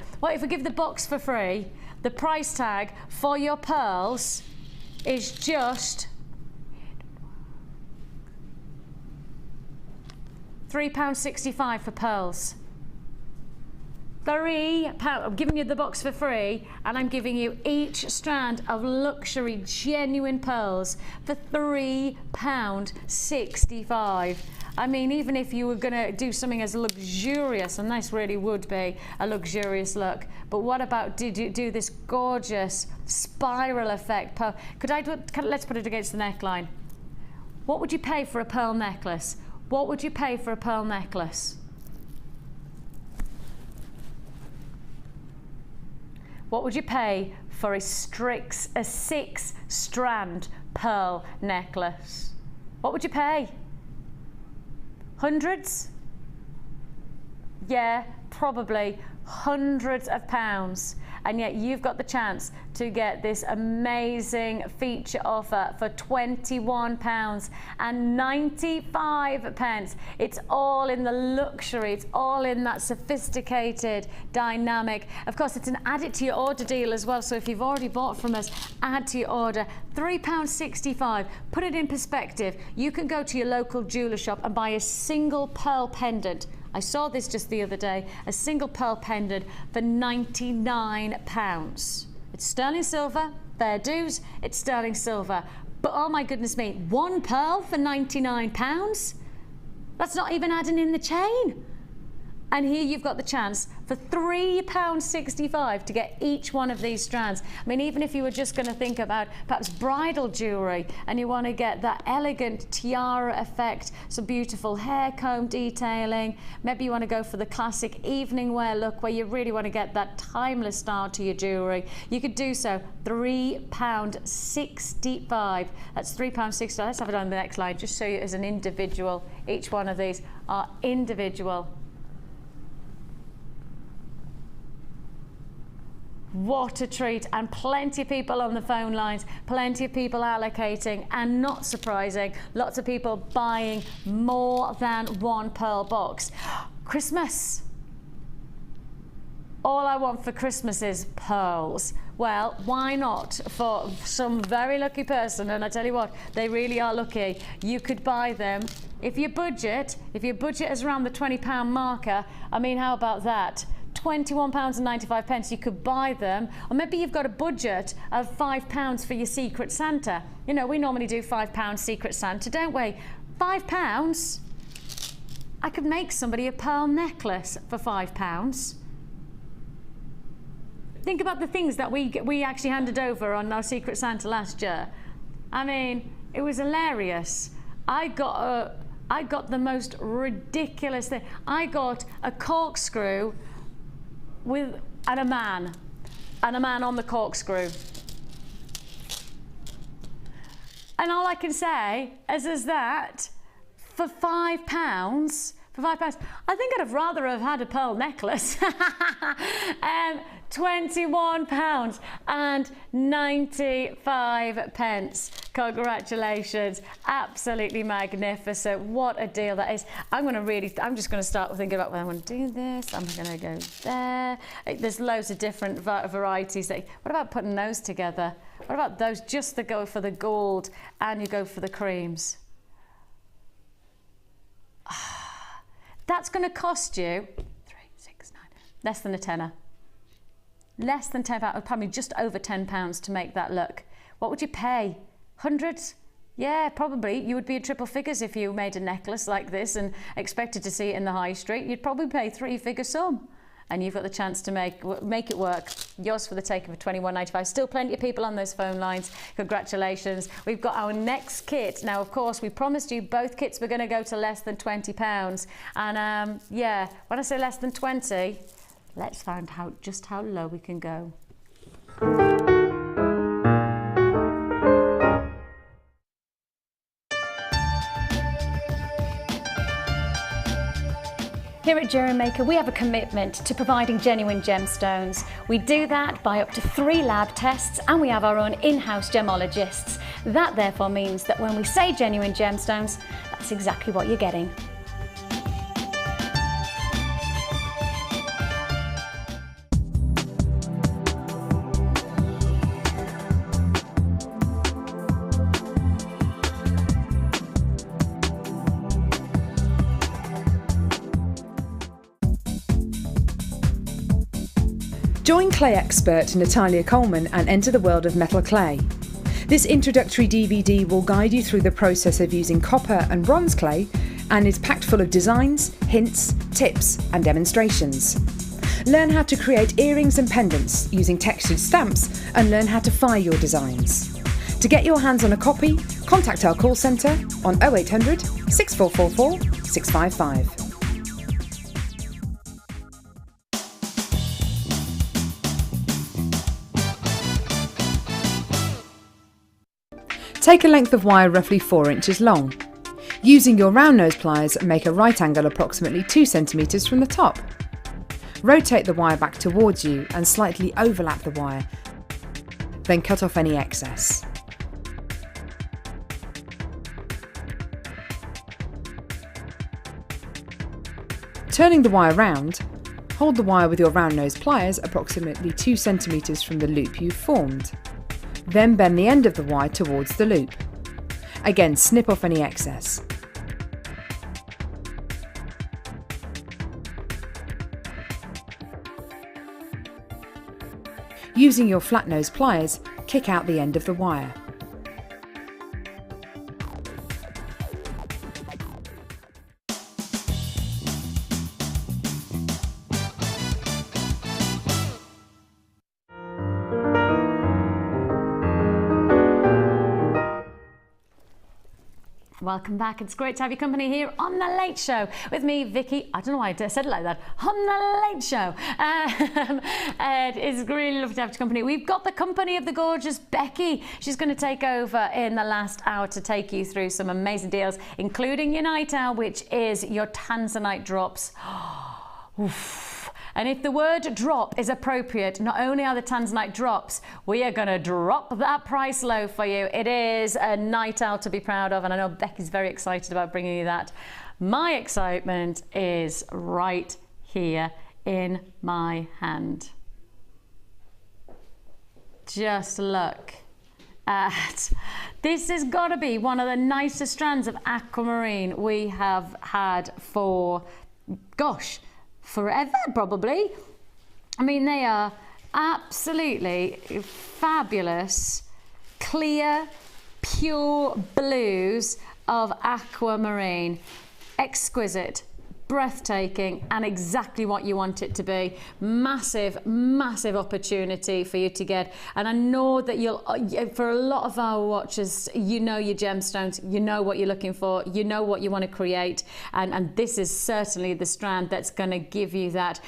the price tag for your pearls is just £3.65 for pearls. £3. I'm giving you the box for free, and I'm giving you each strand of luxury genuine pearls for £3.65. I mean, even if you were going to do something as luxurious, and this really would be a luxurious look, but what about did you do this gorgeous spiral effect pearl? Let's put it against the neckline. What would you pay for a pearl necklace? What would you pay for a pearl necklace? What would you pay for a 6-strand pearl necklace? What would you pay? Hundreds? Yeah, probably hundreds of pounds. And yet you've got the chance to get this amazing feature offer for £21.95. It's all in the luxury, it's all in that sophisticated dynamic. Of course, it's an add it to your order deal as well, so if you've already bought from us, add to your order. £3.65. Put it in perspective. You can go to your local jeweller shop and buy a single pearl pendant. I saw this just the other day, a single pearl pendant for £99. It's sterling silver, fair dues, it's sterling silver. But oh my goodness me, one pearl for £99? That's not even adding in the chain. And here you've got the chance for £3.65 to get each one of these strands. I mean, even if you were just going to think about perhaps bridal jewellery and you want to get that elegant tiara effect, some beautiful hair comb detailing, maybe you want to go for the classic evening wear look where you really want to get that timeless style to your jewellery, you could do so. £3.65. That's £3.65. Let's have it on the next slide, just show you as an individual. Each one of these are individual. What a treat, and plenty of people on the phone lines, plenty of people allocating, and not surprising, lots of people buying more than one pearl box. Christmas. All I want for Christmas is pearls. Well, why not for some very lucky person? And I tell you what, they really are lucky. You could buy them if your budget is around the £20 marker. I mean, how about that? £21.95, you could buy them. Or maybe you've got a budget of £5 for your Secret Santa. You know, we normally do £5 Secret Santa, don't we? £5? I could make somebody a pearl necklace for £5. Think about the things that we actually handed over on our Secret Santa last year. I mean, it was hilarious. I got the most ridiculous thing. I got a corkscrew and a man on the corkscrew. And all I can say is that for £5, I think I'd have rather have had a pearl necklace. £21.95. Congratulations, absolutely magnificent. What a deal that is. I'm just going to start thinking about when I want to do this. I'm going to go there. There's loads of different varieties. What about putting those together? What about those just to go for the gold and you go for the creams? That's going to cost you less than a tenner. Less than £10, probably just over £10 to make that look. What would you pay? Hundreds? Yeah, probably. You would be at triple figures if you made a necklace like this and expected to see it in the high street. You'd probably pay three-figure sum. And you've got the chance to make it work. Yours for the taking for £21.95. Still plenty of people on those phone lines. Congratulations. We've got our next kit. Now, of course, we promised you both kits were going to go to less than £20. And yeah, when I say less than 20, let's find out just how low we can go. Here at JewelleryMaker, we have a commitment to providing genuine gemstones. We do that by up to 3 lab tests, and we have our own in-house gemologists. That therefore means that when we say genuine gemstones, that's exactly what you're getting. Join clay expert Natalia Coleman and enter the world of metal clay. This introductory DVD will guide you through the process of using copper and bronze clay and is packed full of designs, hints, tips and demonstrations. Learn how to create earrings and pendants using textured stamps and learn how to fire your designs. To get your hands on a copy, contact our call centre on 0800 6444 655. Take a length of wire roughly 4 inches long. Using your round nose pliers, make a right angle approximately 2 centimetres from the top. Rotate the wire back towards you and slightly overlap the wire, then cut off any excess. Turning the wire round, hold the wire with your round nose pliers approximately 2 centimetres from the loop you've formed. Then bend the end of the wire towards the loop. Again, snip off any excess. Using your flat nose pliers, kick out the end of the wire. Welcome back. It's great to have your company here on The Late Show with me, Vicky. I don't know why I said it like that. On The Late Show. It's really lovely to have your company. We've got the company of the gorgeous Becky. She's going to take over in the last hour to take you through some amazing deals, including your night owl, which is your Tanzanite drops. Oof. And if the word drop is appropriate, not only are the Tanzanite drops, we are going to drop that price low for you. It is a night owl to be proud of, and I know Becky's very excited about bringing you that. My excitement is right here in my hand. Just look at this. Has got to be one of the nicest strands of aquamarine we have had for, gosh, forever probably. I mean, they are absolutely fabulous, clear, pure blues of aquamarine. Exquisite, breathtaking, and exactly what you want it to be. Massive, massive opportunity for you to get. And I know that you'll, for a lot of our watchers, you know your gemstones, you know what you're looking for, you know what you want to create, and this is certainly the strand that's going to give you that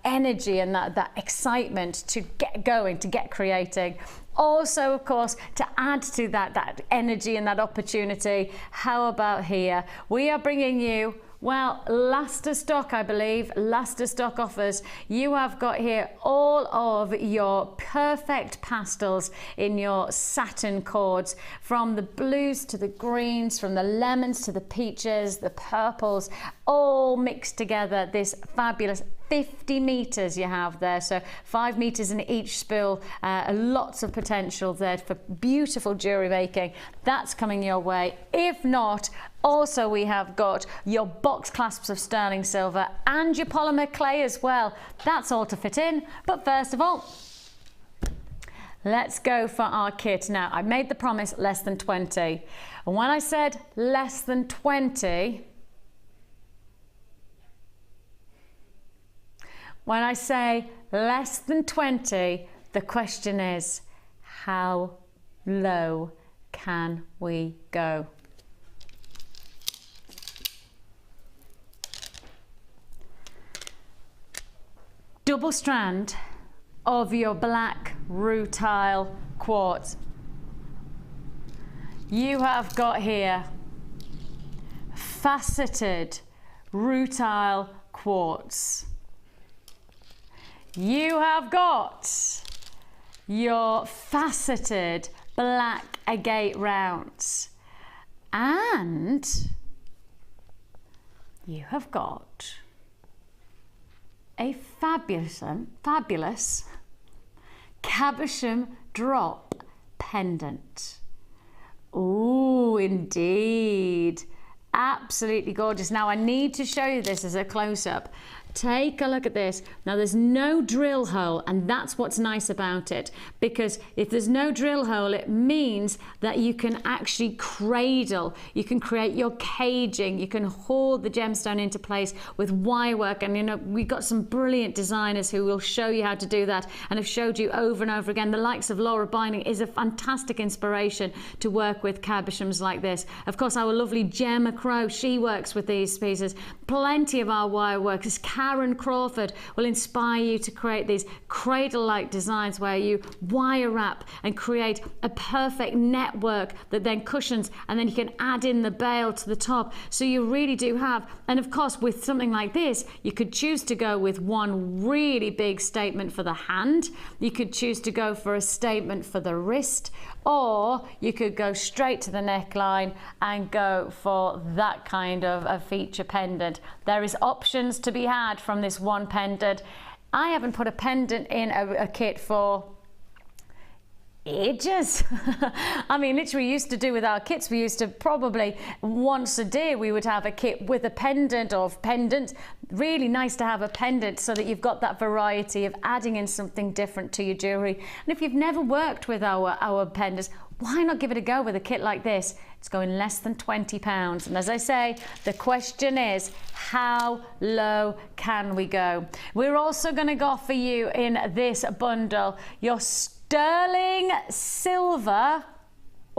energy and that excitement to get going, to get creating. Also, of course, to add to that energy and that opportunity, how about here? We are bringing you, well, last of stock, I believe, last of stock offers. You have got here all of your perfect pastels in your satin cords, from the blues to the greens, from the lemons to the peaches, the purples, all mixed together. This fabulous 50 meters you have there, so 5 meters in each spool. Lots of potential there for beautiful jewelry making. That's coming your way. If not, also we have got your box clasps of sterling silver and your polymer clay as well. That's all to fit in. But first of all, let's go for our kit. Now, I made the promise less than 20. And when I said less than 20, when I say less than 20, the question is, how low can we go? Double strand of your black rutile quartz. You have got here faceted rutile quartz. You have got your faceted black agate rounds, and you have got a fabulous cabochon drop pendant. Oh, indeed. Absolutely gorgeous. Now I need to show you this as a close-up. Take a look at this. Now there's no drill hole, and that's what's nice about it, because if there's no drill hole, it means that you can actually cradle, you can create your caging, you can hold the gemstone into place with wire work. And you know, we've got some brilliant designers who will show you how to do that and have showed you over and over again. The likes of Laura Binding is a fantastic inspiration to work with cabochons like this. Of course, our lovely Gemma Crow, she works with these pieces. Plenty of our wire workers. Karen Crawford will inspire you to create these cradle-like designs where you wire wrap and create a perfect network that then cushions, and then you can add in the bail to the top. So you really do have, and of course with something like this, you could choose to go with one really big statement for the hand, you could choose to go for a statement for the wrist, or you could go straight to the neckline and go for that kind of a feature pendant. There is options to be had from this one pendant. I haven't put a pendant in a kit for ages. I mean, literally used to do with our kits, we used to probably once a day we would have a kit with a pendant or pendant. Really nice to have a pendant so that you've got that variety of adding in something different to your jewellery. And if you've never worked with our pendants, why not give it a go with a kit like this? It's going less than £20. And as I say, the question is, how low can we go? We're also going to go for you in this bundle your sterling silver.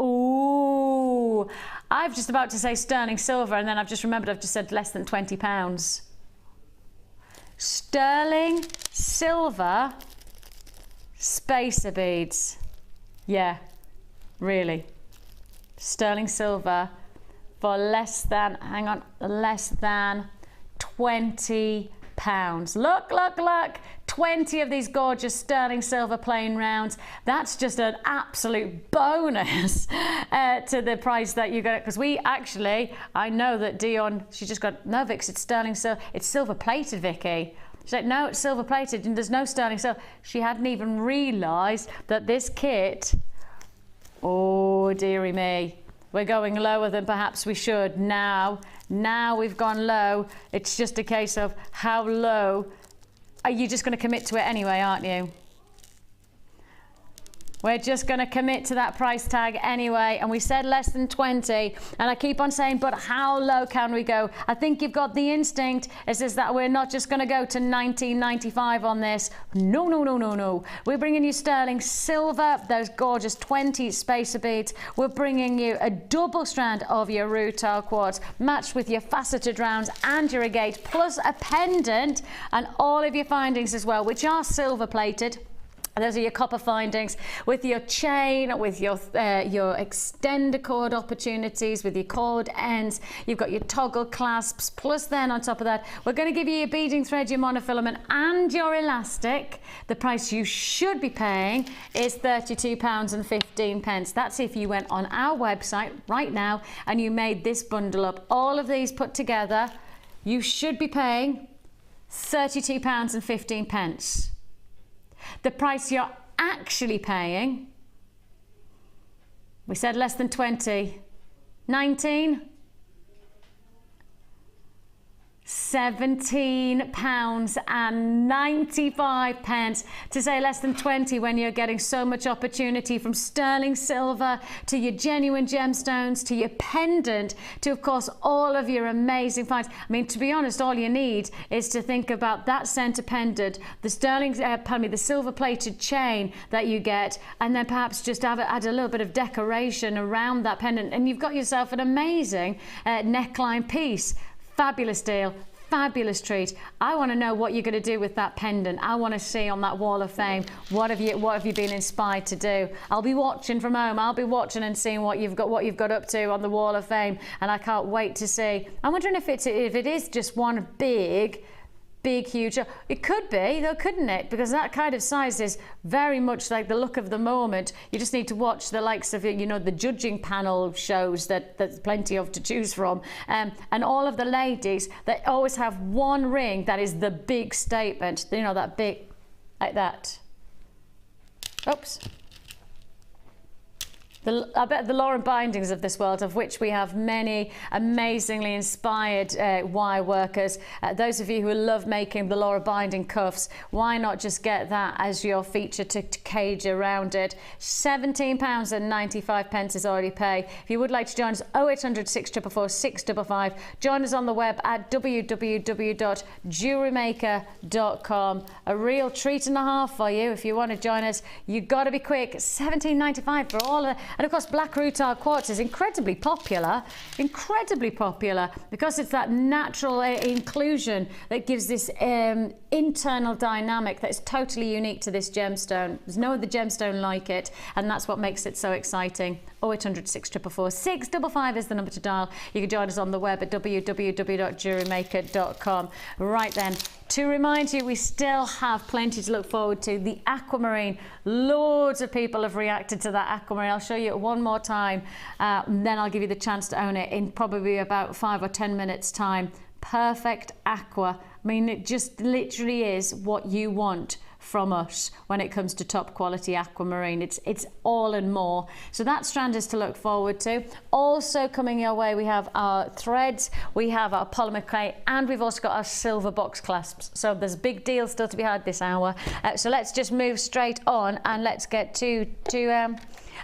Ooh, I've just about to say sterling silver, and then I've just remembered I've just said less than £20. Sterling silver spacer beads. Yeah, really. Sterling silver for less than, hang on, less than £20. Look, look, look. 20 of these gorgeous sterling silver plain rounds. That's just an absolute bonus to the price that you got, because we actually, I know that Dion, she just got, no Vix, it's sterling silver, it's silver plated, Vicky. She's like, no, it's silver plated and there's no sterling silver. She hadn't even realised that this kit, oh dearie me, we're going lower than perhaps we should. Now we've gone low. It's just a case of how low. Are you just going to commit to it anyway, aren't you? We're just going to commit to that price tag anyway, and we said less than 20, and I keep on saying, but how low can we go? I think you've got the instinct. It says that we're not just going to go to $19.95 on this. No, no, no, no, no. We're bringing you sterling silver, those gorgeous 20 spacer beads. We're bringing you a double strand of your rutile quartz, matched with your faceted rounds and your agate, plus a pendant, and all of your findings as well, which are silver plated. Those are your copper findings with your chain, with your extender cord opportunities, with your cord ends. You've got your toggle clasps, plus then on top of that, we're going to give you your beading thread, your monofilament and your elastic. The price you should be paying is £32.15. That's if you went on our website right now and you made this bundle up. All of these put together, you should be paying £32.15. The price you're actually paying, we said less than 20, 19, £17.95 to say less than 20 when you're getting so much opportunity, from sterling silver to your genuine gemstones to your pendant to, of course, all of your amazing finds. I mean, to be honest, all you need is to think about that center pendant, the sterling, the silver plated chain that you get, and then perhaps just add a little bit of decoration around that pendant, and you've got yourself an amazing neckline piece. Fabulous deal, fabulous treat. I want to know what you're going to do with that pendant. I want to see on that wall of fame, what have you been inspired to do? I'll be watching from home. I'll be watching and seeing what you've got up to on the wall of fame, and I can't wait to see. I'm wondering if it is just one big huge, it could be though, couldn't it? Because that kind of size is very much like the look of the moment. You just need to watch the likes of, you know, the judging panel shows that there's plenty of to choose from, and all of the ladies that always have one ring that is the big statement, you know, that big, like that. Oops. I bet the Lauren bindings of this world, of which we have many amazingly inspired wire workers. Those of you who love making the Laura binding cuffs, why not just get that as your feature to cage around it? £17.95 is already pay. If you would like to join us, 0800 644 655. Join us on the web at www.JewelleryMaker.com. A real treat and a half for you. If you want to join us, you've got to be quick. £17.95 for all of it. And of course, black rutile quartz is incredibly popular because it's that natural inclusion that gives this internal dynamic that is totally unique to this gemstone. There's no other gemstone like it, and that's what makes it so exciting. 0800 644 655 is the number to dial. You can join us on the web at www.JewelleryMaker.com. Right then, to remind you, we still have plenty to look forward to. The aquamarine, loads of people have reacted to that aquamarine. I'll show you it one more time, then I'll give you the chance to own it in probably about 5 or 10 minutes time. Perfect aqua. I mean, it just literally is what you want from us when it comes to top quality aquamarine. It's all and more. So that strand is to look forward to. Also coming your way, we have our threads, we have our polymer clay, and we've also got our silver box clasps. So there's a big deal still to be had this hour. So let's just move straight on and let's get to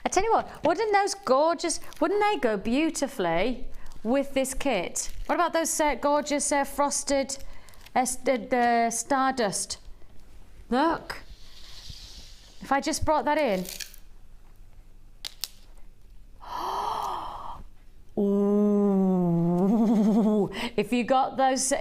I tell you what, wouldn't they go beautifully with this kit? What about those gorgeous frosted stardust? Look, if I just brought that in. Ooh, if you got this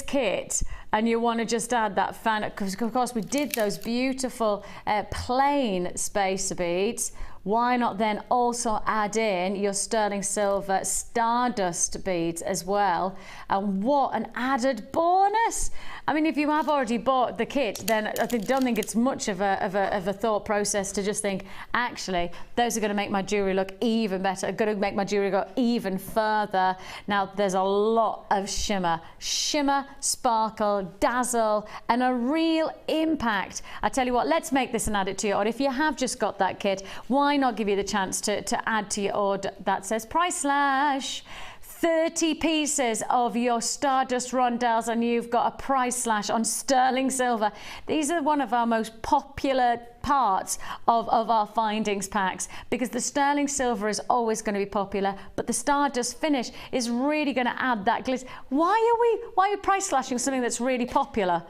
kit and you want to just add that fan, because of course we did those beautiful plain spacer beads, why not then also add in your sterling silver stardust beads as well? And what an added bonus! I mean, if you have already bought the kit, then I don't think it's much of a thought process to just think, actually, those are going to make my jewellery look even better, going to make my jewellery go even further. Now, there's a lot of shimmer, sparkle, dazzle, and a real impact. I tell you what, let's make this and add it to your order. If you have just got that kit, why not give you the chance to add to your order? That says price slash. 30 pieces of your stardust rondelles and you've got a price slash on sterling silver. These are one of our most popular parts of our findings packs, because the sterling silver is always going to be popular, but the stardust finish is really going to add that glitter. Why are we price slashing something that's really popular?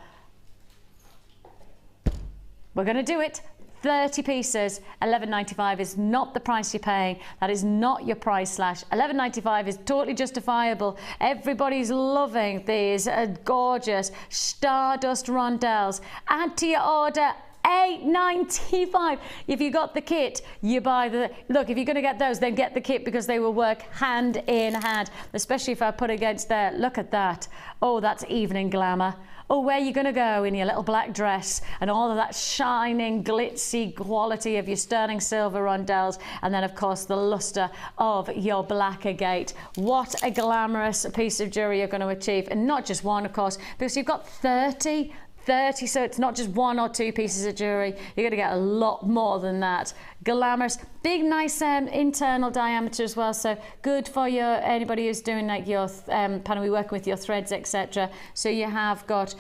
We're going to do it. 30 pieces, $11.95 is not the price you're paying. That is not your price slash. $11.95 is totally justifiable. Everybody's loving these gorgeous stardust rondelles. Add to your order. $8.95. If you got the kit, you buy the look. If you're going to get those, then get the kit, because they will work hand in hand, especially if I put against there. Look at that. Oh, that's evening glamour. Oh, where are you going to go in your little black dress and all of that shining, glitzy quality of your sterling silver rondelles, and then, of course, the luster of your black agate. What a glamorous piece of jewellery you're going to achieve. And not just one, of course, because you've got 30, so it's not just 1 or 2 pieces of jewellery. You're going to get a lot more than that. Glamorous, big, nice internal diameter as well, so good for anybody who's doing like your panel, working with your threads, etc. So you have got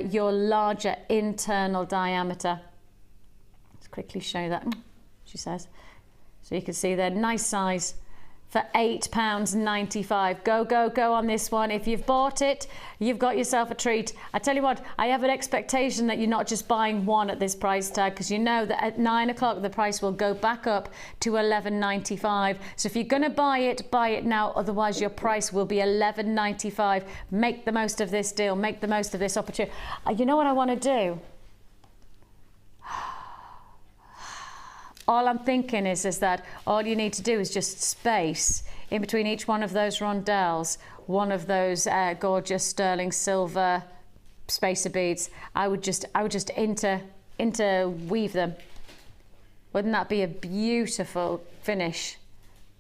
your larger internal diameter. Let's quickly show you that, she says. So you can see there, nice size. For £8.95. Go on this one. If you've bought it, you've got yourself a treat. I tell you what, I have an expectation that you're not just buying one at this price tag, because you know that at 9 o'clock the price will go back up to $11.95. So if you're going to buy it now, otherwise your price will be $11.95. Make the most of this deal. Make the most of this opportunity. You know what I want to do? All I'm thinking is that all you need to do is just space in between each one of those rondelles, one of those gorgeous sterling silver spacer beads. I would just interweave them. Wouldn't that be a beautiful finish?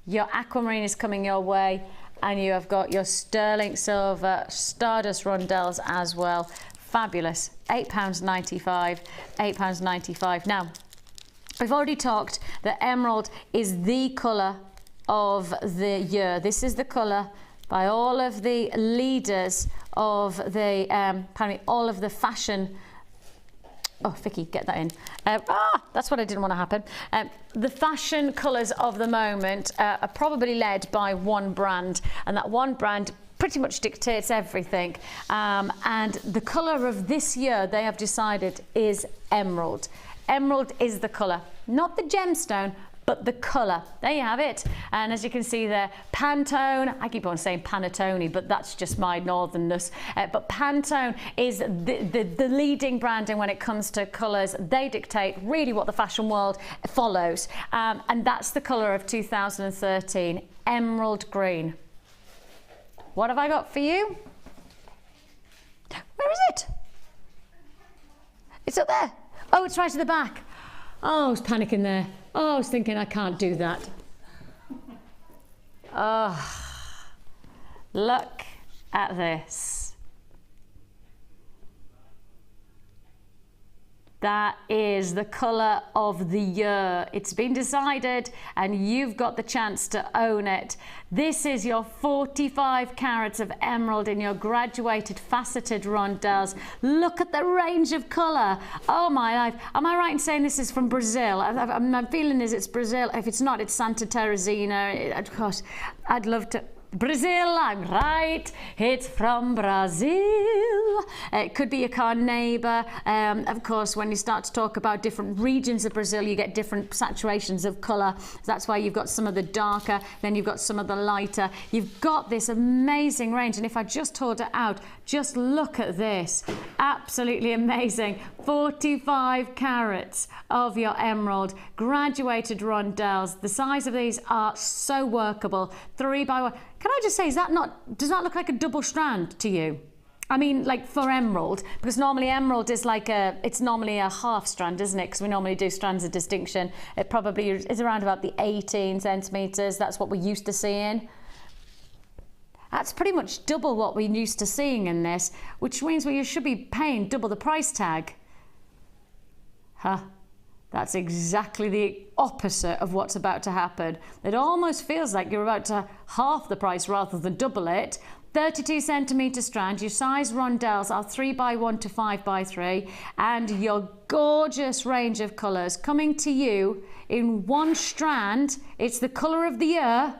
Your aquamarine is coming your way, and you have got your sterling silver stardust rondelles as well. Fabulous. £8.95. £8.95. Now, we've already talked that emerald is the colour of the year. This is the colour by all of the leaders of the, pardon me, all of the fashion. Oh, Vicky, get that in. That's what I didn't want to happen. The fashion colours of the moment are probably led by one brand, and that one brand pretty much dictates everything. And the colour of this year, they have decided, is emerald. Emerald is the colour, not the gemstone, but the colour. There you have it. And as you can see there, Pantone, I keep on saying Panettone, but that's just my northernness. But Pantone is the leading brand, and when it comes to colours, they dictate really what the fashion world follows. And that's the colour of 2013, emerald green. What have I got for you? Where is it? It's up there. Oh, it's right at the back. Oh, I was panicking there. Oh, I was thinking I can't do that. Oh, look at this. That is the colour of the year. It's been decided and you've got the chance to own it. This is your 45 carats of emerald in your graduated faceted rondelles. Look at the range of colour. Oh my life. Am I right in saying this is from Brazil? My feeling is it's Brazil. If it's not, it's Santa Teresina. Of course, I'd love to. Brazil, I'm right, it's from Brazil. It could be your car neighbour. Of course, when you start to talk about different regions of Brazil, you get different saturations of colour. That's why you've got some of the darker, then you've got some of the lighter. You've got this amazing range, and if I just hold it out, just look at this. Absolutely amazing. 45 carats of your emerald, graduated rondelles. The size of these are so workable. 3 by 1. Can I just say, does that look like a double strand to you? I mean, like for emerald, because normally emerald is like it's normally a half strand, isn't it? Because we normally do strands of distinction. It probably is around about the 18 centimetres. That's what we're used to seeing. That's pretty much double what we're used to seeing in this, which means you should be paying double the price tag. Huh. That's exactly the opposite of what's about to happen. It almost feels like you're about to half the price rather than double it. 32 centimetre strand, your size rondelles are 3 by 1 to 5 by 3, and your gorgeous range of colours coming to you in one strand. It's the colour of the year.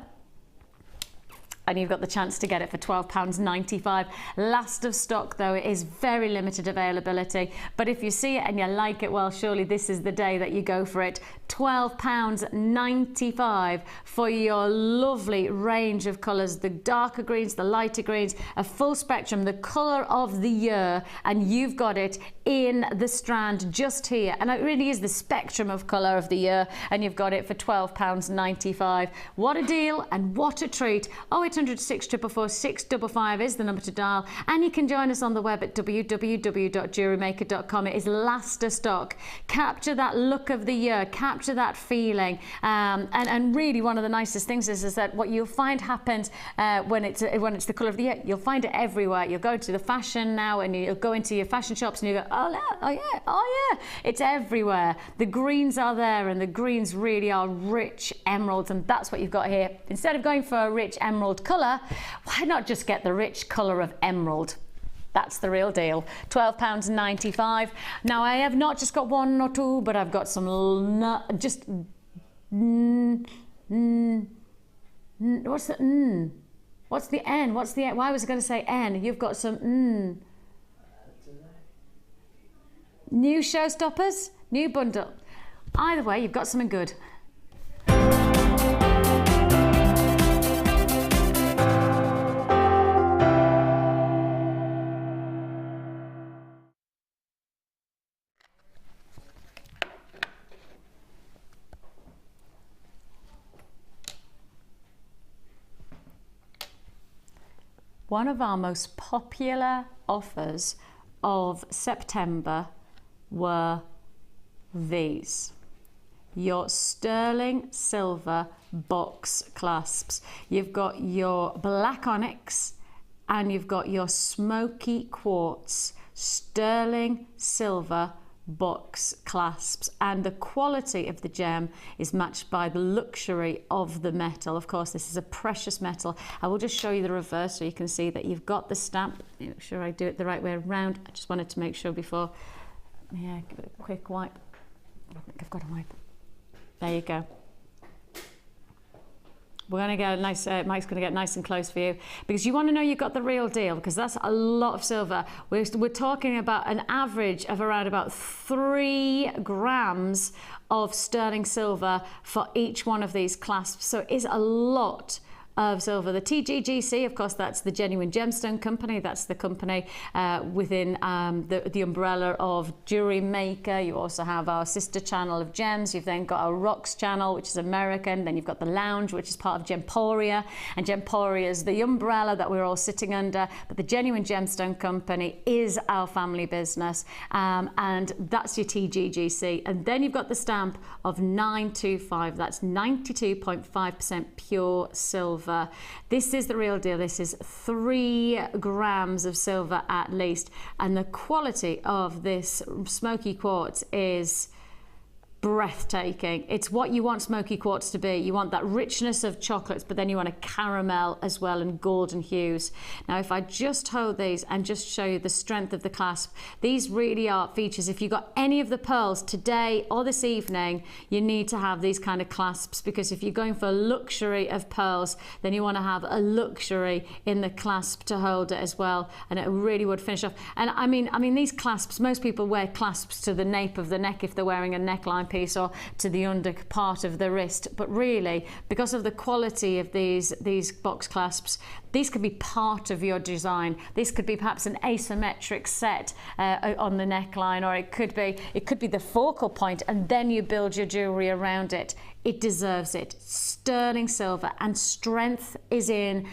And you've got the chance to get it for £12.95. Last of stock though, it is very limited availability. But if you see it and you like it, well, surely this is the day that you go for it. £12.95 for your lovely range of colours, the darker greens, the lighter greens, a full spectrum, the colour of the year, and you've got it in the strand just here. And it really is the spectrum of colour of the year, and you've got it for £12.95. What a deal and what a treat. 0800 644 655 is the number to dial, and you can join us on the web at www.jewellerymaker.com. It is last of stock. Capture that look of the year, capture that feeling, and really one of the nicest things is that what you'll find happens when it's the colour of the year, you'll find it everywhere. You'll go to the fashion now and you'll go into your fashion shops and you go, oh yeah, it's everywhere. The greens are there, and the greens really are rich emeralds, and that's what you've got here. Instead of going for a rich emerald colour, why not just get the rich colour of emerald? That's the real deal. £12.95. Now I have not just got one or two, but I've got some what's the what's the N? What's the N? Why was I going to say N? You've got some new showstoppers, new bundle. Either way, you've got something good. One of our most popular offers of September were these. Your sterling silver box clasps. You've got your black onyx and you've got your smoky quartz sterling silver box clasps, and the quality of the gem is matched by the luxury of the metal. Of course, this is a precious metal. I will just show you the reverse so you can see that you've got the stamp. Make sure I do it the right way around. I just wanted to make sure before. Yeah, give it a quick wipe. I think I've got a wipe. There you go. We're going to get nice, Mike's going to get nice and close for you, because you want to know you've got the real deal, because that's a lot of silver. We're talking about an average of around about 3 grams of sterling silver for each one of these clasps. So it is a lot of silver. The TGGC, of course, that's the Genuine Gemstone Company. That's the company within the umbrella of JewelleryMaker. You also have our sister channel of gems. You've then got our Rocks channel, which is American. Then you've got the Lounge, which is part of Gemporia. And Gemporia is the umbrella that we're all sitting under. But the Genuine Gemstone Company is our family business. And that's your TGGC. And then you've got the stamp of 925. That's 92.5% pure silver. This is the real deal. This is 3 grams of silver at least, and the quality of this smoky quartz is breathtaking. It's what you want smoky quartz to be. You want that richness of chocolates, but then you want a caramel as well, and golden hues. Now, if I just hold these and just show you the strength of the clasp, these really are features. If you've got any of the pearls today or this evening, you need to have these kind of clasps, because if you're going for luxury of pearls, then you want to have a luxury in the clasp to hold it as well, and it really would finish off. And I mean these clasps, most people wear clasps to the nape of the neck if they're wearing a neckline piece, or to the under part of the wrist, but really, because of the quality of these box clasps, these could be part of your design. This could be perhaps an asymmetric set on the neckline, or it could be the focal point, and then you build your jewelry around it. It deserves it. Sterling silver, and strength is in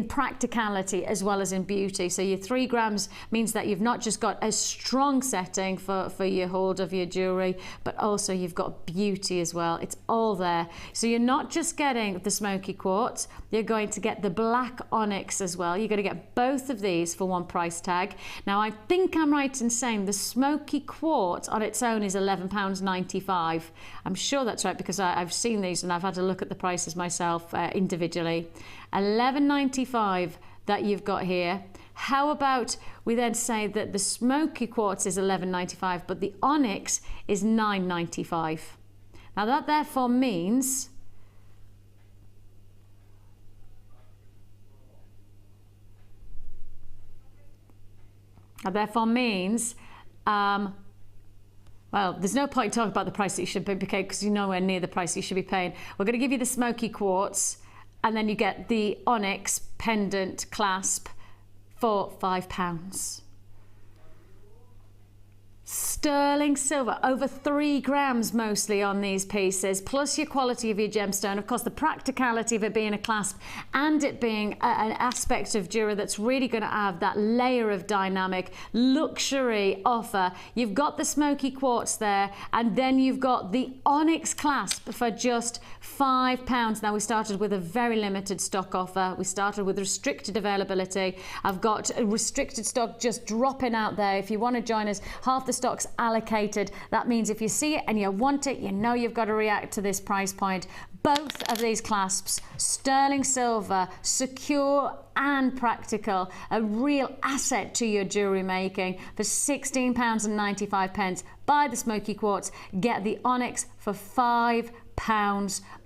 practicality as well as in beauty. So your 3 grams means that you've not just got a strong setting for your hold of your jewelry, but also you've got beauty as well. It's all there. So you're not just getting the smoky quartz, you're going to get the black onyx as well. You're going to get both of these for one price tag. Now, I think I'm right in saying the smoky quartz on its own is £11.95. I'm sure that's right, because I've seen these and I've had to look at the prices myself individually. £11.95 that you've got here. How about we then say that the smoky quartz is £11.95, but the onyx is £9.95. Now that therefore means well, there's no point talking about the price that you should be paying, because you're nowhere near the price you should be paying. We're going to give you the smoky quartz, and then you get the onyx pendant clasp for £5. Sterling silver, over 3 grams mostly on these pieces, plus your quality of your gemstone. Of course, the practicality of it being a clasp, and it being an aspect of jewelry that's really going to have that layer of dynamic luxury offer. You've got the smoky quartz there, and then you've got the onyx clasp for just £5. Now, we started with a very limited stock offer. We started with restricted availability. I've got a restricted stock just dropping out there. If you want to join us, half the stock's allocated. That means if you see it and you want it, you know you've got to react to this price point. Both of these clasps, sterling silver, secure and practical, a real asset to your jewellery making for £16.95. Buy the smoky quartz, get the onyx for £5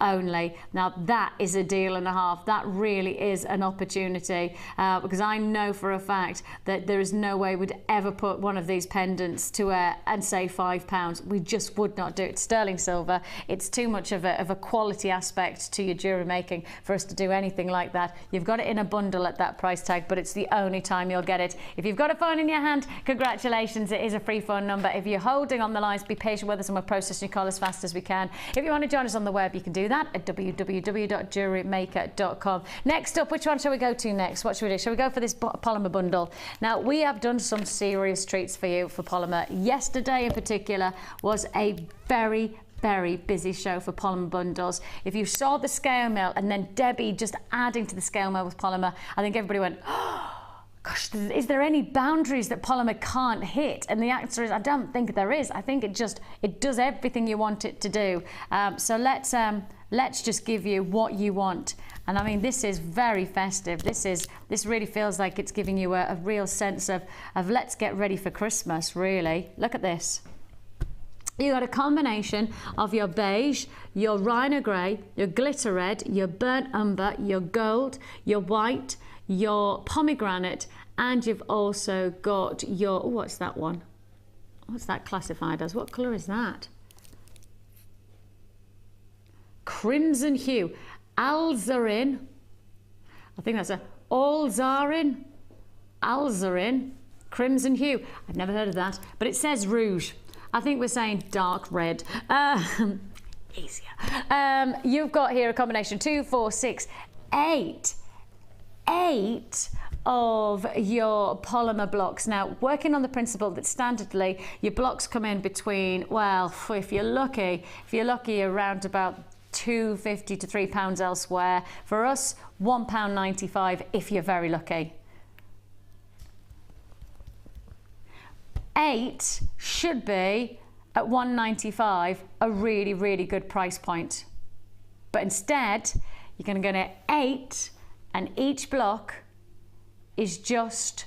only. Now that is a deal and a half. That really is an opportunity, because I know for a fact that there is no way we'd ever put one of these pendants to wear and say £5. We just would not do it. Sterling silver, it's too much of a quality aspect to your jewellery making for us to do anything like that. You've got it in a bundle at that price tag, but it's the only time you'll get it. If you've got a phone in your hand, congratulations, it is a free phone number. If you're holding on the lines, be patient with us and we'll process your call as fast as we can. If you want to join us on the web, you can do that at www.jewellerymaker.com. Next up, which one shall we go to next? What shall we do? Shall we go for this polymer bundle? Now, we have done some serious treats for you for polymer. Yesterday in particular was a very busy show for polymer bundles. If you saw the scale mill and then Debbie just adding to the scale mill with polymer, I think everybody went, oh, Gosh, is there any boundaries that polymer can't hit? And the answer is, I don't think there is. I think it does everything you want it to do. So let's just give you what you want. And I mean, this is very festive. This really feels like it's giving you a real sense of let's get ready for Christmas, really. Look at this. You got a combination of your beige, your rhino grey, your glitter red, your burnt umber, your gold, your white, your pomegranate, and you've also got your, oh, what's that one? What's that classified as? What colour is that? Crimson hue. Alzarin. I think that's a Alzarin. Alzarin. Crimson hue. I've never heard of that, but it says rouge. I think we're saying dark red. Easier. You've got here a combination 2, 4, 6, 8 of your polymer blocks. Now, working on the principle that standardly your blocks come in between, well, if you're lucky around about £2.50 to £3 elsewhere. For us, £1.95 if you're very lucky. 8 should be at £1.95 a really, really good price point. But instead, you're going to go to 8, and each block is just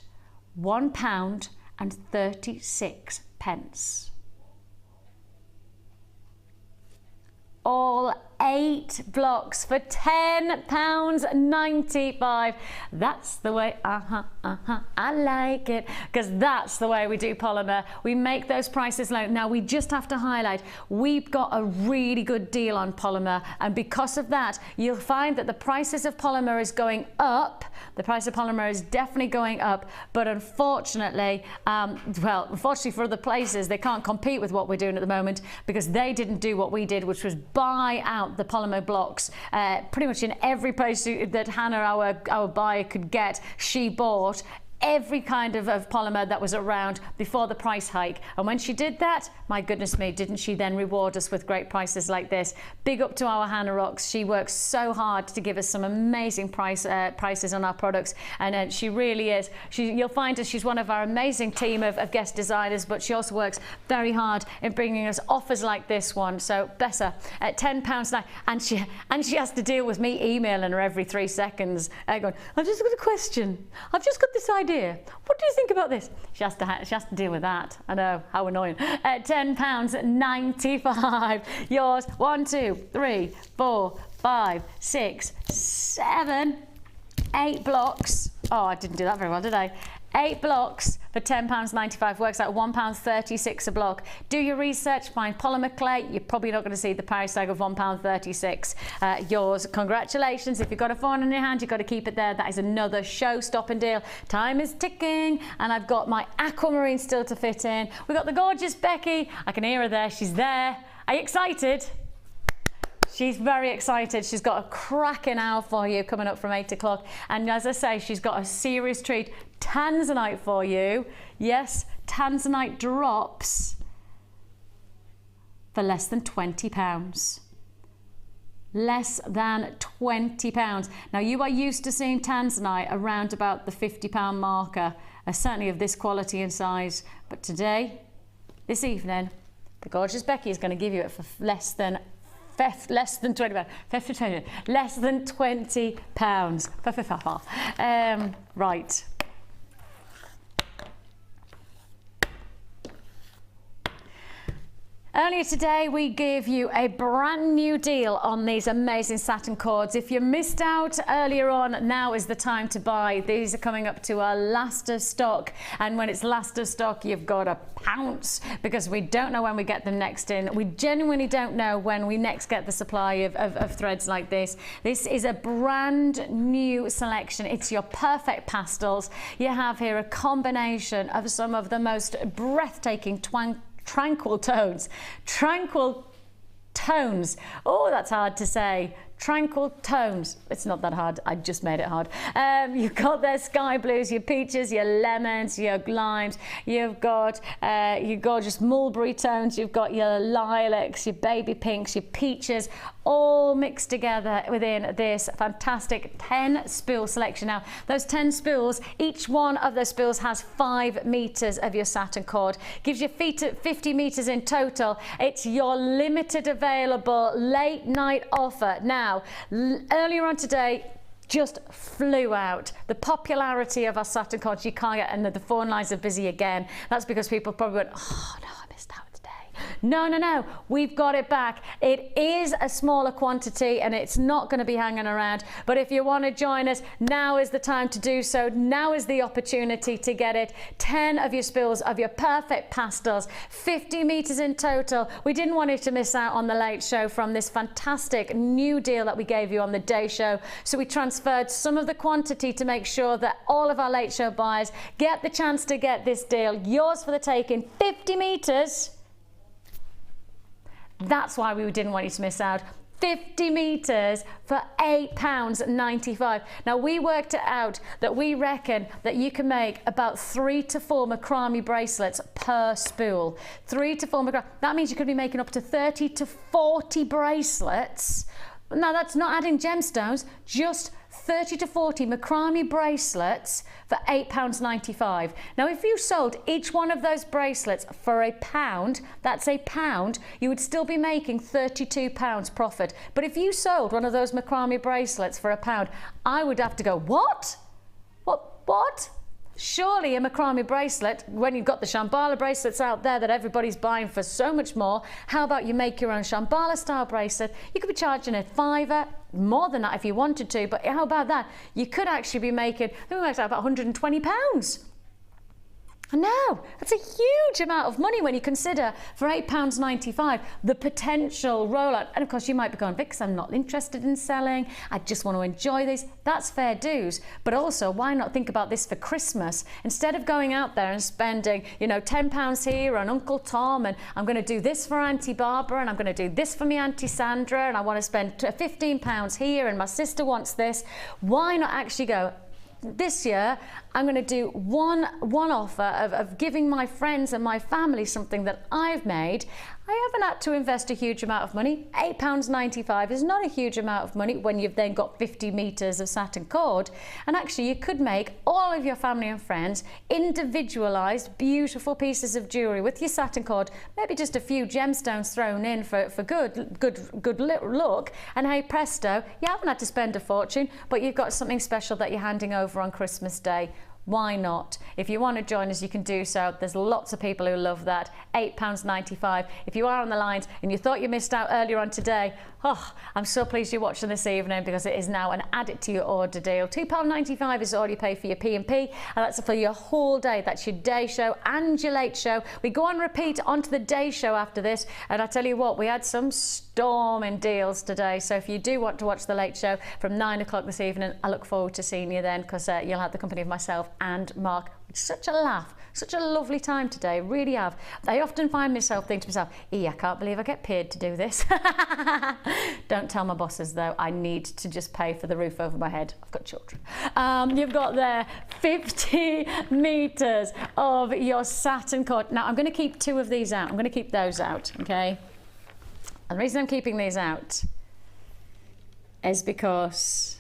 £1.36. All 8 blocks for £10.95. That's the way, I like it, because that's the way we do polymer. We make those prices low. Now, we just have to highlight, we've got a really good deal on polymer, and because of that, you'll find that the prices of polymer is going up. The price of polymer is definitely going up, but unfortunately, unfortunately for other places, they can't compete with what we're doing at the moment, because they didn't do what we did, which was buy out the polymer blocks pretty much in every place that Hannah, our buyer, could get. She bought every kind of polymer that was around before the price hike, and when she did that, my goodness me, didn't she then reward us with great prices like this. Big up to our Hannah Rocks. She works so hard to give us some amazing prices on our products, and she really is. You'll find that she's one of our amazing team of guest designers, but she also works very hard in bringing us offers like this one. So bless her. At £10.09, and she has to deal with me emailing her every 3 seconds going, I've just got a question, I've just got this idea, what do you think about this? She has to deal with that. I know, how annoying. At £10.95. Yours. 1, 2, 3, 4, 5, 6, 7, 8 blocks. Oh, I didn't do that very well, did I? 8 blocks for £10.95 works out £1.36 a block. Do your research, find polymer clay. You're probably not going to see the price tag of £1.36. Yours. Congratulations. If you've got a phone in your hand, you've got to keep it there. That is another show-stopping deal. Time is ticking, and I've got my aquamarine still to fit in. We've got the gorgeous Becky. I can hear her there. She's there. Are you excited? She's very excited. She's got a cracking hour for you coming up from 8 o'clock. And as I say, she's got a serious treat. Tanzanite for you. Yes, Tanzanite drops for less than £20. Less than £20. Now, you are used to seeing Tanzanite around about the £50 marker, certainly of this quality and size. But today, this evening, the gorgeous Becky is going to give you it for less than £20. Less than £20. Right. Earlier today, we gave you a brand new deal on these amazing satin cords. If you missed out earlier on, now is the time to buy. These are coming up to our last of stock. And when it's last of stock, you've got to pounce, because we don't know when we get them next in. We genuinely don't know when we next get the supply of threads like this. This is a brand new selection. It's your perfect pastels. You have here a combination of some of the most breathtaking tranquil tones. Oh, that's hard to say. tranquil tones. It's not that hard, I just made it hard. You've got their sky blues, your peaches, your lemons, your limes, you've got your gorgeous mulberry tones, you've got your lilacs, your baby pinks, your peaches, all mixed together within this fantastic 10 spool selection. Now, those 10 spools, each one of those spools has 5 meters of your satin cord, gives you 50 meters in total. It's your limited available late night offer. Now, earlier on today, just flew out. The popularity of our satin cords, you can't get, and the phone lines are busy again. That's because people probably went, oh no, I missed out today. No, we've got it back. It is a smaller quantity and it's not going to be hanging around. But if you want to join us, now is the time to do so. Now is the opportunity to get it. 10 of your spools of your perfect pastels, 50 meters in total. We didn't want you to miss out on the late show from this fantastic new deal that we gave you on the day show. So we transferred some of the quantity to make sure that all of our late show buyers get the chance to get this deal. Yours for the taking, 50 meters. That's why we didn't want you to miss out. 50 meters for £8.95. Now, we worked it out that we reckon that you can make about 3 to 4 macrame bracelets per spool. 3 to 4 macrame. That means you could be making up to 30 to 40 bracelets. Now, that's not adding gemstones, just 30 to 40 macrame bracelets for £8.95. Now, if you sold each one of those bracelets for £1, that's £1, you would still be making £32 profit. But if you sold one of those macrame bracelets for £1, I would have to go, what? What? Surely a macrame bracelet, when you've got the Shambhala bracelets out there that everybody's buying for so much more, how about you make your own Shambhala style bracelet? You could be charging a £5, more than that if you wanted to, but how about that? You could actually be making, I think it works out about £120. I know, that's a huge amount of money when you consider for £8.95 the potential rollout. And of course you might be going, Vix, I'm not interested in selling, I just want to enjoy these. That's fair dues, but also why not think about this for Christmas? Instead of going out there and spending, you know, £10 here on Uncle Tom, and I'm going to do this for Auntie Barbara, and I'm going to do this for me Auntie Sandra, and I want to spend £15 here, and my sister wants this. Why not actually go, this year, I'm going to do one offer of giving my friends and my family something that I've made. I haven't had to invest a huge amount of money. £8.95 is not a huge amount of money when you've then got 50 meters of satin cord. And actually you could make all of your family and friends individualized, beautiful pieces of jewelry with your satin cord, maybe just a few gemstones thrown in for good look. And hey presto, you haven't had to spend a fortune, but you've got something special that you're handing over on Christmas Day. Why not? If you want to join us, you can do so. There's lots of people who love that. £8.95. If you are on the lines and you thought you missed out earlier on today, oh, I'm so pleased you're watching this evening, because it is now an added to your order deal. £2.95 is all you pay for your P&P, and that's for your whole day. That's your day show and your late show. We go on repeat onto the day show after this, and I tell you what, we had some storming deals today. So if you do want to watch the late show from 9 o'clock this evening, I look forward to seeing you then, because you'll have the company of myself and Mark. It's such a laugh, such a lovely time today, really have. I often find myself thinking to myself, I can't believe I get paid to do this. Don't tell my bosses though, I need to just pay for the roof over my head. I've got children. You've got there 50 meters of your satin cord. Now I'm going to keep 2 of these out. I'm going to keep those out, okay? And the reason I'm keeping these out is because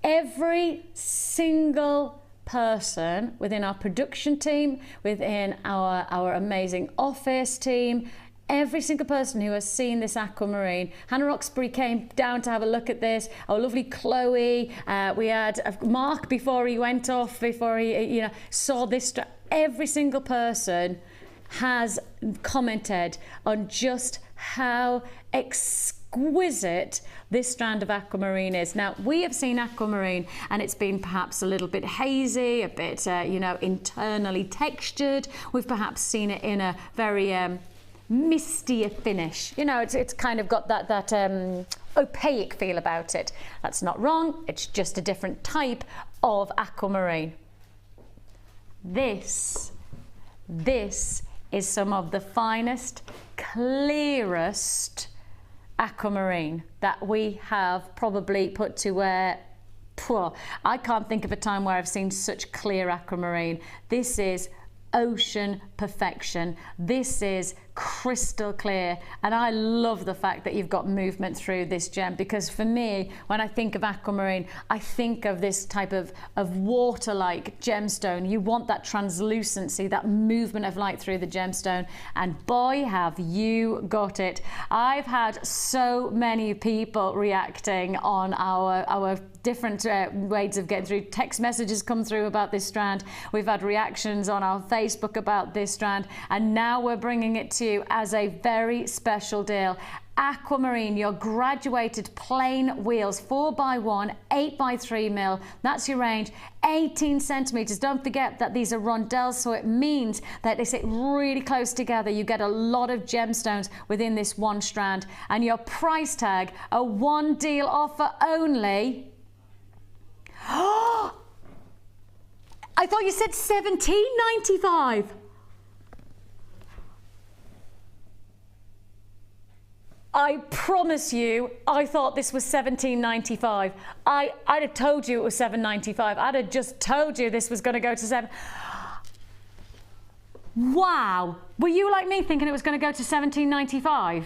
every single person within our production team, within our amazing office team, every single person who has seen this aquamarine. Hannah Roxbury came down to have a look at this. Our lovely Chloe. We had Mark before he went off, before he saw this. Every single person has commented on just how exquisite this strand of aquamarine is. Now, we have seen aquamarine and it's been perhaps a little bit hazy, a bit, internally textured. We've perhaps seen it in a very mistier finish. It's kind of got that opaque feel about it. That's not wrong. It's just a different type of aquamarine. This is some of the finest, clearest aquamarine that we have probably put to wear. I can't think of a time where I've seen such clear aquamarine. This is ocean perfection. This is crystal clear, and I love the fact that you've got movement through this gem, because for me, when I think of aquamarine, I think of this type of water-like gemstone. You want that translucency, that movement of light through the gemstone, and boy have you got it. I've had so many people reacting on our different ways of getting through. Text messages come through about this strand. We've had reactions on our Facebook about this strand, and now we're bringing it to you as a very special deal. Aquamarine, your graduated plain wheels, 4x1, 8x3 mil. That's your range, 18 centimeters. Don't forget that these are rondelles, so it means that they sit really close together. You get a lot of gemstones within this one strand, and your price tag, a one deal offer only. Oh, I thought you said $17.95. I promise you, I thought this was $17.95. I'd have told you it was $7.95. I'd have just told you this was going to go to $7. Wow. Were you like me thinking it was going to go to $17.95?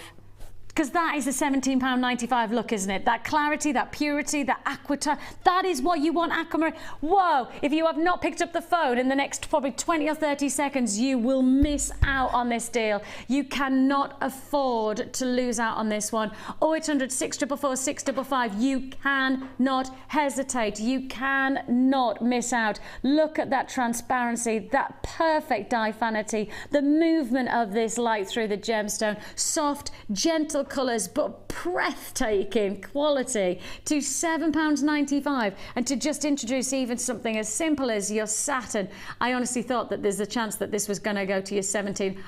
Because that is a £17.95 look, isn't it? That clarity, that purity, that aqua, that is what you want aquamarine. Whoa, if you have not picked up the phone in the next probably 20 or 30 seconds, you will miss out on this deal. You cannot afford to lose out on this one. 0800 644 655. You cannot hesitate. You cannot miss out. Look at that transparency, that perfect diaphanity, the movement of this light through the gemstone, soft, gentle colours, but breathtaking quality, to £7.95. And to just introduce even something as simple as your satin, I honestly thought that there's a chance that this was going to go to your 17.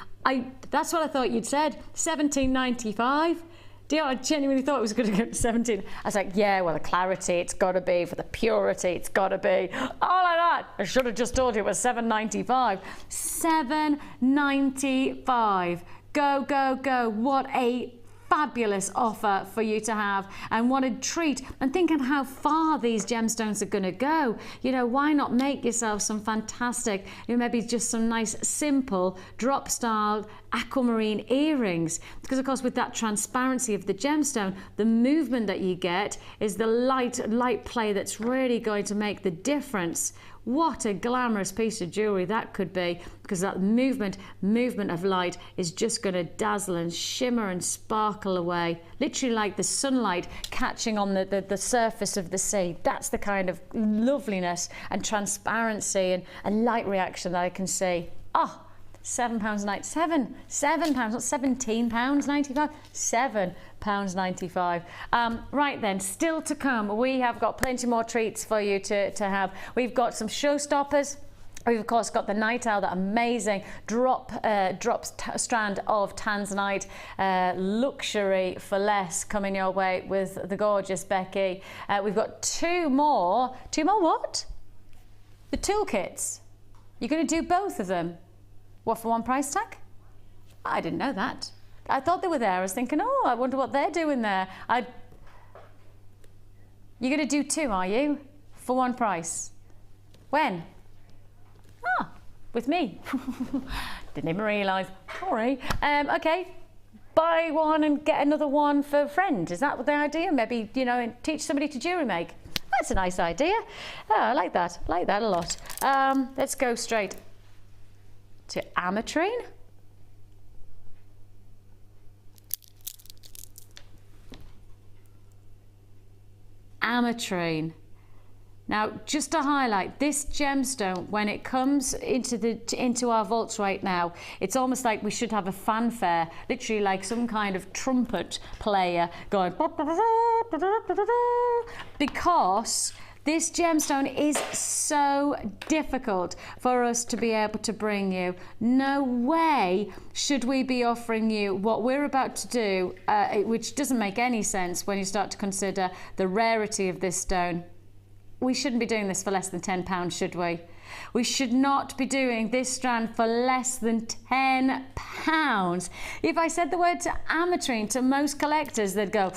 That's what I thought you'd said, £17.95. Do you know, I genuinely thought it was going to go to 17. I was like, yeah, well, the clarity, it's got to be, for the purity, it's got to be. All like that. I should have just told you it was $7.95. $7.95. Go, go, go. What a fabulous offer for you to have, and what a treat. And think of how far these gemstones are going to go. You know, why not make yourself some fantastic, you know, maybe just some nice simple drop style aquamarine earrings, because of course with that transparency of the gemstone, the movement that you get is the light play that's really going to make the difference. What a glamorous piece of jewellery that could be, because that movement of light is just going to dazzle and shimmer and sparkle away, literally like the sunlight catching on the surface of the sea. That's the kind of loveliness and transparency and light reaction that I can see. Oh, £7.97, £7, not £17.95, £7.95. Right then, still to come, we have got plenty more treats for you to have. We've got some showstoppers. We've of course got the Night Owl, that amazing drop strand of tanzanite, luxury for less, coming your way with the gorgeous Becky. We've got two more what? The toolkits. You're going to do both of them. What, for one price tag? I didn't know that. I thought they were there. I was thinking, oh, I wonder what they're doing there. You're going to do two, are you? For one price. When? Ah, with me. Didn't even realise. Sorry. Okay. Buy one and get another one for a friend. Is that the idea? Maybe, you know, teach somebody to jewellery make. That's a nice idea. Oh, I like that. I like that a lot. Let's go straight to ametrine. Ametrine. Now, just to highlight, this gemstone, when it comes into our vaults right now, it's almost like we should have a fanfare, literally like some kind of trumpet player going, because this gemstone is so difficult for us to be able to bring you. No way should we be offering you what we're about to do, which doesn't make any sense when you start to consider the rarity of this stone. We shouldn't be doing this for less than £10, should we? We should not be doing this strand for less than £10. If I said the word ametrine to most collectors, they'd go,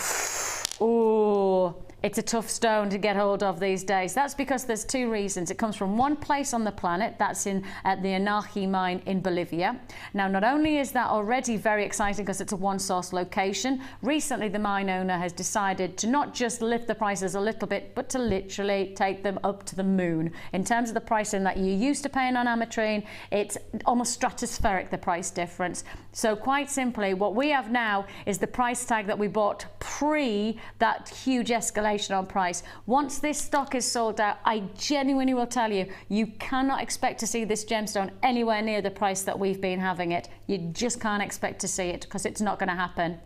oh, it's a tough stone to get hold of these days. That's because there's two reasons. It comes from one place on the planet, that's at the Anahi mine in Bolivia. Now, not only is that already very exciting because it's a one-source location, recently the mine owner has decided to not just lift the prices a little bit, but to literally take them up to the moon. In terms of the pricing that you're used to paying on ametrine, it's almost stratospheric, the price difference. So quite simply, what we have now is the price tag that we bought pre that huge escalation on price. Once this stock is sold out, I genuinely will tell you, you cannot expect to see this gemstone anywhere near the price that we've been having it. You just can't expect to see it because it's not going to happen.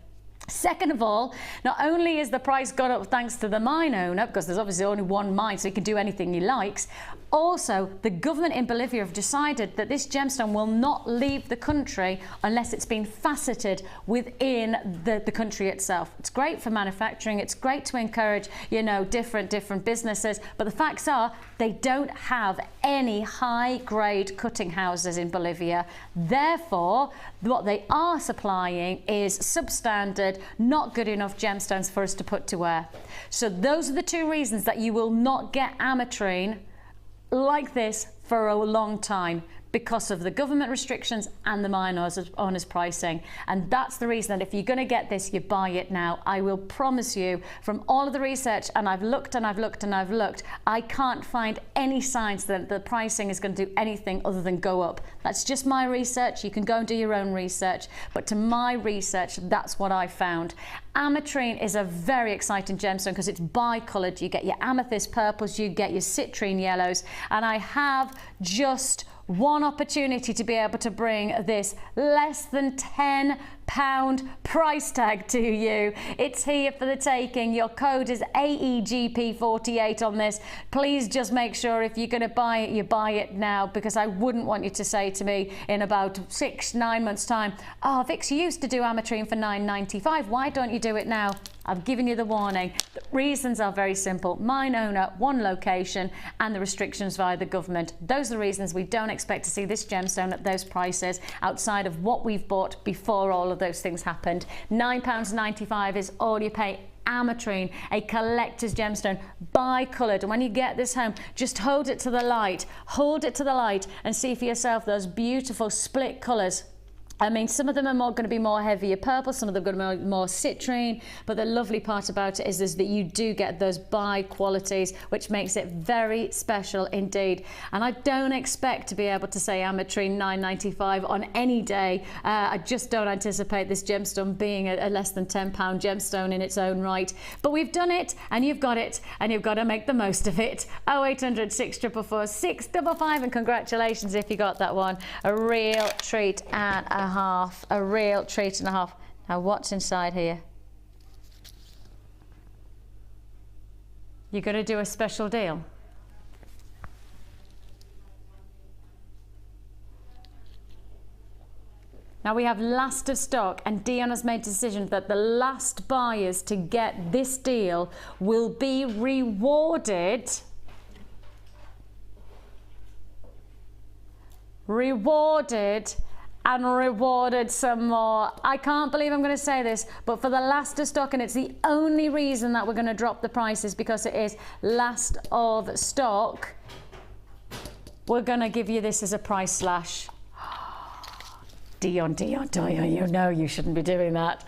Second of all, not only is the price gone up thanks to the mine owner, because there's obviously only one mine so he can do anything he likes, also the government in Bolivia have decided that this gemstone will not leave the country unless it's been faceted within the country itself. It's great for manufacturing, it's great to encourage, you know, different businesses, but the facts are they don't have any high-grade cutting houses in Bolivia. Therefore, what they are supplying is substandard, not good enough gemstones for us to put to wear. So those are the two reasons that you will not get ametrine like this for a long time, because of the government restrictions and the mine owners pricing. And that's the reason that if you're going to get this, you buy it now. I will promise you, from all of the research, and I've looked and I've looked and I've looked, I can't find any signs that the pricing is going to do anything other than go up. That's just my research. You can go and do your own research, but to my research, that's what I found. Ametrine is a very exciting gemstone because it's bi-coloured. You get your amethyst purples, you get your citrine yellows, and I have just one opportunity to be able to bring this less than £10 price tag to you. It's here for the taking. Your code is AEGP48 on this. Please just make sure if you're going to buy it, you buy it now, because I wouldn't want you to say to me in about 6-9 months time, oh Vix, you used to do ametrine for £9.95, why don't you do it now? I've given you the warning. The reasons are very simple. Mine owner, one location, and the restrictions via the government. Those are the reasons we don't expect to see this gemstone at those prices outside of what we've bought before all of those things happened. £9.95 is all you pay. Ametrine, a collector's gemstone, bi-coloured, and when you get this home, just hold it to the light, and see for yourself those beautiful split colours. I mean, some of them are going to be more heavier purple, some of them are going to be more citrine, but the lovely part about it is that you do get those bi qualities, which makes it very special indeed. And I don't expect to be able to say ametrine £9.95 on any day. I just don't anticipate this gemstone being a less than £10 gemstone in its own right. But we've done it, and you've got it, and you've got to make the most of it. 0800 644 655, and congratulations if you got that one. A real treat and a real treat and a half. Now what's inside here? You're going to do a special deal? Now we have last of stock, and Dion has made a decision that the last buyers to get this deal will be rewarded and rewarded some more. I can't believe I'm going to say this, but for the last of stock, and it's the only reason that we're going to drop the prices because it is last of stock, we're going to give you this as a price slash. Dion, you know you shouldn't be doing that.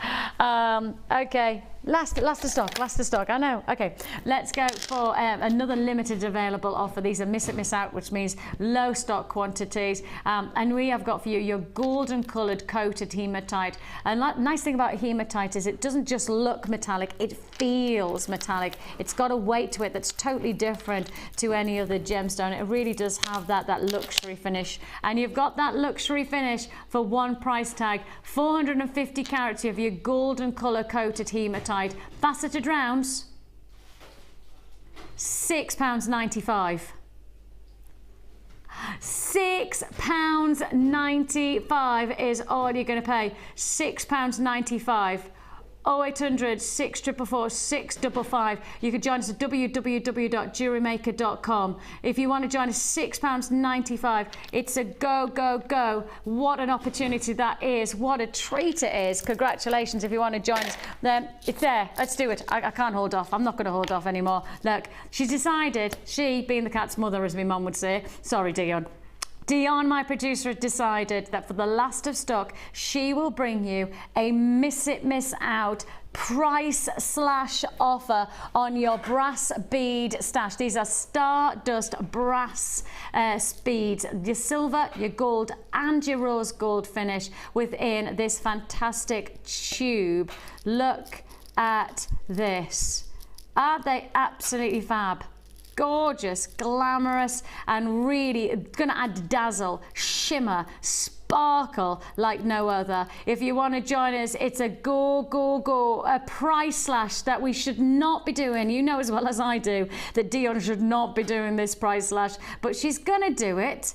Okay, last of stock, I know. Okay, let's go for another limited available offer. These are miss out, which means low stock quantities. And we have got for you your golden coloured coated hematite. And nice thing about hematite is it doesn't just look metallic, it feels metallic. It's got a weight to it that's totally different to any other gemstone. It really does have that luxury finish. And you've got that luxury finish for one price tag, 450 carats of your golden colour coated hematite, faceted rounds, £6.95. £6.95 is all you're going to pay. £6.95. 0800 644 655. You could join us at www.jewellerymaker.com. If you want to join us, £6.95. It's a go, go, go. What an opportunity that is. What a treat it is. Congratulations if you want to join us. It's there. Let's do it. I can't hold off. I'm not going to hold off anymore. Look, she's decided, she being the cat's mother, as my mum would say. Sorry, Dion. Dion, my producer, decided that for the last of stock, she will bring you a miss it, miss out price slash offer on your brass bead stash. These are Stardust brass beads, your silver, your gold and your rose gold finish within this fantastic tube. Look at this. Aren't they absolutely fab? Gorgeous, glamorous, and really gonna add dazzle, shimmer, sparkle like no other. If you want to join us, it's a go, go, go, a price slash that we should not be doing. You know as well as I do that Dion should not be doing this price slash, but she's gonna do it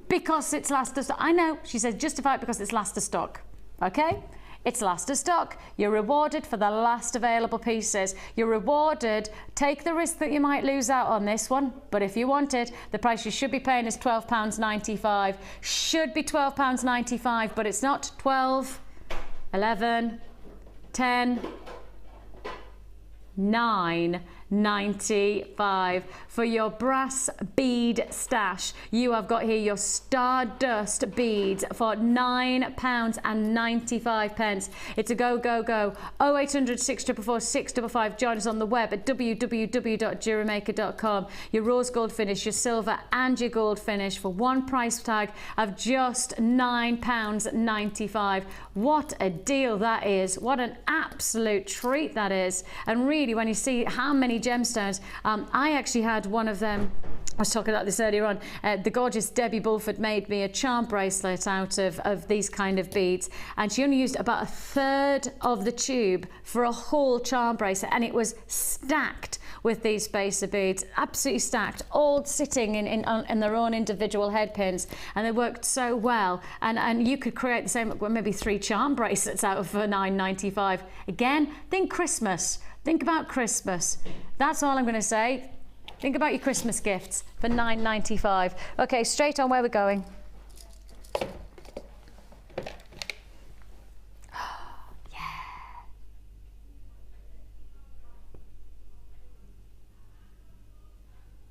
because it's last of stock. I know, she says justify it because it's last of stock, okay? It's last of stock. You're rewarded for the last available pieces. You're rewarded. Take the risk that you might lose out on this one, but if you want it, the price you should be paying is £12.95. Should be £12.95, but it's not. 12, 11, 10, 9.95 for your brass bead stash. You have got here your Stardust beads for £9.95. It's a go, go, go. 0800 644 655. Join us on the web at www.JewelleryMaker.com. Your rose gold finish, your silver and your gold finish for one price tag of just £9.95. What a deal that is. What an absolute treat that is. And really, when you see how many gemstones, I actually had one of them. I was talking about this earlier on. The gorgeous Debbie Bulford made me a charm bracelet out of these kind of beads, and she only used about a third of the tube for a whole charm bracelet, and it was stacked with these spacer beads, absolutely stacked, all sitting in their own individual head pins, and they worked so well. And you could create the same, well, maybe 3 charm bracelets out of £9.95. Again, think Christmas. Think about Christmas. That's all I'm going to say. Think about your Christmas gifts for £9.95. Okay, straight on where we're going.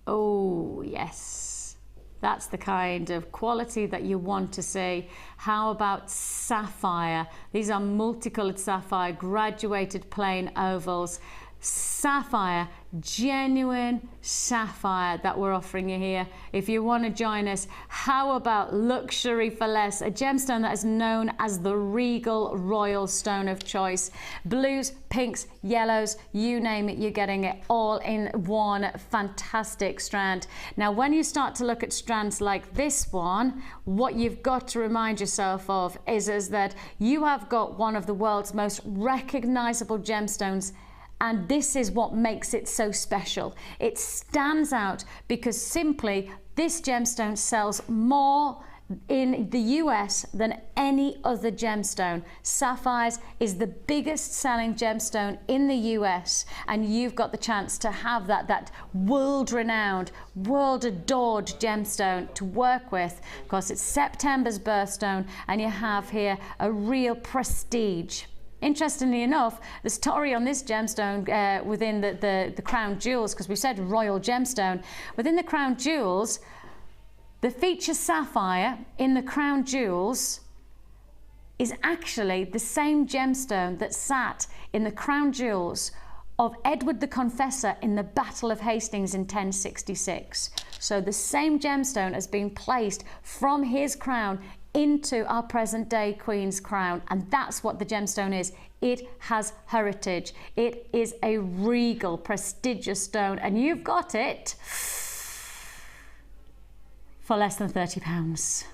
Oh, yes. That's the kind of quality that you want to see. How about sapphire? These are multicolored sapphire, graduated plain ovals. Sapphire, genuine sapphire that we're offering you here. If you want to join us, how about luxury for less, a gemstone that is known as the regal royal stone of choice. Blues, pinks, yellows, you name it, you're getting it all in one fantastic strand. Now, when you start to look at strands like this one, what you've got to remind yourself of is that you have got one of the world's most recognizable gemstones. And this is what makes it so special. It stands out because simply this gemstone sells more in the US than any other gemstone. Sapphires is the biggest selling gemstone in the US, and you've got the chance to have that world-renowned, world-adored gemstone to work with. Of course, it's September's birthstone, and you have here a real prestige. Interestingly enough, the story on this gemstone within the crown jewels, because we said royal gemstone, within the crown jewels, the feature sapphire in the crown jewels is actually the same gemstone that sat in the crown jewels of Edward the Confessor in the Battle of Hastings in 1066. So the same gemstone has been placed from his crown into our present day Queen's crown, and that's what the gemstone is. It has heritage. It is a regal, prestigious stone, and you've got it for less than £30.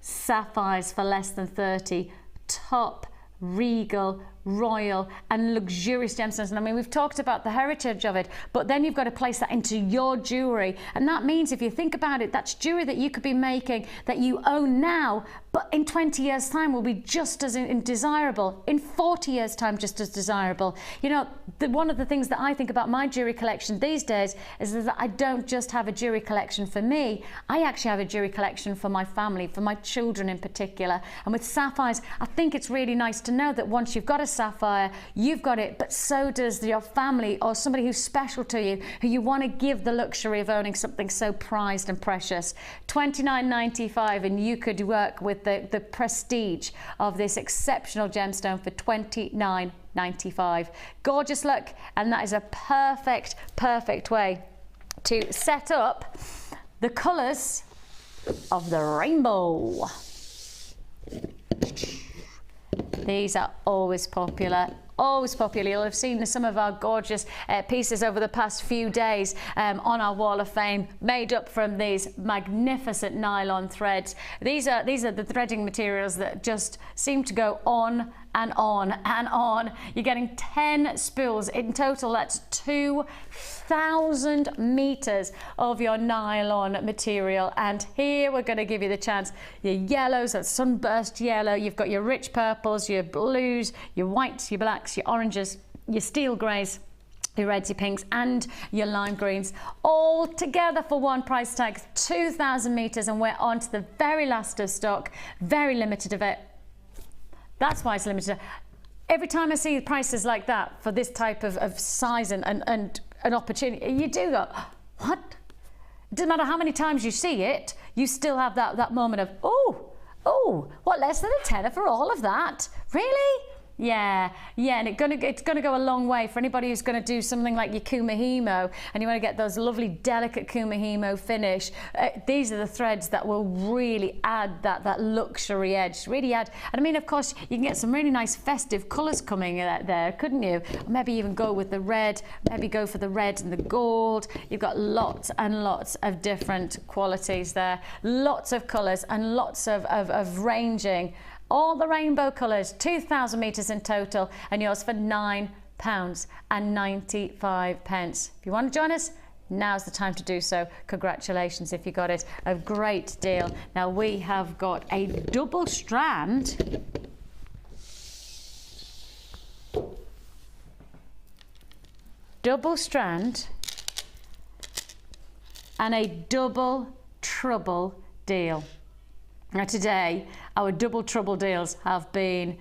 Sapphires for less than 30. Top regal royal and luxurious gemstones. And I mean, we've talked about the heritage of it, but then you've got to place that into your jewelry. And that means, if you think about it, that's jewelry that you could be making that you own now, but in 20 years time will be just as desirable, in 40 years time just as desirable. You know, one of the things that I think about my jewelry collection these days is that I don't just have a jewelry collection for me, I actually have a jewelry collection for my family, for my children in particular. And with sapphires, I think it's really nice to know that once you've got a sapphire, you've got it, but so does your family or somebody who's special to you, who you want to give the luxury of owning something so prized and precious. $29.95, and you could work with the prestige of this exceptional gemstone for $29.95. Gorgeous look, and that is a perfect way to set up the colours of the rainbow. These are always popular. Always popular. You'll have seen some of our gorgeous pieces over the past few days on our wall of fame, made up from these magnificent nylon threads. These are the threading materials that just seem to go on and on and on. You're getting 10 spools in total. That's 2,000 meters of your nylon material. And here we're going to give you the chance. Your yellows, that sunburst yellow. You've got your rich purples, your blues, your whites, your blacks, your oranges, your steel greys, your reds, your pinks, and your lime greens, all together for one price tag, 2,000 meters, and we're on to the very last of stock, very limited of it. That's why it's limited. Every time I see prices like that for this type of size and an opportunity, you do go, what? It doesn't matter how many times you see it, you still have that moment of, oh, what, less than a tenner for all of that? Really? Yeah, and it's gonna go a long way for anybody who's going to do something like your kumihimo, and you want to get those lovely delicate kumihimo finish. These are the threads that will really add that luxury edge, really add. And I mean, of course, you can get some really nice festive colours coming there, couldn't you? Maybe even go with the red, maybe go for the red and the gold. You've got lots and lots of different qualities there, lots of colours and lots of ranging. All the rainbow colours, 2,000 meters in total, and yours for £9.95. If you want to join us, now's the time to do so. Congratulations if you got it. A great deal. Now we have got a double strand and a double trouble deal. Now today, our double trouble deals have been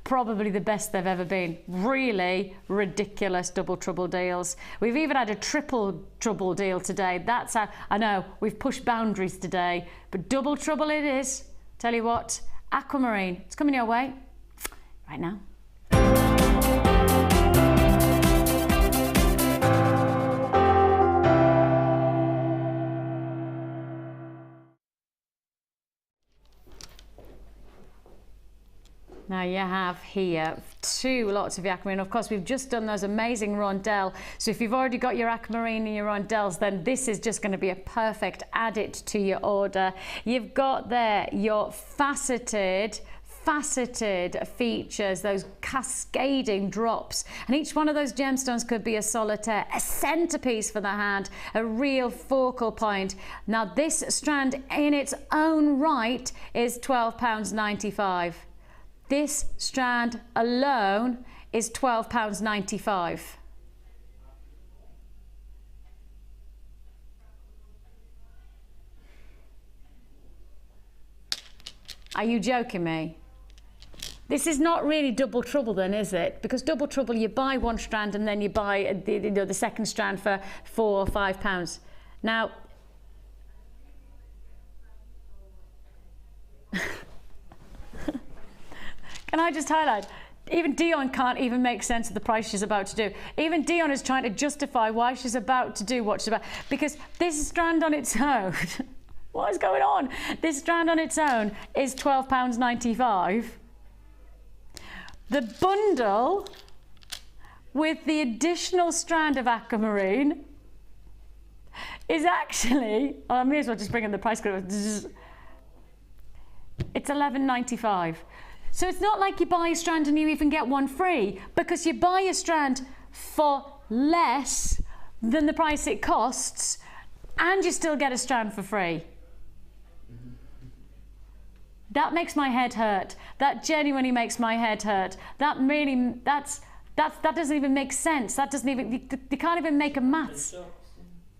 probably the best they've ever been. Really ridiculous double trouble deals. We've even had a triple trouble deal today. That's how, I know, we've pushed boundaries today, but double trouble it is. Tell you what, aquamarine, it's coming your way right now. Now you have here two lots of your aquamarine. Of course, we've just done those amazing rondelle. So if you've already got your aquamarine and your rondelles, then this is just going to be a perfect add-it to your order. You've got there your faceted features, those cascading drops, and each one of those gemstones could be a solitaire, a centerpiece for the hand, a real focal point. Now this strand in its own right is £12.95. This strand alone is £12.95. Are you joking me? This is not really double trouble then, is it? Because double trouble, you buy one strand and then you buy the second strand for £4 or £5. Now, can I just highlight, even Dion can't even make sense of the price she's about to do. Even Dion is trying to justify why she's about to do what she's about, because this strand on its own, what is going on? This strand on its own is £12.95. The bundle with the additional strand of aquamarine is actually, I may as well just bring in the price, it's £11.95. So it's not like you buy a strand and you even get one free, because you buy a strand for less than the price it costs and you still get a strand for free. That makes my head hurt. That genuinely makes my head hurt. That doesn't even make sense. That doesn't even, you can't even make a maths.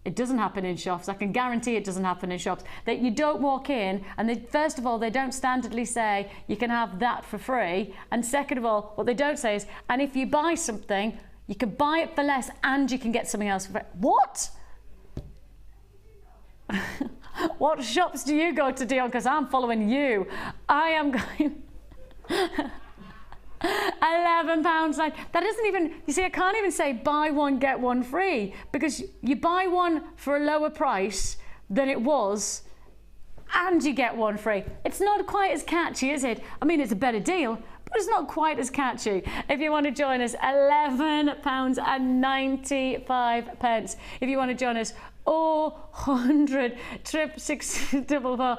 It doesn't happen in shops. I can guarantee it doesn't happen in shops. That you don't walk in and they, first of all, they don't standardly say you can have that for free. And second of all, what they don't say is, and if you buy something, you can buy it for less and you can get something else for free. What? What shops do you go to, Dion? Because I'm following you. I am going... £11. Like, that isn't even, you see, I can't even say buy one, get one free, because you buy one for a lower price than it was and you get one free. It's not quite as catchy, is it? I mean, it's a better deal, but it's not quite as catchy. If you want to join us, £11.95. If you want to join us, 100 644.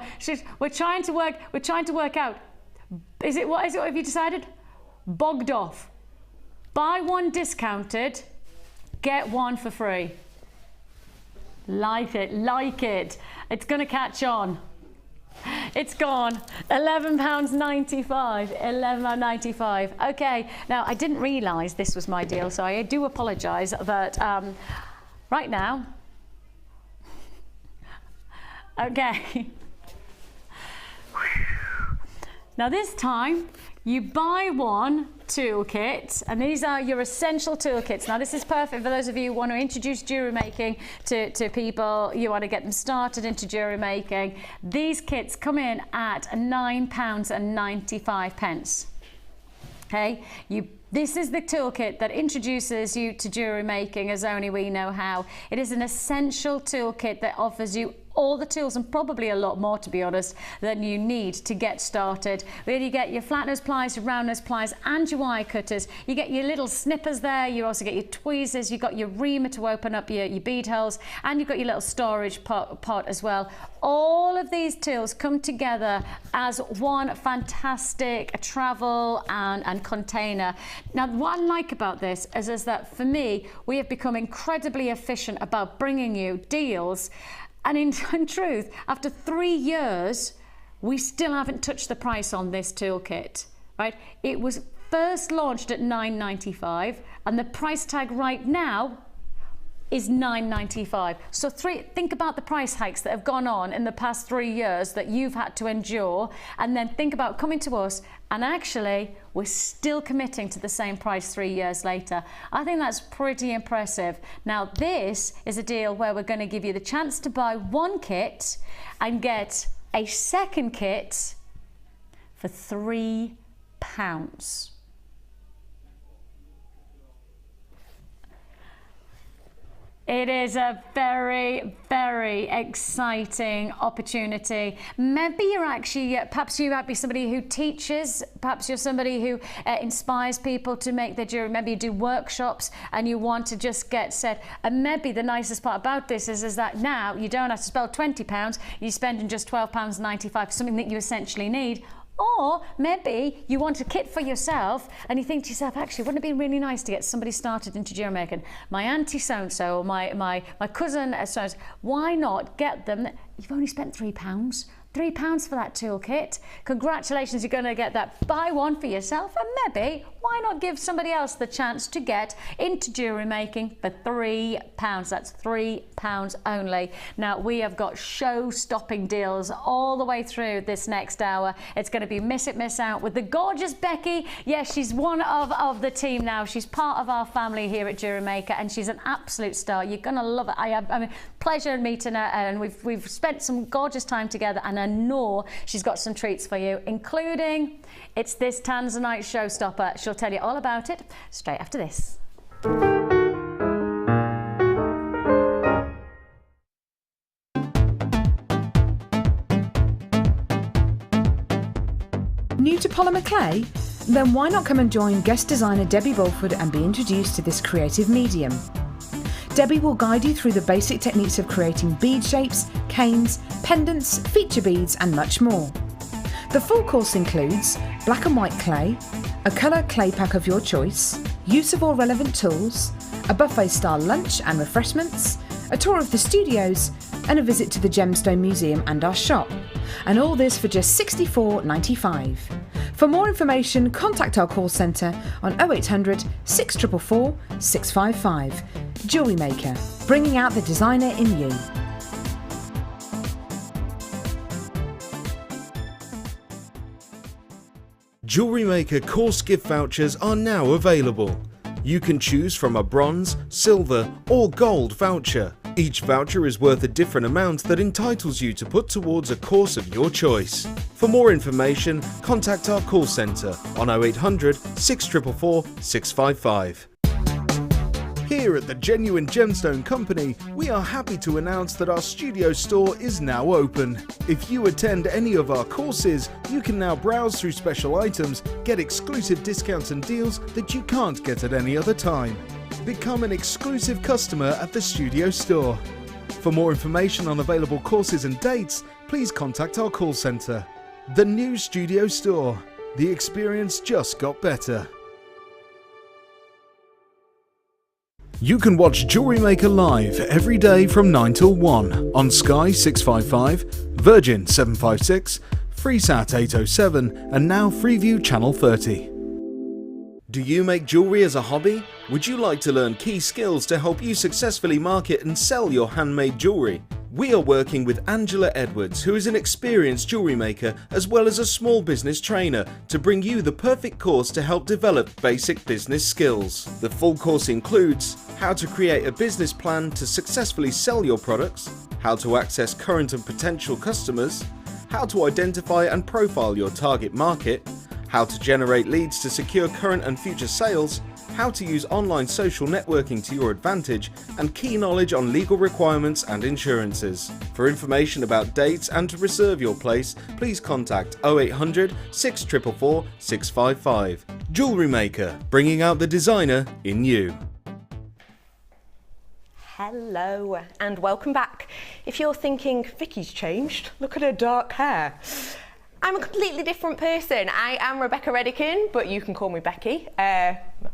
We're trying to work out. Is it what have you decided? Bogged off. Buy one discounted, get one for free. Like it. It's going to catch on. It's gone. £11.95. £11.95. Okay, now I didn't realise this was my deal, so I do apologise that right now. Okay. Now this time, you buy one toolkit, and these are your essential toolkits. Now this is perfect for those of you who want to introduce jewellery making to people, you want to get them started into jewellery making. These kits come in at £9.95. Okay, this is the toolkit that introduces you to jewellery making as only we know how. It is an essential toolkit that offers you all the tools, and probably a lot more, to be honest, than you need to get started. Where you get your flat nose pliers, your round nose pliers, and your wire cutters. You get your little snippers there. You also get your tweezers. You've got your reamer to open up your bead holes, and you've got your little storage pot as well. All of these tools come together as one fantastic travel and container. Now, what I like about this is that for me, we have become incredibly efficient about bringing you deals. And in truth, after 3 years, we still haven't touched the price on this toolkit, right? It was first launched at £9.95, and the price tag right now is £9.95. So think about the price hikes that have gone on in the past 3 years that you've had to endure, and then think about coming to us, and actually we're still committing to the same price 3 years later. I think that's pretty impressive. Now this is a deal where we're going to give you the chance to buy one kit and get a second kit for £3. It is a very, very exciting opportunity. Maybe you're actually, perhaps you might be somebody who teaches, perhaps you're somebody who inspires people to make their jewellery. Maybe you do workshops and you want to just get set. And maybe the nicest part about this is that now you don't have to spend £20, you're spending just £12.95 for something that you essentially need. Or maybe you want a kit for yourself and you think to yourself, actually, wouldn't it be really nice to get somebody started into jewellery making? My auntie so-and-so or my cousin so-and-so. Why not get them? You've only spent £3. £3 for that toolkit. Congratulations, you're going to get that. Buy one for yourself, and maybe why not give somebody else the chance to get into jewellery making for £3. That's £3 only. Now we have got show-stopping deals all the way through this next hour. It's going to be miss it, miss out with the gorgeous Becky. Yes, she's one of the team now. She's part of our family here at Jewellery Maker, and she's an absolute star. You're going to love it. I mean, pleasure meeting her, and we've spent some gorgeous time together, and I know she's got some treats for you, including it's this Tanzanite showstopper. She'll tell you all about it straight after this. New to polymer clay? Then why not come and join guest designer Debbie Bulford and be introduced to this creative medium? Debbie will guide you through the basic techniques of creating bead shapes, canes, pendants, feature beads and much more. The full course includes black and white clay, a colour clay pack of your choice, use of all relevant tools, a buffet-style lunch and refreshments, a tour of the studios, and a visit to the Gemstone Museum and our shop. And all this for just $64.95. For more information, contact our call centre on 0800 644 655. Jewellery Maker, bringing out the designer in you. Jewellery Maker course gift vouchers are now available. You can choose from a bronze, silver or gold voucher. Each voucher is worth a different amount that entitles you to put towards a course of your choice. For more information, contact our call centre on 0800 644 655. Here at the Genuine Gemstone Company, we are happy to announce that our studio store is now open. If you attend any of our courses, you can now browse through special items, get exclusive discounts and deals that you can't get at any other time. Become an exclusive customer at the studio store. For more information on available courses and dates, please contact our call centre. The new studio store. The experience just got better. You can watch Jewellery Maker live every day from 9 till 1 on Sky 655, Virgin 756, Freesat 807 and now Freeview Channel 30. Do you make jewellery as a hobby? Would you like to learn key skills to help you successfully market and sell your handmade jewellery? We are working with Angela Edwards, who is an experienced jewellery maker as well as a small business trainer, to bring you the perfect course to help develop basic business skills. The full course includes how to create a business plan to successfully sell your products, how to access current and potential customers, how to identify and profile your target market, how to generate leads to secure current and future sales, how to use online social networking to your advantage, and key knowledge on legal requirements and insurances. For information about dates and to reserve your place, please contact 0800 644 655. Jewellery Maker, bringing out the designer in you. Hello and welcome back. If you're thinking, Vicky's changed, look at her dark hair. I'm a completely different person. I am Rebecca Redican, but you can call me Becky.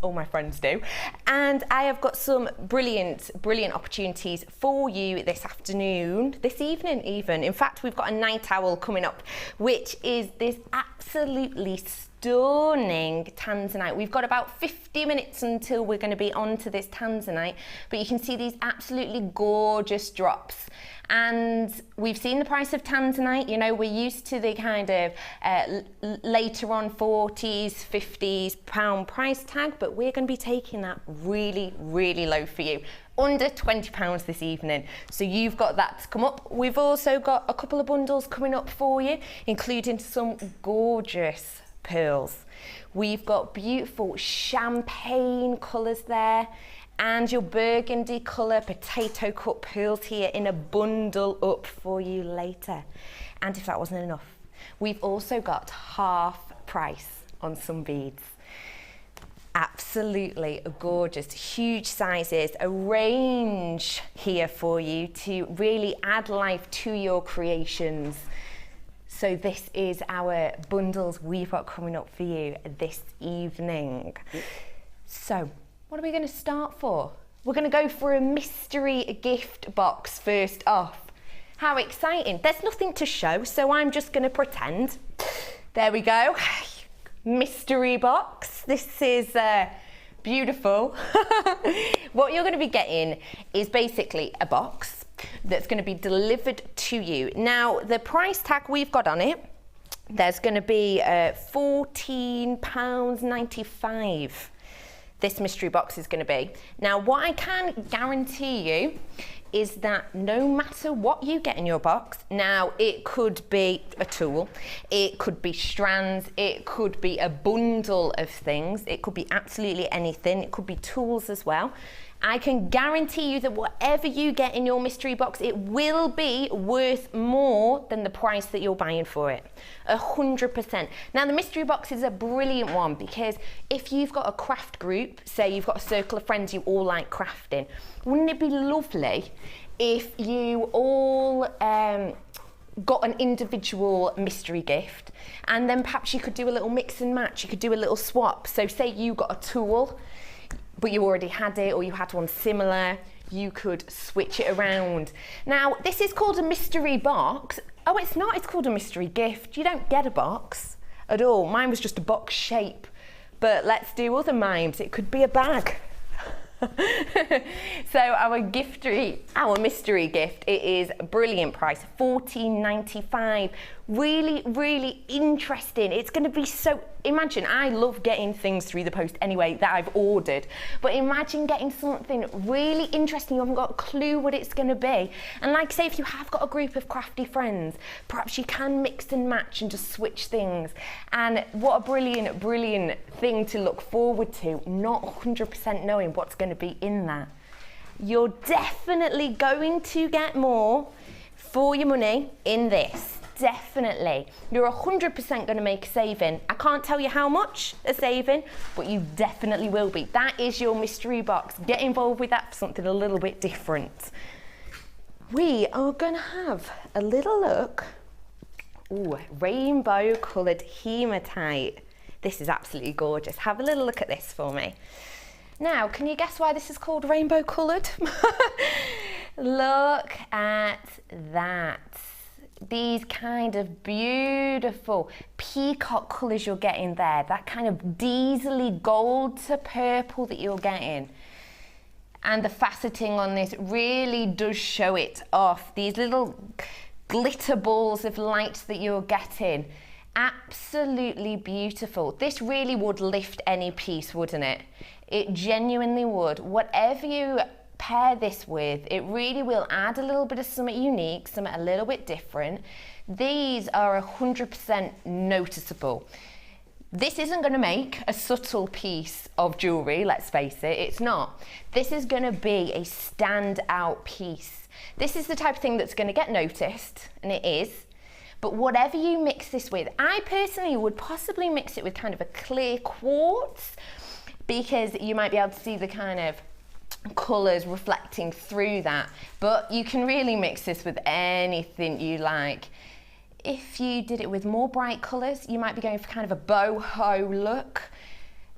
All my friends do. And I have got some brilliant opportunities for you this afternoon, this evening even. In fact, we've got a night owl coming up, which is this absolutely stunning tanzanite. We've got about 50 minutes until we're going to be on to this tanzanite, but you can see these absolutely gorgeous drops. And we've seen the price of tanzanite, you know, we're used to the kind of later on 40s, 50s pound price tag, but we're going to be taking that really low for you. Under £20 this evening. So you've got that to come up. We've also got a couple of bundles coming up for you, including some gorgeous pearls. We've got beautiful champagne colours there, and your burgundy colour potato cut pearls here in a bundle up for you later. And if that wasn't enough, we've also got half price on some beads. Absolutely gorgeous, huge sizes, a range here for you to really add life to your creations. So this is our bundles we've got coming up for you this evening. So what are we going to start for? We're going to go for a mystery gift box first off. How exciting. There's nothing to show, so I'm just going to pretend. There we go. Mystery box. This is beautiful. What you're going to be getting is basically a box that's going to be delivered to you. Now, the price tag we've got on it, there's going to be £14.95. This mystery box is going to be. Now, what I can guarantee you is that no matter what you get in your box, now it could be a tool, it could be strands, it could be a bundle of things, it could be absolutely anything, it could be tools as well. I can guarantee you that whatever you get in your mystery box, it will be worth more than the price that you're buying for it. 100%. Now, the mystery box is a brilliant one because if you've got a craft group, say you've got a circle of friends you all like crafting, wouldn't it be lovely if you all got an individual mystery gift, and then perhaps you could do a little mix and match. You could do a little swap. So say you got a tool, but you already had it, or you had one similar, you could switch it around. Now, this is called a mystery box. Oh, it's not, it's called a mystery gift. You don't get a box at all. Mine was just a box shape, but let's do other mimes. It could be a bag. So our mystery gift, it is a brilliant price, $14.95. Really, really interesting. It's going to be so, imagine, I love getting things through the post anyway that I've ordered, but imagine getting something really interesting. You haven't got a clue what it's going to be. And like I say, if you have got a group of crafty friends, perhaps you can mix and match and just switch things. And what a brilliant, brilliant thing to look forward to, not 100% knowing what's going to be in that. You're definitely going to get more for your money in this. Definitely. You're 100% going to make a saving. I can't tell you how much a saving, but you definitely will be. That is your mystery box. Get involved with that for something a little bit different. We are going to have a little look. Ooh, rainbow coloured hematite. This is absolutely gorgeous. Have a little look at this for me. Now, can you guess why this is called rainbow coloured? Look at that. These kind of beautiful peacock colours you're getting there, that kind of diesely gold to purple that you're getting. And the faceting on this really does show it off. These little glitter balls of light that you're getting, absolutely beautiful. This really would lift any piece, wouldn't it? It genuinely would. Whatever you pair this with, it really will add a little bit of something unique, something a little bit different. These are 100% noticeable. This isn't going to make a subtle piece of jewellery, let's face it, it's not. This is going to be a standout piece. This is the type of thing that's going to get noticed, and it is. But whatever you mix this with, I personally would possibly mix it with kind of a clear quartz, because you might be able to see the kind of colours reflecting through that. But you can really mix this with anything you like. If you did it with more bright colours, you might be going for kind of a boho look,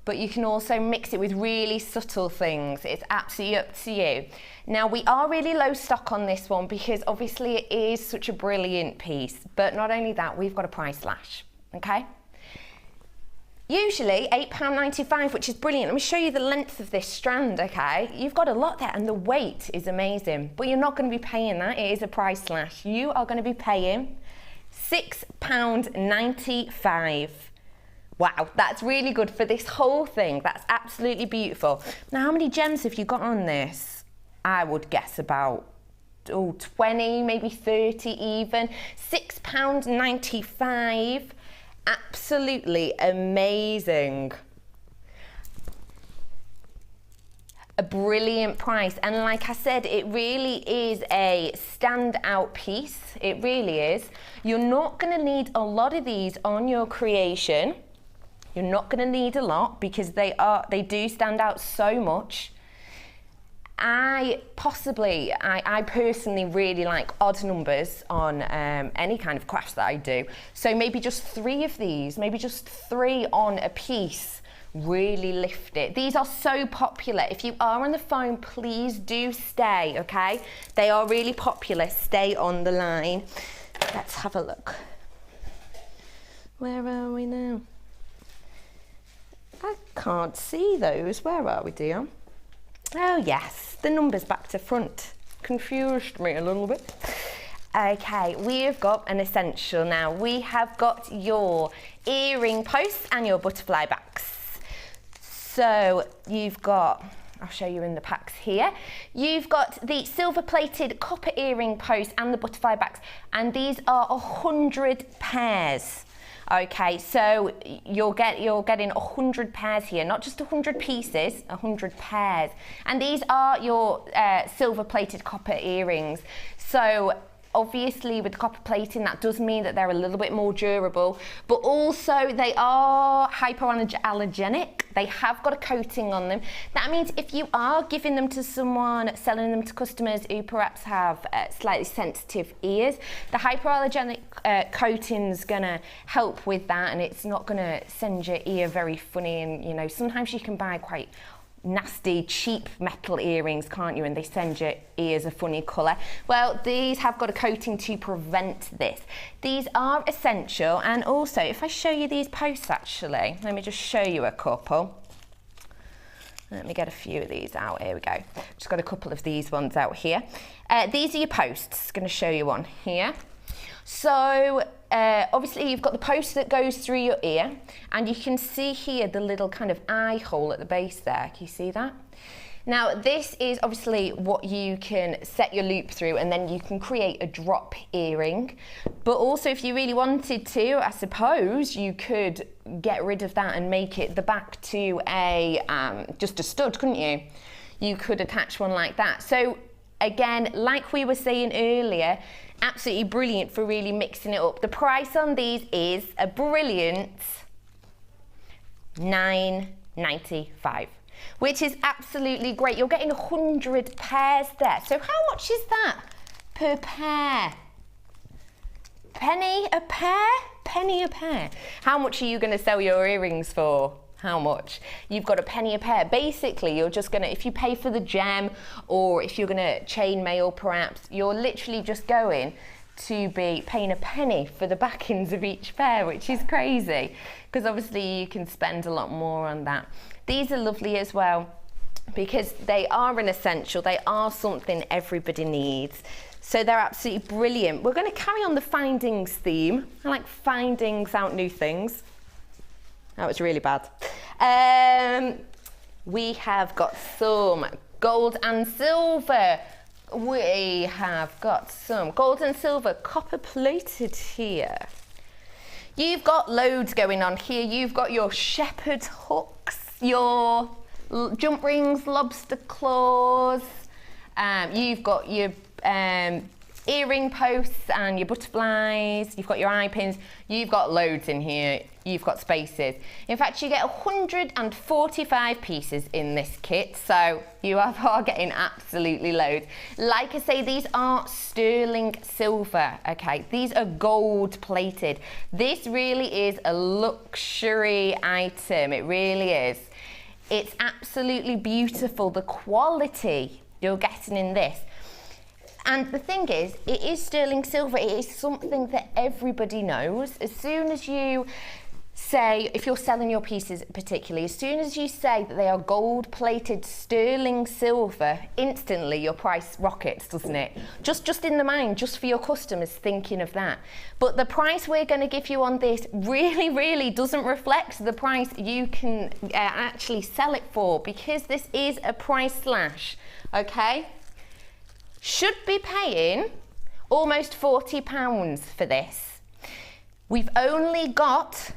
but you can also mix it with really subtle things. It's absolutely up to you. Now, we are really low stock on this one because obviously it is such a brilliant piece, but not only that, we've got a price slash, okay? Usually £8.95, which is brilliant. Let me show you the length of this strand, okay? You've got a lot there, and the weight is amazing, but you're not going to be paying that. It is a price slash. You are going to be paying £6.95. Wow, that's really good for this whole thing. That's absolutely beautiful. Now, how many gems have you got on this? I would guess about 20, maybe 30 even. £6.95. Absolutely amazing. A brilliant price, and like I said, it really is a standout piece. It really is. You're not going to need a lot of these on your creation. You're not going to need a lot because they do stand out so much. I personally really like odd numbers on any kind of crafts that I do. So maybe just 3 of these, maybe just 3 on a piece, really lift it. These are so popular. If you are on the phone, please do stay, okay? They are really popular. Stay on the line. Let's have a look. Where are we now? I can't see those. Where are we, dear? Oh yes, the numbers back to front. Confused me a little bit. Okay, we have got an essential now. We have got your earring posts and your butterfly backs. So you've got, I'll show you in the packs here. You've got the silver plated copper earring post and the butterfly backs, and these are 100 pairs. Okay, so you're getting 100 pairs here, not just 100 pieces, 100 pairs. And these are your silver plated copper earrings. So Obviously with copper plating, that does mean that they're a little bit more durable, but also they are hypoallergenic. They have got a coating on them. That means if you are giving them to someone, selling them to customers who perhaps have slightly sensitive ears, the hypoallergenic coating's gonna help with that, and it's not gonna send your ear very funny. And you know, sometimes you can buy quite nasty cheap metal earrings, can't you, and they send your ears a funny colour. Well, these have got a coating to prevent this. These are essential, and also if I show you these posts, actually, let me just show you a couple. Let me get a few of these out. Here we go. Just got a couple of these ones out here. These are your posts. Going to show you one here. So obviously you've got the post that goes through your ear, and you can see here the little kind of eye hole at the base there. Can you see that? Now this is obviously what you can set your loop through, and then you can create a drop earring. But also if you really wanted to, I suppose you could get rid of that and make it the back to a just a stud, couldn't you? You could attach one like that. So again, like we were saying earlier, absolutely brilliant for really mixing it up. The price on these is a brilliant $9.95, which is absolutely great. You're getting 100 pairs there. So how much is that per pair? Penny a pair? Penny a pair. How much are you going to sell your earrings for? How much? You've got a penny a pair. Basically, you're just gonna, if you pay for the gem, or if you're gonna chain mail perhaps, you're literally just going to be paying a penny for the backings of each pair, which is crazy, because obviously you can spend a lot more on that. These are lovely as well, because they are an essential. They are something everybody needs. So they're absolutely brilliant. We're gonna carry on the findings theme. I like findings out new things. That was really bad. We have got some gold and silver. We have got some gold and silver copper plated here. You've got loads going on here. You've got your shepherd hooks, your jump rings, lobster claws. You've got your earring posts and your butterflies. You've got your eye pins. You've got loads in here. You've got spaces. In fact, you get 145 pieces in this kit, so you are getting absolutely loads. Like I say, these are sterling silver, okay? These are gold plated. This really is a luxury item. It really is. It's absolutely beautiful, the quality you're getting in this. And the thing is, it is sterling silver. It is something that everybody knows. As soon as you say, if you're selling your pieces particularly, as soon as you say that they are gold-plated sterling silver, instantly your price rockets, doesn't it? Just in the mind, just for your customers thinking of that. But the price we're going to give you on this really doesn't reflect the price you can actually sell it for, because this is a price slash, okay? Should be paying almost £40 for this. We've only got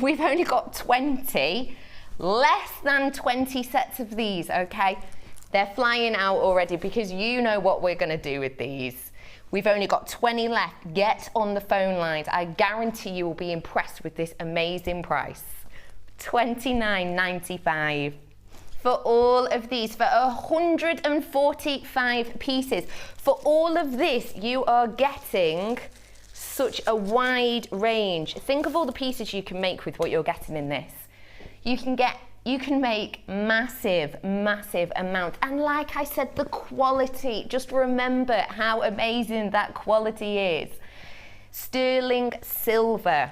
20, less than 20 sets of these, okay? They're flying out already, because you know what we're gonna do with these. We've only got 20 left. Get on the phone lines. I guarantee you will be impressed with this amazing price. $29.95. For all of these, for 145 pieces. For all of this, you are getting such a wide range. Think of all the pieces you can make with what you're getting in this. You can make massive amounts. And like I said, the quality, just remember how amazing that quality is. Sterling silver.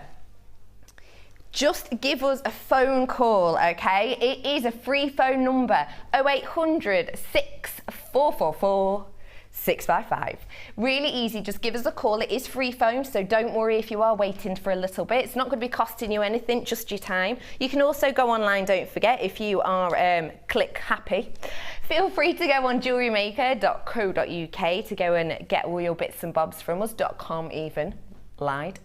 Just give us a phone call, okay? It is a free phone number, 0800 6444 655. Really easy, just give us a call. It is free phone, so don't worry if you are waiting for a little bit. It's not going to be costing you anything, just your time. You can also go online, don't forget, if you are click happy. Feel free to go on JewelleryMaker.co.uk to go and get all your bits and bobs from us, .com even, lied.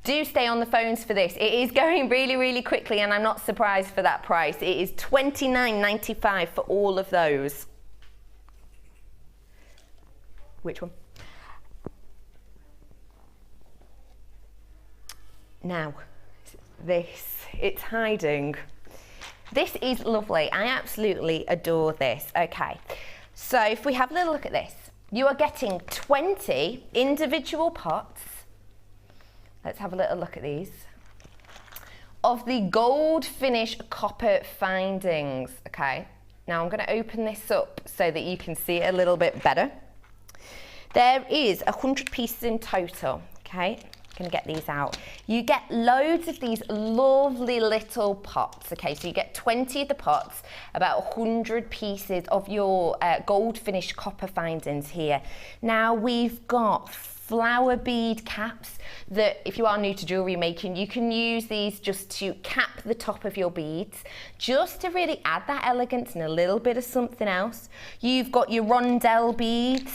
Do stay on the phones for this. It is going really quickly, and I'm not surprised for that price. It is $29.95 for all of those. Which one? Now, it's hiding. This is lovely. I absolutely adore this. Okay, so if we have a little look at this, you are getting 20 individual pots. Let's have a little look at these. Of the gold finish copper findings, okay? Now I'm gonna open this up so that you can see it a little bit better. There is 100 pieces in total, okay? I'm gonna get these out. You get loads of these lovely little pots, okay? So you get 20 of the pots, about 100 pieces of your gold finish copper findings here. Now we've got flower bead caps that, if you are new to jewellery making, you can use these just to cap the top of your beads, just to really add that elegance and a little bit of something else. You've got your rondelle beads,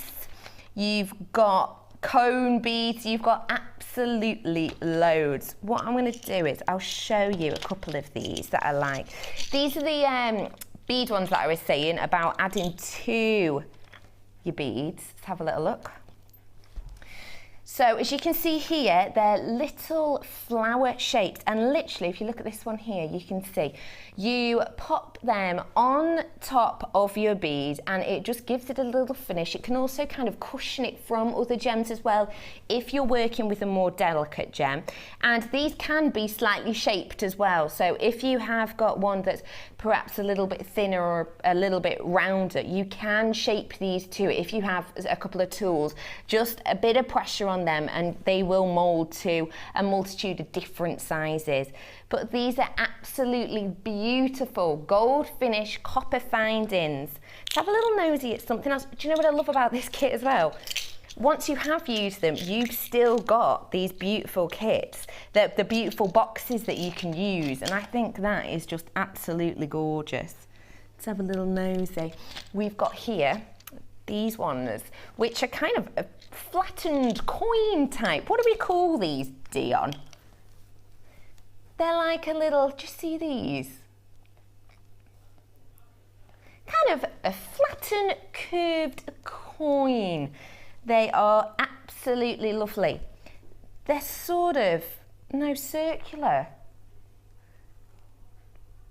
you've got cone beads, you've got absolutely loads. What I'm going to do is I'll show you a couple of these that I like. These are the bead ones that I was saying about adding to your beads. Let's have a little look. So as you can see here, they're little flower shaped, and literally if you look at this one here, you can see you pop them on top of your bead and it just gives it a little finish. It can also kind of cushion it from other gems as well if you're working with a more delicate gem. And these can be slightly shaped as well. So if you have got one that's perhaps a little bit thinner or a little bit rounder, you can shape these too. If you have a couple of tools, just a bit of pressure on them and they will mold to a multitude of different sizes. But these are absolutely beautiful gold finish copper findings. Let's have a little nosy at something else. Do you know what I love about this kit as well? Once you have used them, you've still got these beautiful kits, the beautiful boxes that you can use, and I think that is just absolutely gorgeous. Let's have a little nosy. We've got here these ones, which are kind of a flattened coin type. What do we call these, Dion? They're like a little, do you see these? Kind of a flattened, curved coin. They are absolutely lovely. They're sort of, no, circular.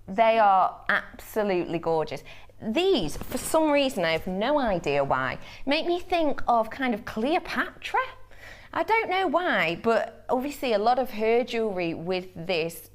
They are absolutely gorgeous. These, for some reason, I have no idea why, make me think of kind of Cleopatra. I don't know why, but obviously a lot of her jewellery with this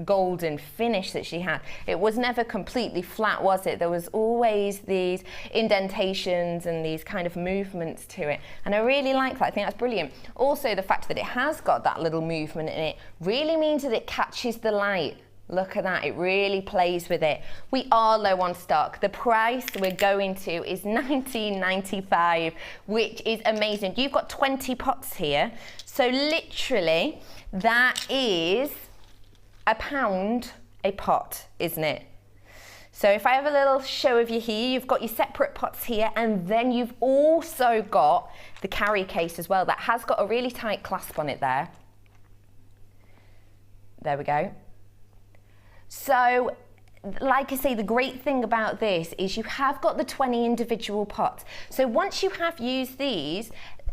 golden finish that she had, it was never completely flat, was it? There was always these indentations and these kind of movements to it. And I really like that. I think that's brilliant. Also, the fact that it has got that little movement in it really means that it catches the light. Look at that, it really plays with it. We are low on stock. The price we're going to is $19.95, which is amazing. You've got 20 pots here. So literally, that is £1 a pot, isn't it? So if I have a little show of you here, you've got your separate pots here, and then you've also got the carry case as well. That has got a really tight clasp on it there. There we go. So, like I say, the great thing about this is you have got the 20 individual pots. So once you have used these,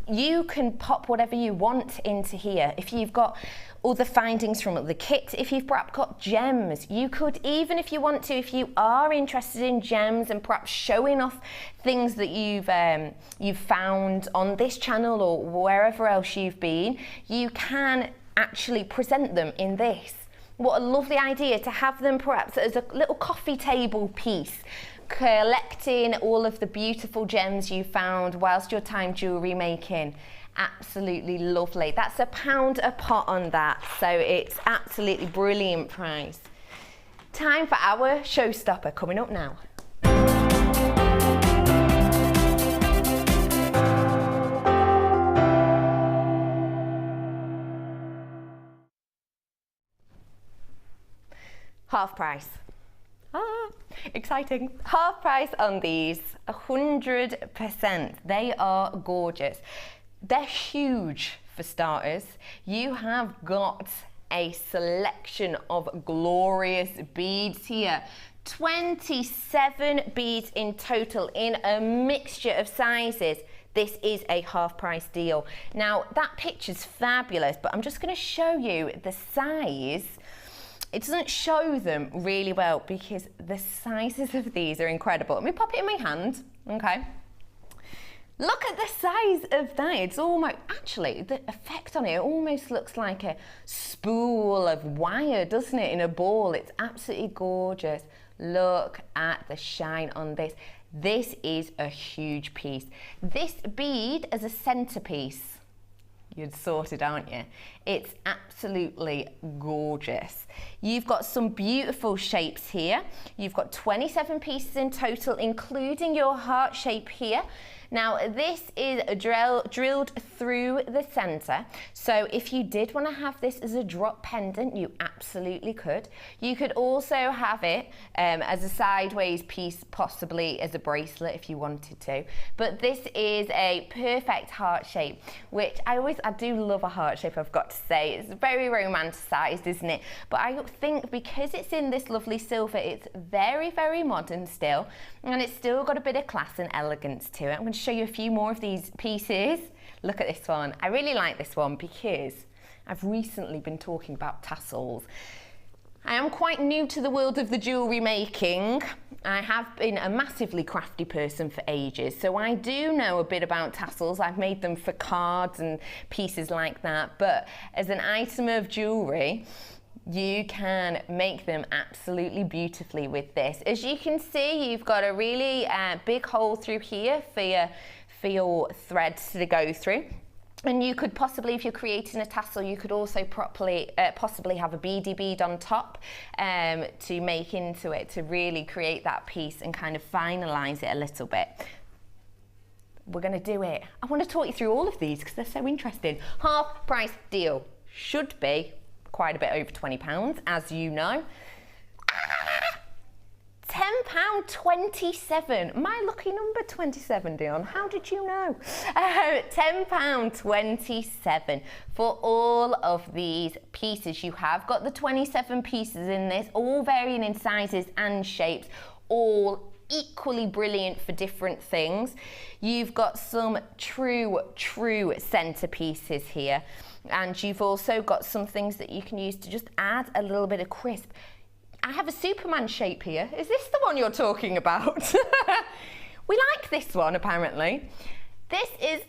you can pop whatever you want into here. If you've got other findings from other kits, if you've perhaps got gems, you could, even if you want to, if you are interested in gems and perhaps showing off things that you've found on this channel or wherever else you've been, you can actually present them in this. What a lovely idea to have them perhaps as a little coffee table piece, collecting all of the beautiful gems you found whilst your time jewellery making. Absolutely lovely. That's £1 a pot on that, so it's absolutely brilliant price. Time for our showstopper coming up now. Half price. Exciting. Half price on these, 100%. They are gorgeous. They're huge for starters. You have got a selection of glorious beads here. 27 beads in total in a mixture of sizes. this is a half price deal. Now that picture's fabulous, but I'm just going to show you the size. It doesn't show them really well because the sizes of these are incredible. Let me pop it in my hand, okay? Look at the size of that. It's almost, actually, the effect on it almost looks like a spool of wire, doesn't it, in a ball? It's absolutely gorgeous. Look at the shine on this. This is a huge piece. This bead as a centerpiece, you'd sorted, aren't you? It's absolutely gorgeous. You've got some beautiful shapes here. You've got 27 pieces in total, including your heart shape here. Now this is drilled through the center, so if you did want to have this as a drop pendant, you absolutely could. You could also have it as a sideways piece, possibly as a bracelet if you wanted to. But this is a perfect heart shape, which I do love a heart shape, I've got to say. It's very romanticized, isn't it? But I think because it's in this lovely silver, it's very, very modern still, and it's still got a bit of class and elegance to it. I'm going to show you a few more of these pieces. Look at this one. I really like this one because I've recently been talking about tassels. I am quite new to the world of the jewellery making. I have been a massively crafty person for ages, so I do know a bit about tassels. I've made them for cards and pieces like that, but as an item of jewellery, you can make them absolutely beautifully with this. As you can see, you've got a really big hole through here for your threads to go through. And you could possibly, if you're creating a tassel, you could also possibly have a beady bead on top to make into it, to really create that piece and kind of finalize it a little bit. We're going to do it. I want to talk you through all of these because they're so interesting. Half price deal. Should be quite a bit over £20, as you know. £10.27. My lucky number 27, Dion. How did you know? £10.27 for all of these pieces. You have got the 27 pieces in this, all varying in sizes and shapes, all equally brilliant for different things. You've got some true centerpieces here. And you've also got some things that you can use to just add a little bit of crisp. I have a Superman shape here. Is this the one you're talking about? We like this one, apparently. This is,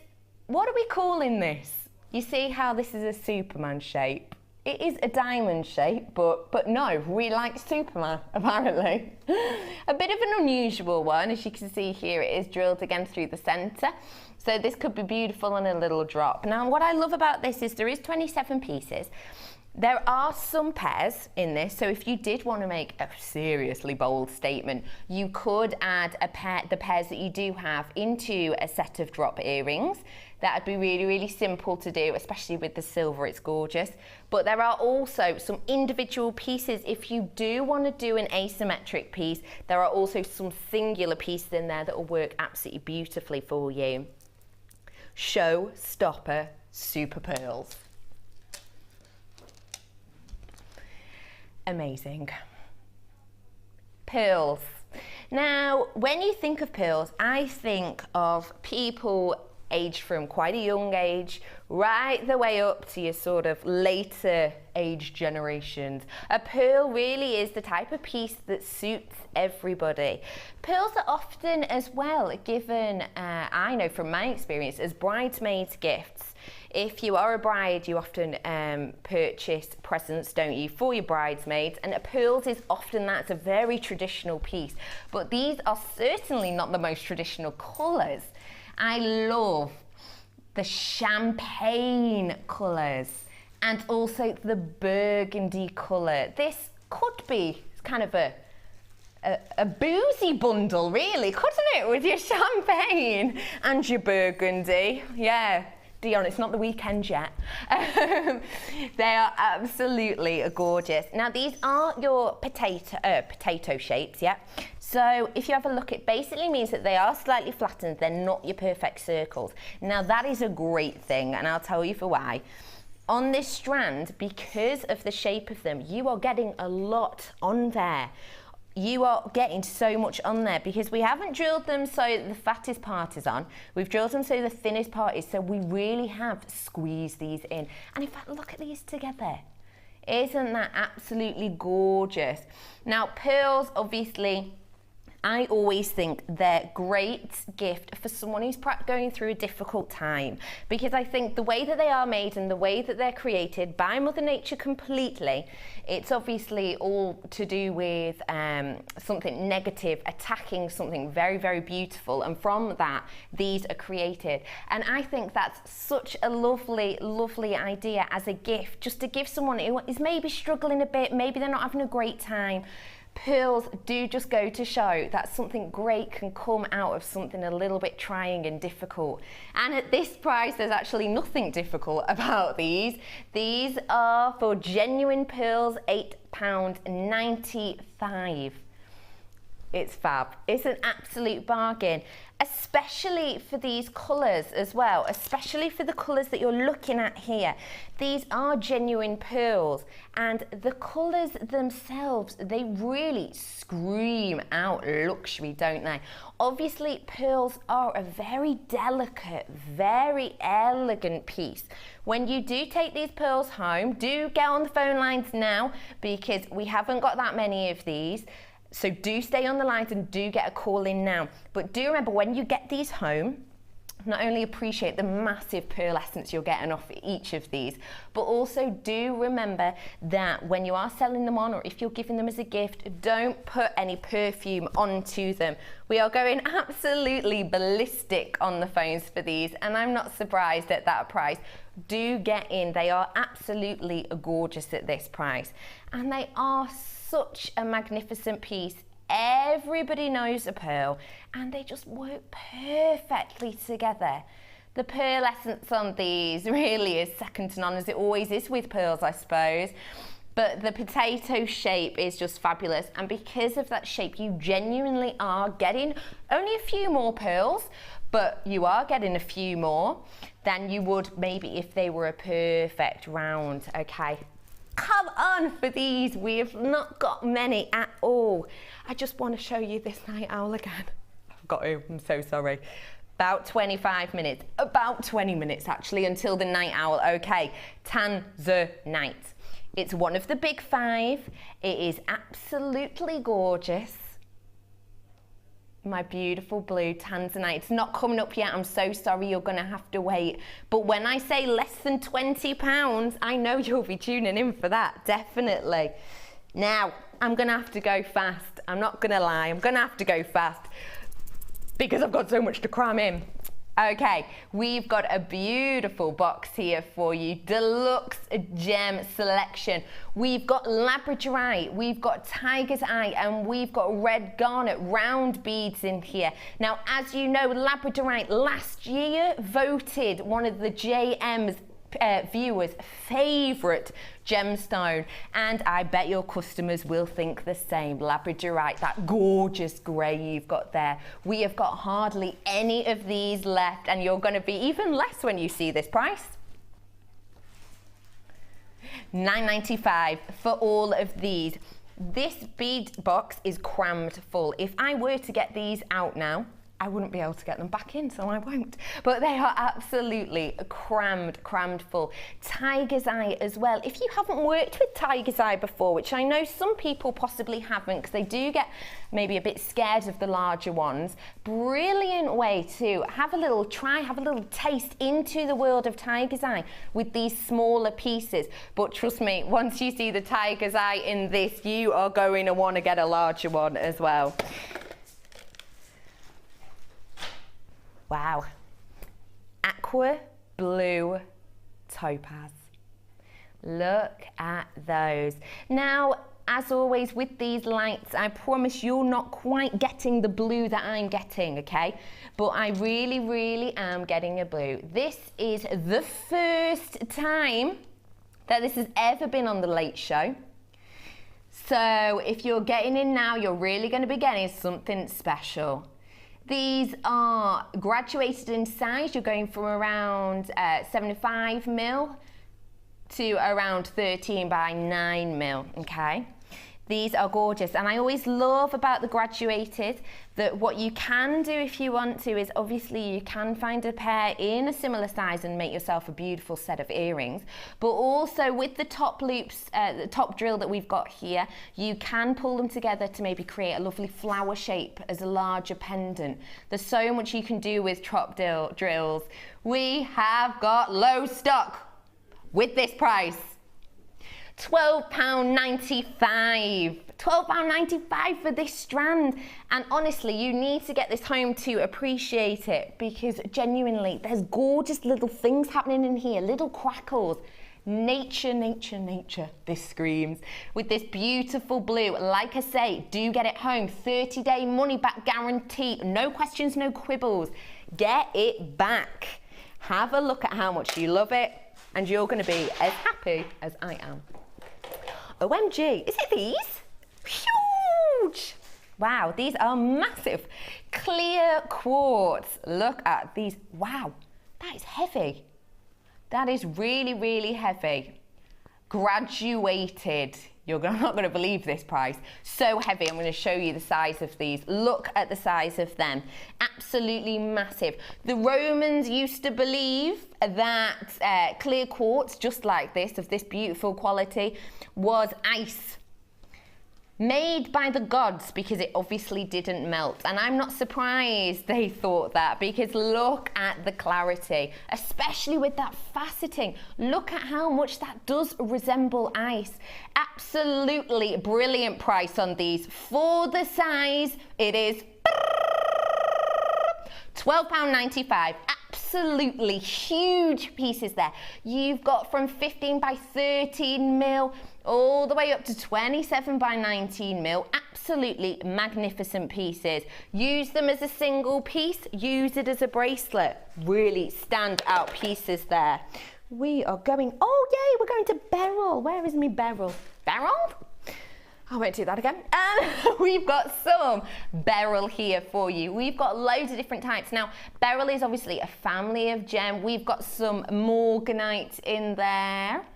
what are we calling this? You see how this is a Superman shape? It is a diamond shape, but no, we like Superman, apparently. A bit of an unusual one. As you can see here, it is drilled again through the center. So this could be beautiful on a little drop. Now, what I love about this is there is 27 pieces. There are some pairs in this, so if you did want to make a seriously bold statement, you could add the pairs that you do have into a set of drop earrings. That would be really simple to do, especially with the silver, it's gorgeous. But there are also some individual pieces. If you do want to do an asymmetric piece, there are also some singular pieces in there that will work absolutely beautifully for you. Showstopper super pearls. Amazing. Pearls. Now, when you think of pearls, I think of people aged from quite a young age right the way up to your sort of later age generations. A pearl really is the type of piece that suits everybody. Pearls are often as well given, I know from my experience, as bridesmaids gifts. If you are a bride, you often purchase presents, don't you, for your bridesmaids, and pearls is often that's a very traditional piece, but these are certainly not the most traditional colours. I love the champagne colours and also the burgundy colour. This could be kind of a boozy bundle, really, couldn't it, with your champagne and your burgundy? Yeah. Dion, it's not the weekend yet. They are absolutely gorgeous. Now, these are your potato shapes, yeah? So if you have a look, it basically means that they are slightly flattened. They're not your perfect circles. Now, that is a great thing, and I'll tell you for why. On this strand, because of the shape of them, you are getting a lot on there. you are getting so much on there because we haven't drilled them so the fattest part is on. We've drilled them so the thinnest part is, so we really have squeezed these in. And in fact, look at these together. Isn't that absolutely gorgeous? Now, pearls, obviously, I always think they're great gift for someone who's going through a difficult time, because I think the way that they are made and the way that they're created by Mother Nature completely, it's obviously all to do with something negative attacking something very, very beautiful, and from that these are created. And I think that's such a lovely, lovely idea as a gift, just to give someone who is maybe struggling a bit, maybe they're not having a great time. Pearls do just go to show that something great can come out of something a little bit trying and difficult. And at this price, there's actually nothing difficult about these. These are for genuine pearls, £8.95. It's fab. It's an absolute bargain, especially for these colours as well, especially for the colours that you're looking at here. These are genuine pearls, and the colours themselves, they really scream out luxury, don't they? Obviously, pearls are a very delicate, very elegant piece. When you do take these pearls home, do get on the phone lines now, because we haven't got that many of these. So do stay on the lines and do get a call in now. But do remember, when you get these home, not only appreciate the massive pearl essence you're getting off each of these, but also do remember that when you are selling them on, or if you're giving them as a gift, don't put any perfume onto them. We are going absolutely ballistic on the phones for these, and I'm not surprised at that price. Do get in. They are absolutely gorgeous at this price, and they are such a magnificent piece. Everybody knows a pearl, and they just work perfectly together. The pearl essence on these really is second to none, as it always is with pearls, I suppose. But the potato shape is just fabulous, and because of that shape, you genuinely are getting only a few more pearls, but you are getting a few more than you would maybe if they were a perfect round, okay? Come on for these, we have not got many at all. I just want to show you this night owl again. I've got to, I'm so sorry. About 25 minutes, about 20 minutes actually, until the night owl. Okay, Tanzanite. It's one of the big five. It is absolutely gorgeous. My beautiful blue Tanzanite. It's not coming up yet, I'm so sorry, you're gonna have to wait. But when I say less than £20, I know you'll be tuning in for that, definitely. Now, I'm gonna have to go fast. I'm not gonna lie, I'm gonna have to go fast because I've got so much to cram in. Okay, we've got a beautiful box here for you. Deluxe gem selection. We've got labradorite, we've got tiger's eye, and we've got red garnet round beads in here. Now, as you know, labradorite last year voted one of the JM's viewers' favourite gemstone, and I bet your customers will think the same. Labradorite, that gorgeous grey you've got there. We have got hardly any of these left, and you're going to be even less when you see this price. £9.95 for all of these. This bead box is crammed full. If I were to get these out now, I wouldn't be able to get them back in, so I won't. But they are absolutely crammed full. Tiger's eye as well. If you haven't worked with tiger's eye before, which I know some people possibly haven't, because they do get maybe a bit scared of the larger ones, brilliant way to have a little try, have a little taste into the world of tiger's eye with these smaller pieces. But trust me, once you see the tiger's eye in this, you are going to want to get a larger one as well. Wow, aqua blue topaz. Look at those. Now, as always with these lights, I promise you're not quite getting the blue that I'm getting, okay? But I really, really am getting a blue. This is the first time that this has ever been on the Late Show. So if you're getting in now, you're really going to be getting something special. These are graduated in size. You're going from around 75mm to around 13 by 9mm, okay? These are gorgeous, and I always love about the graduated that what you can do if you want to is obviously you can find a pair in a similar size and make yourself a beautiful set of earrings, but also with the top loops, the top drill that we've got here, you can pull them together to maybe create a lovely flower shape as a larger pendant. There's so much you can do with top drills. We have got low stock with this price. £12.95. £12.95 for this strand. And honestly, you need to get this home to appreciate it, because genuinely, there's gorgeous little things happening in here, little crackles. Nature, nature, nature, this screams. With this beautiful blue, like I say, do get it home. 30-day money back guarantee. No questions, no quibbles. Get it back. Have a look at how much you love it, and you're going to be as happy as I am. OMG, is it these? Huge! Wow, these are massive. Clear quartz. Look at these. Wow, that is heavy. That is really, really heavy. Graduated. You're not going to believe this price. So heavy. I'm going to show you the size of these. Look at the size of them. Absolutely massive. The Romans used to believe that clear quartz, just like this, of this beautiful quality, was ice. Made by the gods, because it obviously didn't melt. And I'm not surprised they thought that, because look at the clarity, especially with that faceting. Look at how much that does resemble ice. Absolutely brilliant price on these. For the size, it is £12.95. Absolutely huge pieces there. You've got from 15 by 13 mil all the way up to 27 by 19 mil. Absolutely magnificent pieces. Use them as a single piece, use it as a bracelet. Really stand out pieces there. We are going, oh yay, we're going to beryl. Where is me beryl? Beryl? I won't do that again. We've got some beryl here for you. We've got loads of different types. Now, beryl is obviously a family of gem. We've got some morganite in there.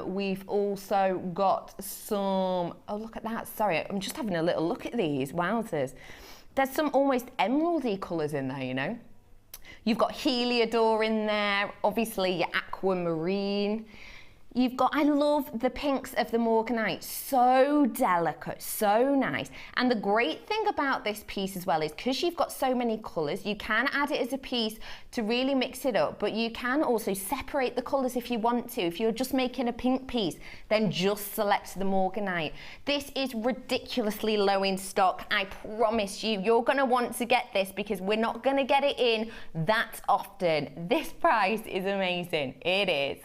We've also got some, oh look at that, sorry, I'm just having a little look at these, wowzers. There's some almost emeraldy colours in there, you know. You've got heliodor in there, obviously your aquamarine. You've got, I love the pinks of the morganite, so delicate, so nice. And the great thing about this piece as well is because you've got so many colours, you can add it as a piece to really mix it up, but you can also separate the colours if you want to. If you're just making a pink piece, then just select the morganite. This is ridiculously low in stock. I promise you, you're going to want to get this because we're not going to get it in that often. This price is amazing. It is.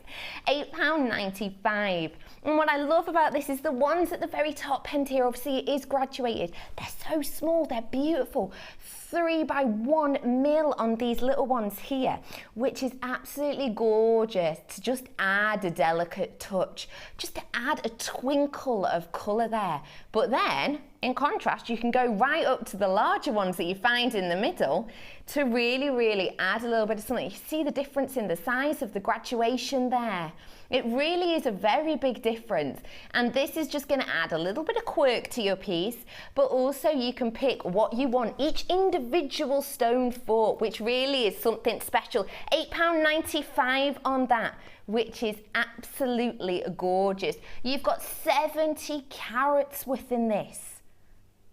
£8.95. And what I love about this is the ones at the very top end here, obviously it is graduated. They're so small, they're beautiful. 3 by 1 mil on these little ones here, which is absolutely gorgeous to just add a delicate touch, just to add a twinkle of colour there. But then, in contrast, you can go right up to the larger ones that you find in the middle to really, really add a little bit of something. You see the difference in the size of the graduation there. It really is a very big difference, and this is just going to add a little bit of quirk to your piece, but also you can pick what you want each individual stone for, which really is something special. £8.95 on that, which is absolutely gorgeous. You've got 70 carats within this.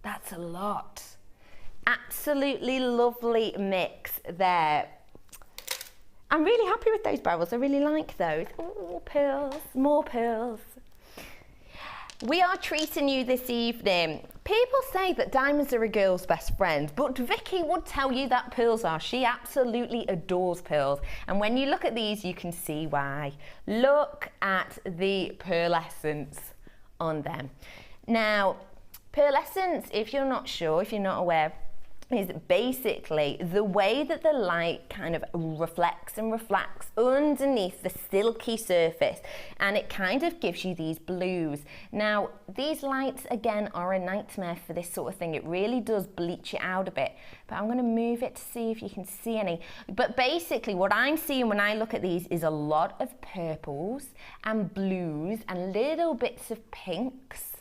That's a lot. Absolutely lovely mix there. I'm really happy with those barrels. I really like those. Oh, pearls, more pearls. We are treating you this evening. People say that diamonds are a girl's best friend, but Vicky would tell you that pearls are. She absolutely adores pearls. And when you look at these, you can see why. Look at the pearlescence on them. Now, pearlescence, if you're not sure, if you're not aware, is basically the way that the light kind of reflects and refracts underneath the silky surface, and it kind of gives you these blues. Now, these lights again are a nightmare for this sort of thing. It really does bleach it out a bit, but I'm going to move it to see if you can see any. But basically what I'm seeing when I look at these is a lot of purples and blues and little bits of pinks.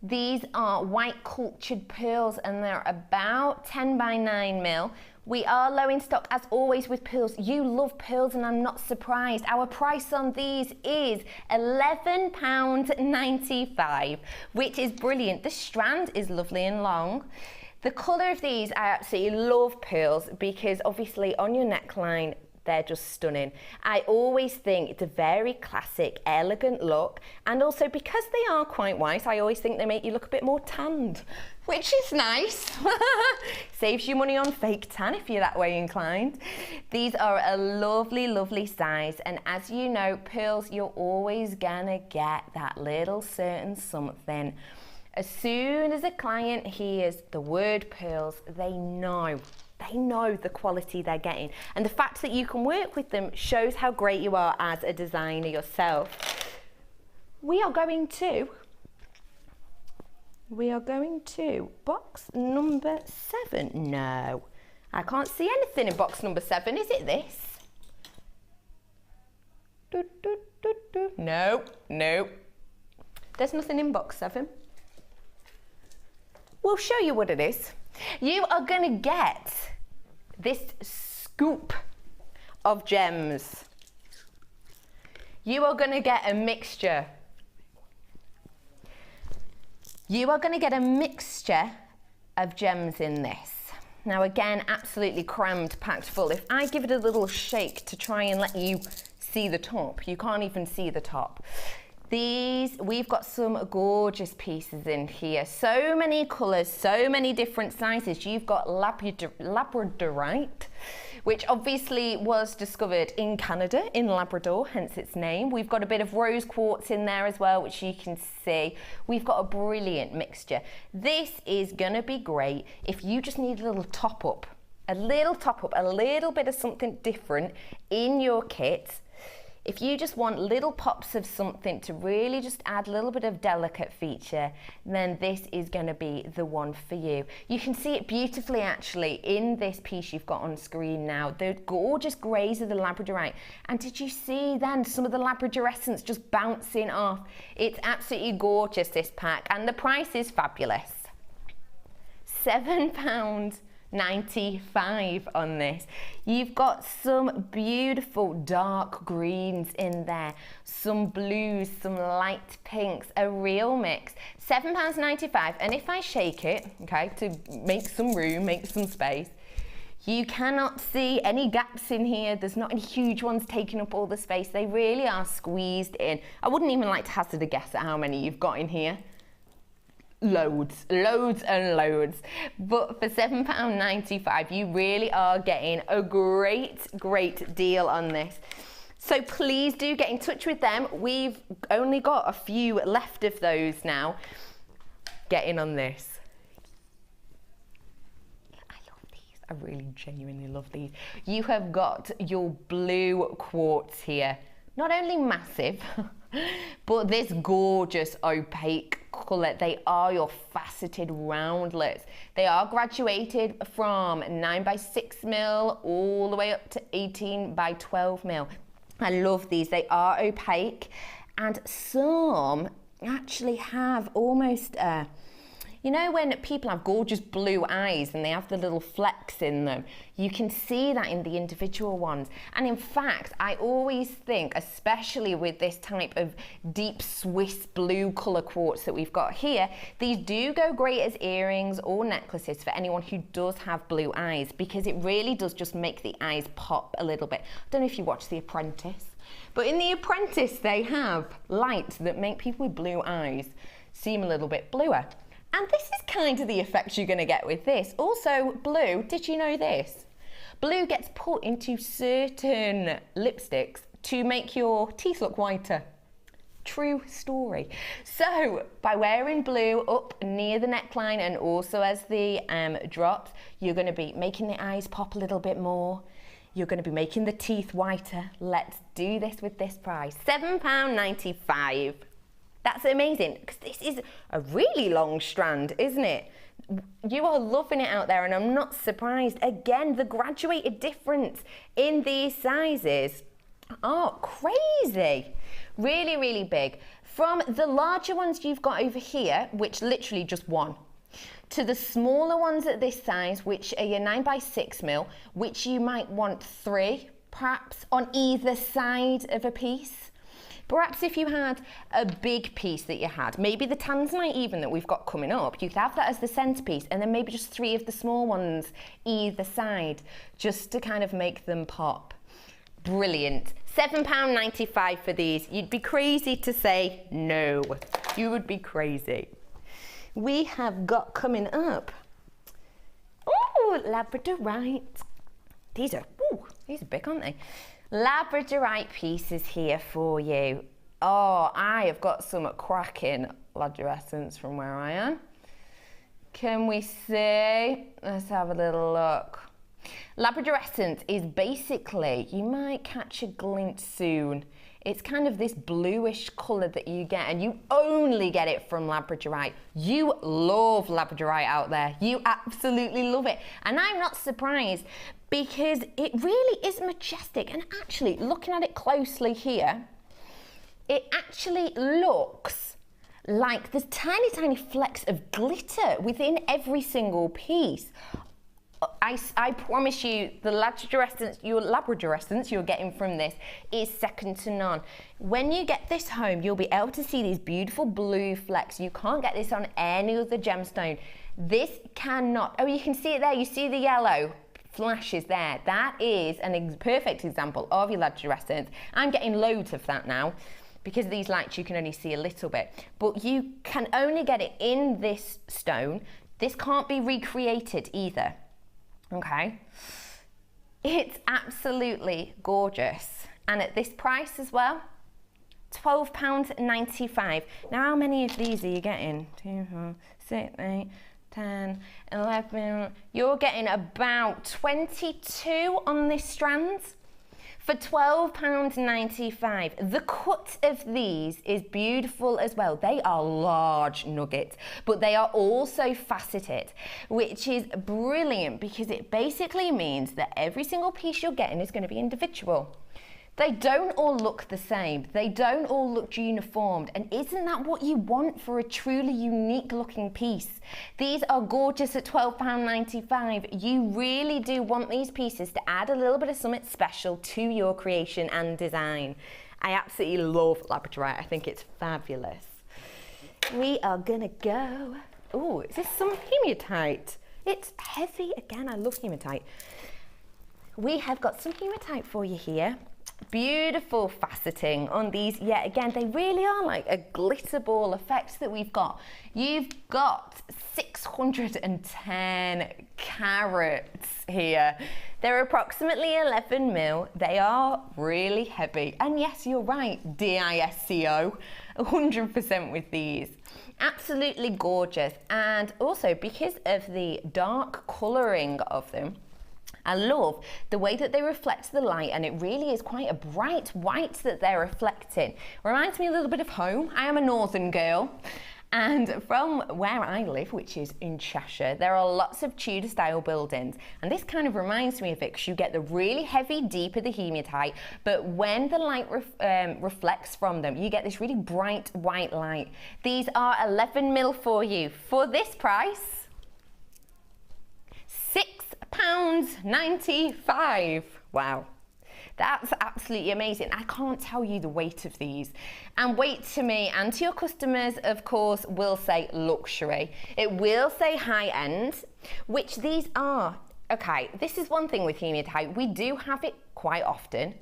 These are white cultured pearls and they're about 10 by 9 mil. We are low in stock as always with pearls. You love pearls and I'm not surprised. Our price on these is £11.95, which is brilliant. The strand is lovely and long. The colour of these, I absolutely love pearls because obviously on your neckline, they're just stunning. I always think it's a very classic, elegant look. And also because they are quite white, I always think they make you look a bit more tanned, which is nice. Saves you money on fake tan if you're that way inclined. These are a lovely, lovely size. And as you know, pearls, you're always gonna get that little certain something. As soon as a client hears the word pearls, they know the quality they're getting. And the fact that you can work with them shows how great you are as a designer yourself. We are going to box number 7. No, I can't see anything in box number 7. Is it this? No. There's nothing in box 7. We'll show you what it is. You are gonna get this scoop of gems. You are gonna get a mixture. You are gonna get a mixture of gems in this. Now again, absolutely crammed, packed full. If I give it a little shake to try and let you see the top, you can't even see the top. We've got some gorgeous pieces in here. So many colours, so many different sizes. You've got labradorite, which obviously was discovered in Canada, in Labrador, hence its name. We've got a bit of rose quartz in there as well, which you can see. We've got a brilliant mixture. This is gonna be great if you just need a little top up, a little bit of something different in your kit. If you just want little pops of something to really just add a little bit of delicate feature, then this is going to be the one for you. You can see it beautifully actually in this piece you've got on screen now. The gorgeous greys of the labradorite. And did you see then some of the labradorescence just bouncing off? It's absolutely gorgeous, this pack, and the price is fabulous. £7.95 on this. You've got some beautiful dark greens in there, some blues, some light pinks, a real mix. £7.95, and if I shake it, okay, to make some room, make some space, you cannot see any gaps in here. There's not any huge ones taking up all the space. They really are squeezed in. I wouldn't even like to hazard a guess at how many you've got in here. Loads and loads. But for £7.95, you really are getting a great deal on this. So please do get in touch with them. We've only got a few left of those now. Get in on this. I love these. I really genuinely love these. You have got your blue quartz here. Not only massive, but this gorgeous opaque colour. They are your faceted roundlets. They are graduated from 9 by 6 mil all the way up to 18 by 12 mil. I love these. They are opaque, and some actually have almost you know when people have gorgeous blue eyes and they have the little flecks in them? You can see that in the individual ones. And in fact, I always think, especially with this type of deep Swiss blue colour quartz that we've got here, these do go great as earrings or necklaces for anyone who does have blue eyes, because it really does just make the eyes pop a little bit. I don't know if you watch The Apprentice, but in The Apprentice they have lights that make people with blue eyes seem a little bit bluer. And this is kind of the effect you're going to get with this. Also, blue, did you know this? Blue gets put into certain lipsticks to make your teeth look whiter. True story. So, by wearing blue up near the neckline and also as the drops, you're going to be making the eyes pop a little bit more. You're going to be making the teeth whiter. Let's do this with this price. £7.95. That's amazing, because this is a really long strand, isn't it? You are loving it out there, and I'm not surprised. Again, the graduated difference in these sizes are crazy. Really big. From the larger ones you've got over here, which literally just one, to the smaller ones at this size, which are your 9x6mm, which you might want 3, perhaps, on either side of a piece. Perhaps if you had a big piece that you had, maybe the tanzanite even that we've got coming up, you could have that as the centerpiece and then maybe just 3 of the small ones either side, just to kind of make them pop. Brilliant. £7.95 for these. You'd be crazy to say no. You would be crazy. We have got coming up, oh, Labradorite. These are big, aren't they? Labradorite pieces here for you. Oh, I have got some cracking Labradorite from where I am. Can we see? Let's have a little look. Labradorite is basically, you might catch a glimpse soon. It's kind of this bluish colour that you get, and you only get it from Labradorite. You love Labradorite out there. You absolutely love it. And I'm not surprised, because it really is majestic. And actually, looking at it closely here, it actually looks like there's tiny, tiny flecks of glitter within every single piece. I promise you, the Labradorite you're getting from this is second to none. When you get this home, you'll be able to see these beautiful blue flecks. You can't get this on any other gemstone. This cannot. Oh, you can see it there. You see the yellow flashes there. That is a perfect example of your Labradorite. I'm getting loads of that now. Because of these lights, you can only see a little bit. But you can only get it in this stone. This can't be recreated either. Okay, it's absolutely gorgeous, and at this price as well, £12.95. Now, how many of these are you getting? 2, 4, 6, 8, 10, 11. You're getting about 22 on this strand for £12.95. The cut of these is beautiful as well. They are large nuggets, but they are also faceted, which is brilliant because it basically means that every single piece you're getting is going to be individual. They don't all look the same. They don't all look uniformed. And isn't that what you want for a truly unique looking piece? These are gorgeous at £12.95. You really do want these pieces to add a little bit of something special to your creation and design. I absolutely love Labradorite. I think it's fabulous. We are gonna go. Oh, is this some hematite? It's heavy again. I love hematite. We have got some hematite for you here. Beautiful faceting on these yet again. They really are like a glitter ball effect that we've got. You've got 610 carats here. They're approximately 11mm. They are really heavy. And yes, you're right, DISCO, 100% with these. Absolutely gorgeous. And also because of the dark colouring of them, I love the way that they reflect the light, and it really is quite a bright white that they're reflecting. Reminds me a little bit of home. I am a northern girl, and from where I live, which is in Cheshire, there are lots of Tudor style buildings, and this kind of reminds me of it because you get the really heavy deep of the hematite, but when the light reflects from them, you get this really bright white light. These are 11mm for you. For this price, £6.95. Wow. That's absolutely amazing. I can't tell you the weight of these. And weight to me and to your customers, of course, will say luxury. It will say high end, which these are. Okay, this is one thing with hematite. We do have it quite often,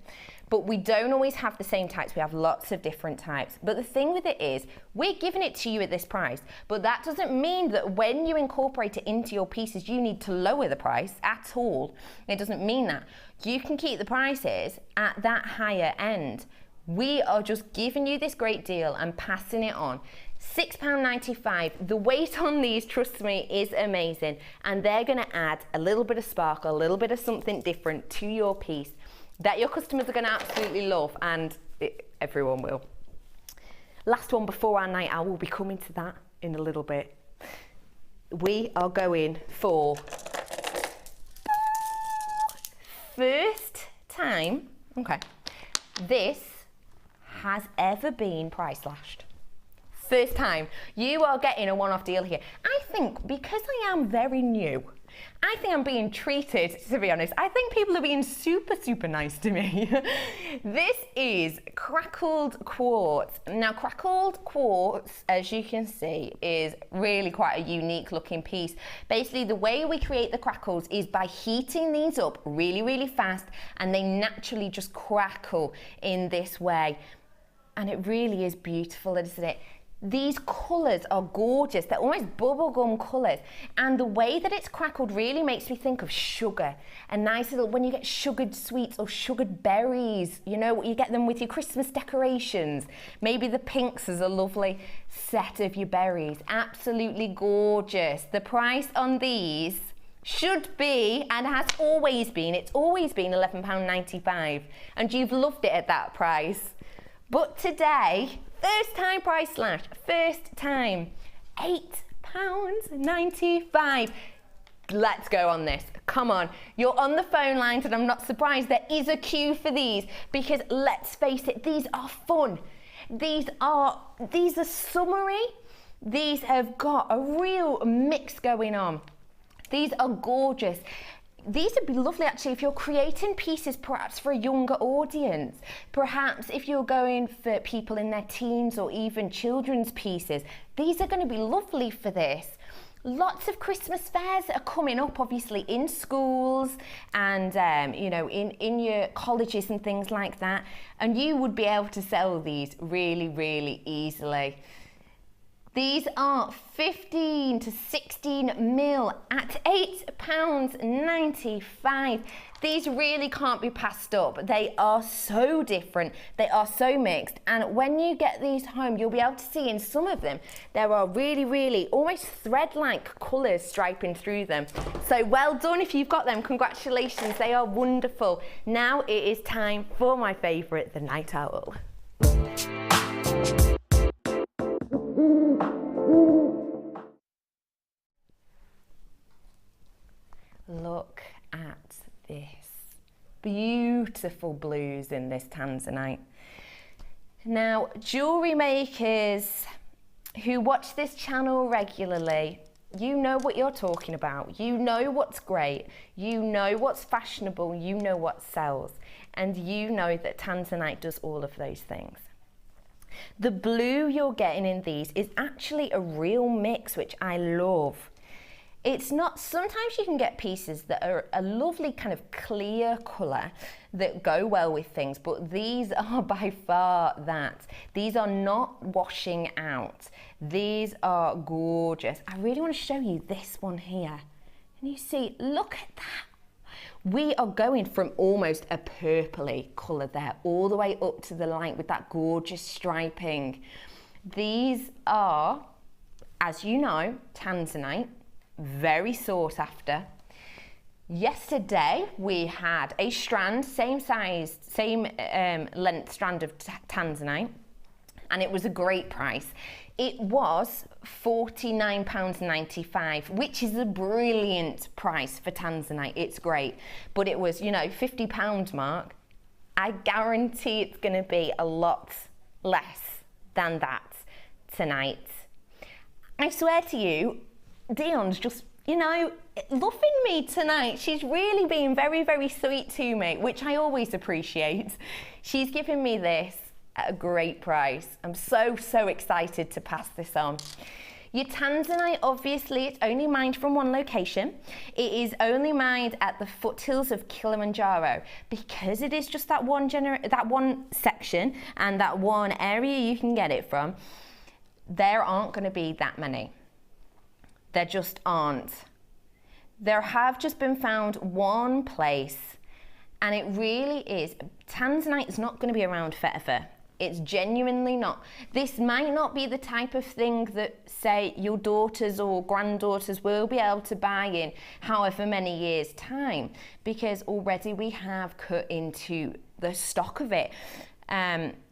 but we don't always have the same types. We have lots of different types. But the thing with it is, we're giving it to you at this price, but that doesn't mean that when you incorporate it into your pieces, you need to lower the price at all. It doesn't mean that. You can keep the prices at that higher end. We are just giving you this great deal and passing it on. £6.95. The weight on these, trust me, is amazing. And they're gonna add a little bit of sparkle, a little bit of something different to your piece that your customers are going to absolutely love, and everyone will. Last one before our night out, we'll be coming to that in a little bit. We are going for first time, okay, this has ever been price slashed. first time, you are getting a one-off deal here. I think because I am very new, I think I'm being treated, to be honest, I think people are being super, super nice to me. This is crackled quartz. Now, crackled quartz, as you can see, is really quite a unique looking piece. Basically, the way we create the crackles is by heating these up really, really fast, and they naturally just crackle in this way. And it really is beautiful, isn't it? These colours are gorgeous. They're almost bubblegum colours. And the way that it's crackled really makes me think of sugar. A nice little, when you get sugared sweets or sugared berries, you know, you get them with your Christmas decorations. Maybe the pinks is a lovely set of your berries. Absolutely gorgeous. The price on these should be, and has always been, it's always been £11.95. And you've loved it at that price. But today, first time price slash, first time, £8.95. Let's go on this. Come on. You're on the phone lines, and I'm not surprised there is a queue for these, because let's face it, these are fun. These are summery. These have got a real mix going on. These are gorgeous. These would be lovely actually if you're creating pieces perhaps for a younger audience. Perhaps if you're going for people in their teens or even children's pieces. These are going to be lovely for this. Lots of Christmas fairs are coming up, obviously, in schools and, you know, in your colleges and things like that. And you would be able to sell these really, really easily. These are 15 to 16 mil at £8.95. These really can't be passed up. They are so different. They are so mixed. And when you get these home, you'll be able to see in some of them, there are really, really almost thread-like colours striping through them. So well done if you've got them. Congratulations. They are wonderful. Now it is time for my favourite, the Night Owl. Look at this. Beautiful blues in this tanzanite. Now, jewellery makers who watch this channel regularly, you know what you're talking about. You know what's great. You know what's fashionable. You know what sells. And you know that tanzanite does all of those things. The blue you're getting in these is actually a real mix, which I love. It's not, sometimes you can get pieces that are a lovely kind of clear colour that go well with things, but these are by far that. These are not washing out. These are gorgeous. I really want to show you this one here. And you see, look at that. We are going from almost a purpley colour there, all the way up to the light with that gorgeous striping. These are, as you know, tanzanite. Very sought after. Yesterday we had a strand, same size, same length strand of tanzanite, and it was a great price. It was £49.95, which is a brilliant price for tanzanite. It's great, but it was, you know, £50 mark. I guarantee it's going to be a lot less than that tonight. I swear to you, Dion's just, you know, loving me tonight. She's really been very, very sweet to me, which I always appreciate. She's given me this at a great price. I'm so, so excited to pass this on. Your tanzanite, obviously, it's only mined from one location. It is only mined at the foothills of Kilimanjaro, because it is just that one section and that one area you can get it from. There aren't going to be that many. There just aren't. There have just been found one place, and it really is. Tanzanite is not going to be around forever. It's genuinely not. This might not be the type of thing that, say, your daughters or granddaughters will be able to buy in however many years' time, because already we have cut into the stock of it.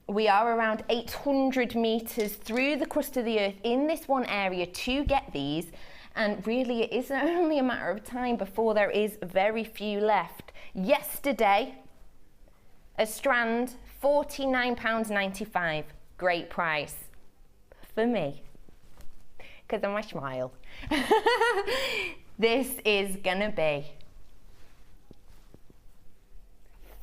We are around 800 metres through the crust of the earth in this one area to get these, and really it is only a matter of time before there is very few left. Yesterday, a strand, £49.95, great price. for me, because of my smile. This is gonna be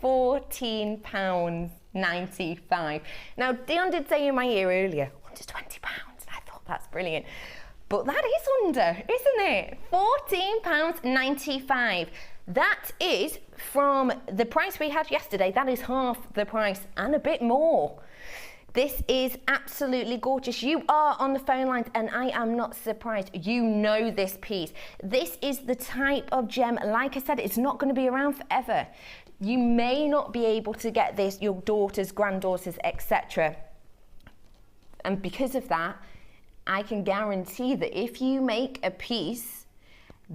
£14.95. Now, Dion did say in my ear earlier, under £20. I thought that's brilliant. But that is under, isn't it? £14.95. That is from the price we had yesterday. That is half the price and a bit more. This is absolutely gorgeous. You are on the phone lines and I am not surprised. You know this piece. This is the type of gem, like I said, it's not going to be around forever. You may not be able to get this, your daughters, granddaughters, etc. And because of that, I can guarantee that if you make a piece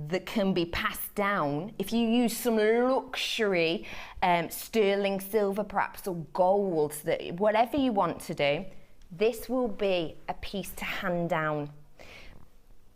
that can be passed down, if you use some luxury sterling silver perhaps or gold, that whatever you want to do, this will be a piece to hand down.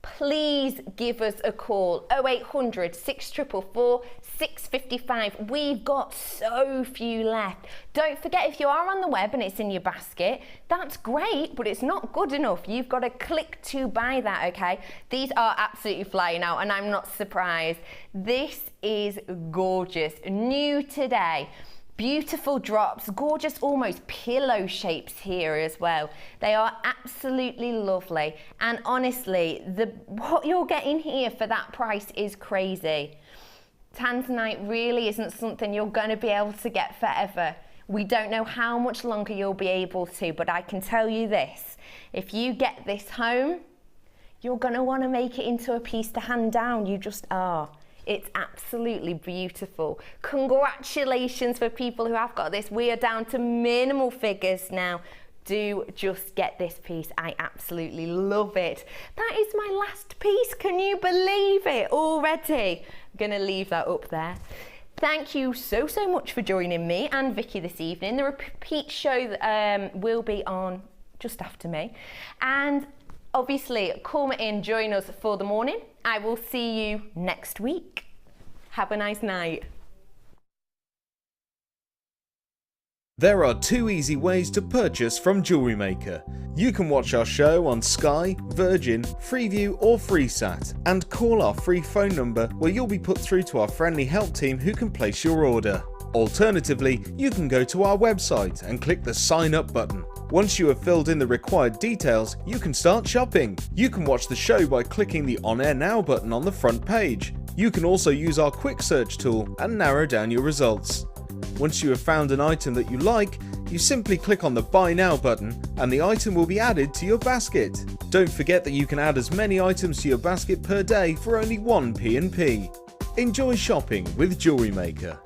Please give us a call, 0800 644 655. We've got so few left. Don't forget, if you are on the web and it's in your basket, that's great, but it's not good enough. You've got to click to buy that, okay? These are absolutely flying out and I'm not surprised. This is gorgeous, new today. Beautiful drops, gorgeous almost pillow shapes here as well. They are absolutely lovely. And honestly, what you're getting here for that price is crazy. Tanzanite really isn't something you're going to be able to get forever. We don't know how much longer you'll be able to, but I can tell you this. If you get this home, you're going to want to make it into a piece to hand down. You just are. It's absolutely beautiful. Congratulations for people who have got this. We are down to minimal figures now. Do just get this piece. I absolutely love it. That is my last piece. Can you believe it already? I'm gonna leave that up there. Thank you so much for joining me and Vicky this evening. The repeat show will be on just after me. And obviously, come in, join us for the morning. I will see you next week. Have a nice night. There are 2 easy ways to purchase from JewelleryMaker. You can watch our show on Sky, Virgin, Freeview or FreeSat and call our free phone number where you'll be put through to our friendly help team who can place your order. Alternatively, you can go to our website and click the sign up button. Once you have filled in the required details, you can start shopping. You can watch the show by clicking the On Air Now button on the front page. You can also use our quick search tool and narrow down your results. Once you have found an item that you like, you simply click on the Buy Now button and the item will be added to your basket. Don't forget that you can add as many items to your basket per day for only 1p&p. Enjoy shopping with JewelleryMaker.